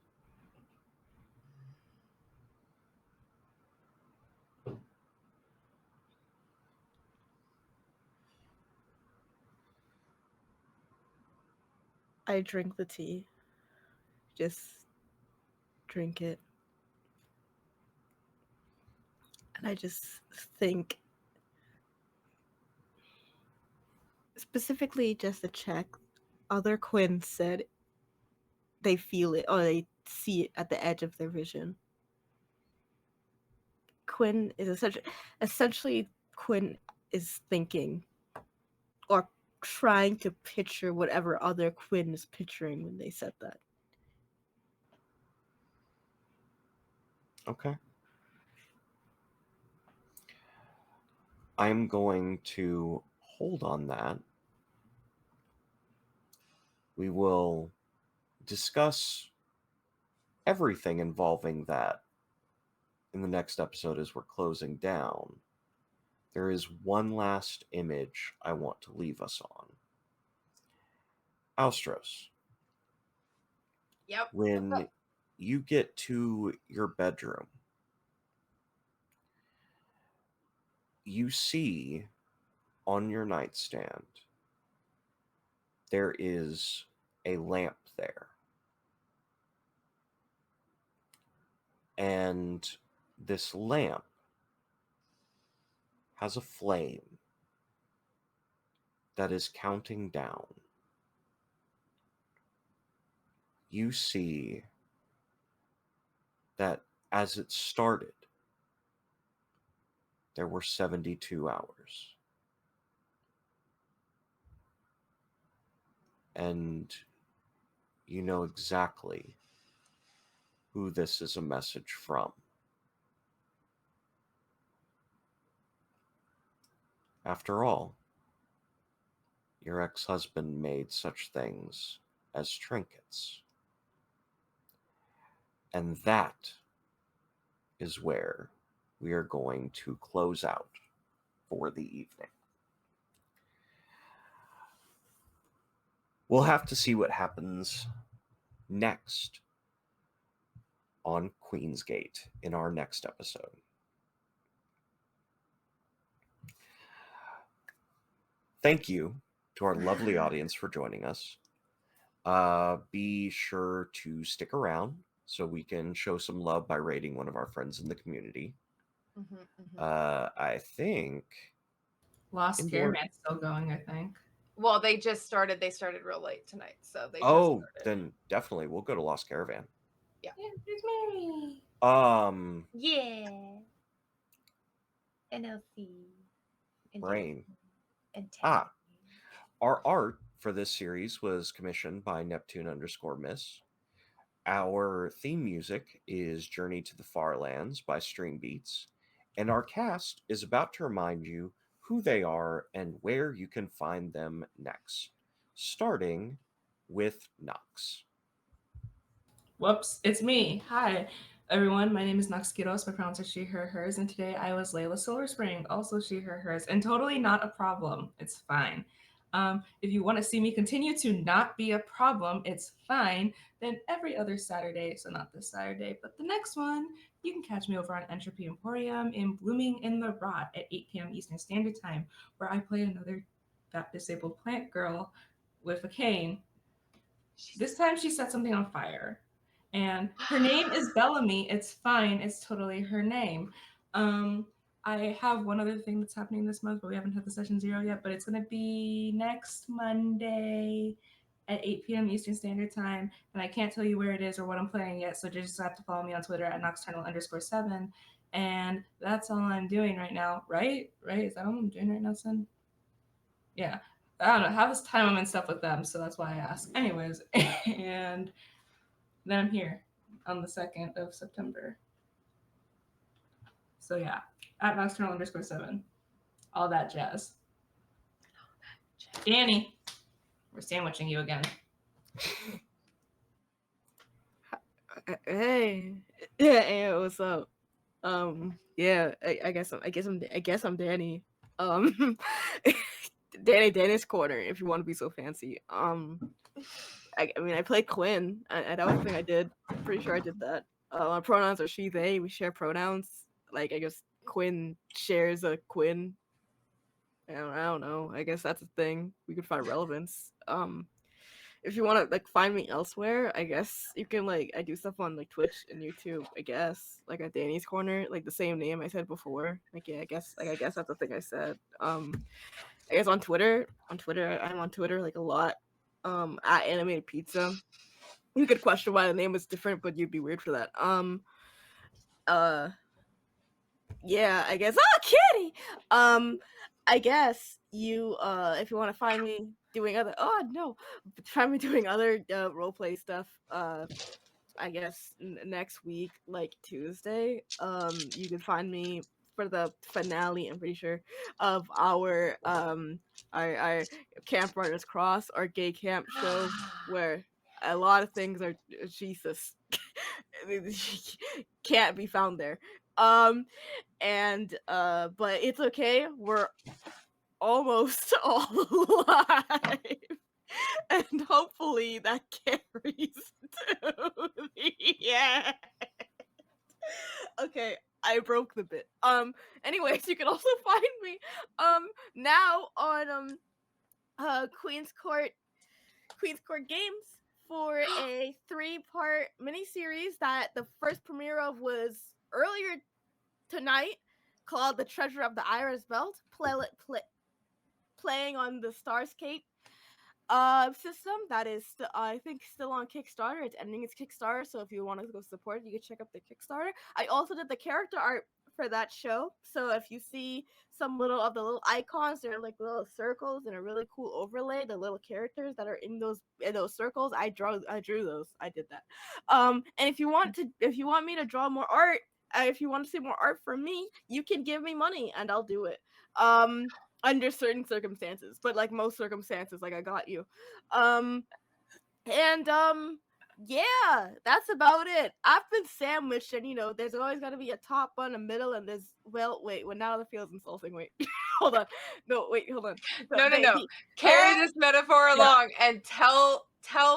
I drink the tea. Just drink it. And I just think, specifically just to check, other Quinn said they feel it or they see it at the edge of their vision. Quinn is essentially Quinn is thinking or trying to picture whatever other Quinn is picturing when they said that. Okay. I'm going to hold on that. We will discuss everything involving that in the next episode as we're closing down. There is one last image I want to leave us on. Austros, Yep. When you get to your bedroom, you see on your nightstand there is a lamp there. And this lamp has a flame that is counting down. You see that as it started, there were 72 hours. And you know exactly who this is a message from. After all, your ex-husband made such things as trinkets. And that is where we are going to close out for the evening. We'll have to see what happens next on Queensgate in our next episode. Thank you to our lovely audience for joining us. Be sure to stick around so we can show some love by rating one of our friends in the community. I think Lost Caravan's still going, I think. Well, they just started. They started real late tonight, so they. Oh, just started. then definitely we'll go to Lost Caravan. Yeah. There's Mary. Yeah. NLC. Brain. And Our art for this series was commissioned by Neptune_Miss. Our theme music is Journey to the Far Lands by Stream Beats. And our cast is about to remind you who they are and where you can find them next, starting with Nox. Whoops, it's me. Hi, everyone. My name is Noxkiros. My pronouns are she, her, hers. And today I was Layla Silverspring, also she, her, hers. And totally not a problem. It's fine. If you want to see me continue to not be a problem, it's fine. Then every other Saturday, so not this Saturday, but the next one, you can catch me over on Entropy Emporium in Blooming in the Rot at 8 p.m. Eastern Standard Time, where I play another fat disabled plant girl with a cane. This time she set something on fire. And her name is Bellamy. It's fine. It's totally her name. I have one other thing that's happening this month, but we haven't had the session 0 yet. But it's going to be next Monday at 8 p.m. Eastern Standard Time. And I can't tell you where it is or what I'm playing yet. So just have to follow me on Twitter at Nocturnal_7. And that's all I'm doing right now. Right? Is that all I'm doing right now, son? Yeah. I don't know. How this time I'm in stuff with them. So that's why I ask. Anyways. And then I'm here on the 2nd of September. So yeah, at Nocturnal_7. All that jazz. Danny, we're sandwiching you again. Hey, yeah, what's up? Yeah, I guess I'm Danny. Danny's Corner, if you want to be so fancy. I mean, I played Quinn. That was the thing I did. I'm pretty sure I did that. My pronouns are she, they. We share pronouns. Like, I guess Quinn shares a Quinn. I don't know. I guess that's a thing. We could find relevance. If you want to like find me elsewhere, I guess you can like I do stuff on like Twitch and YouTube. I guess like at Danny's Corner, like the same name I said before. Like yeah, I guess that's the thing I said. I guess on Twitter, I'm on Twitter like a lot. At Animated Pizza. You could question why the name was different, but you'd be weird for that. Yeah, I guess. Oh, kitty. I guess you if you want to find me doing other roleplay stuff. I guess next week, like Tuesday. You can find me for the finale. I'm pretty sure of our Camp Runners Cross, our gay camp show, where a lot of things are Jesus can't be found there. And but it's okay. We're almost all alive. And hopefully that carries too. Yeah. Okay, I broke the bit. Anyways, you can also find me now on Queen's Court Games for a 3-part miniseries that the first premiere of was earlier tonight, called The Treasure of the Iris Belt, playing on the Starscape system that is I think still on Kickstarter. It's ending its Kickstarter, so if you want to go support it, you can check out the Kickstarter. I also did the character art for that show, so if you see some little of the little icons, they're like little circles and a really cool overlay, the little characters that are in those circles, I drew those. I did that. And if you want me to draw more art, if you want to see more art from me, you can give me money and I'll do it. Under certain circumstances, but like most circumstances, like I got you. Yeah, that's about it. I've been sandwiched, and there's always got to be a top bun, a middle, and there's now that feels insulting. Wait, hold on. No, wait, hold on. No. Carry this metaphor along and tell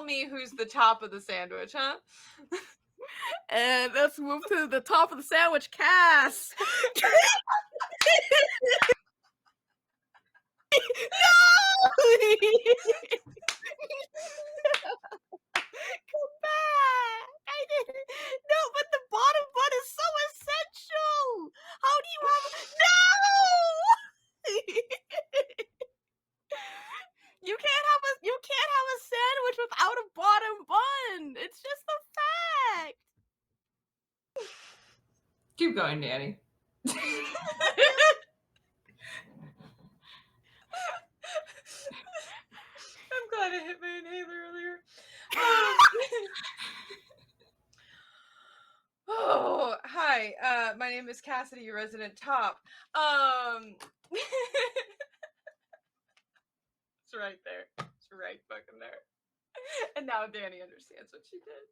me who's the top of the sandwich, huh? And let's move to the top of the sandwich, Cass. Come back! I didn't. No, but the bottom bun is so essential. How do you have no? You can't have a sandwich without a bottom bun. It's just a fact. Keep going, Danny. I'm glad I hit my inhaler earlier. Oh, hi. My name is Cassidy, your resident top. It's right there. It's right fucking there. And now Danny understands what she did.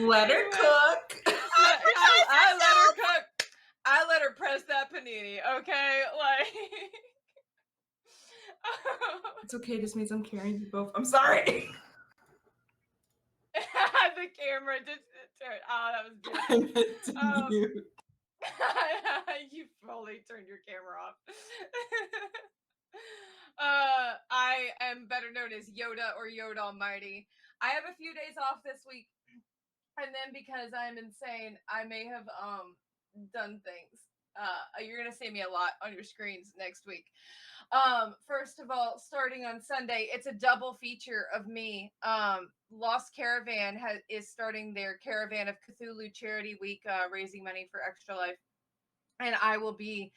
Let her cook. I let her cook. I let her press that panini, okay? Like It's okay, just means I'm carrying you both. I'm sorry. the camera just turned. Oh, that was beautiful. You fully turned your camera off. I am better known as Yoda or Yoda Almighty. I have a few days off this week, and then because I'm insane, I may have done things. You're gonna see me a lot on your screens next week. First of all, starting on Sunday, it's a double feature of me. Lost Caravan is starting their Caravan of Cthulhu Charity Week, raising money for Extra Life, and I will be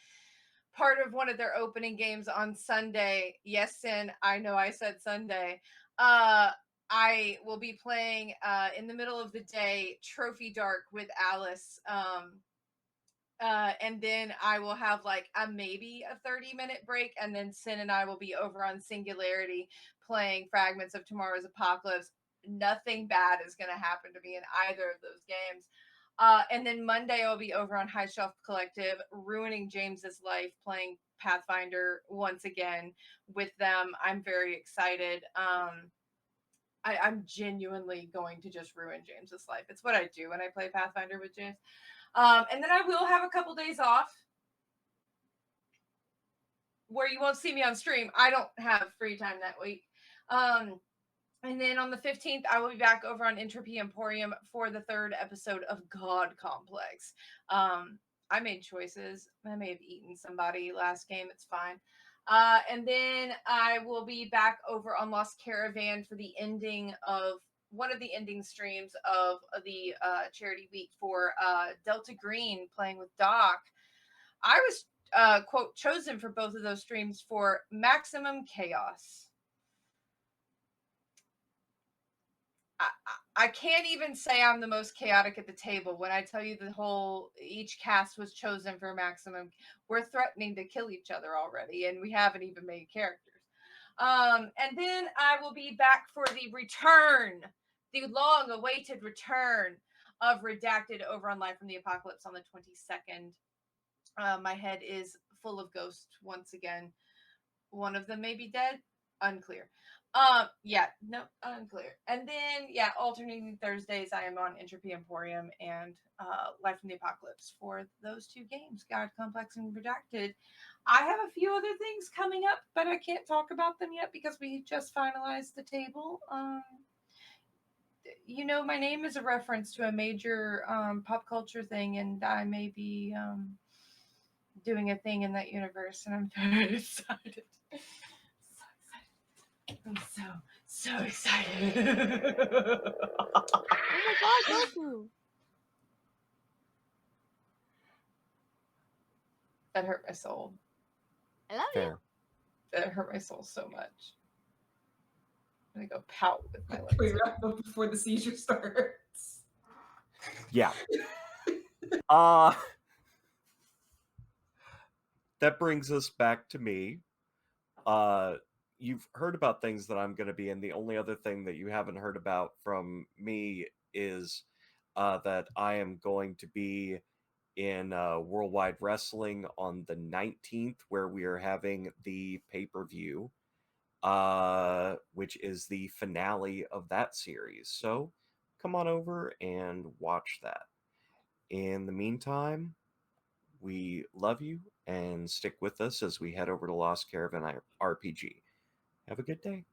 part of one of their opening games on Sunday. Yes, Sin, I know I said Sunday. I will be playing in the middle of the day Trophy Dark with Alice. And then I will have like maybe a 30-minute break, and then Sin and I will be over on Singularity playing Fragments of Tomorrow's Apocalypse. Nothing bad is going to happen to me in either of those games. And then Monday I'll be over on High Shelf Collective, ruining James's life, playing Pathfinder once again with them. I'm very excited. I'm genuinely going to just ruin James's life. It's what I do when I play Pathfinder with James. And then I will have a couple days off where you won't see me on stream. I don't have free time that week. And then on the 15th, I will be back over on Entropy Emporium for the 3rd episode of God Complex. I made choices. I may have eaten somebody last game. It's fine. And then I will be back over on Lost Caravan for the ending of one of the ending streams of the charity week for Delta Green playing with Doc. I was, quote, chosen for both of those streams for maximum chaos. I can't even say I'm the most chaotic at the table when I tell you each cast was chosen for maximum. We're threatening to kill each other already, and we haven't even made characters. And then I will be back for the long-awaited return of Redacted over on Live from the Apocalypse on the 22nd. My head is full of ghosts once again. One of them may be dead. Unclear. Yeah, no, unclear. And then, yeah, alternating Thursdays, I am on Entropy Emporium and Life in the Apocalypse for those two games, God Complex and Redacted. I have a few other things coming up, but I can't talk about them yet because we just finalized the table. You know, my name is a reference to a major pop culture thing, and I may be doing a thing in that universe, and I'm very excited. I'm so excited. Oh my god, Goku! That hurt my soul. I love Fair. That hurt my soul so much. I'm gonna go pout with my We lightsaber. wrap up before the seizure starts. Yeah. That brings us back to me. You've heard about things that I'm going to be in. The only other thing that you haven't heard about from me is that I am going to be in Worldwide Wrestling on the 19th, where we are having the pay-per-view, which is the finale of that series. So come on over and watch that. In the meantime, we love you and stick with us as we head over to Lost Caravan RPG. Have a good day.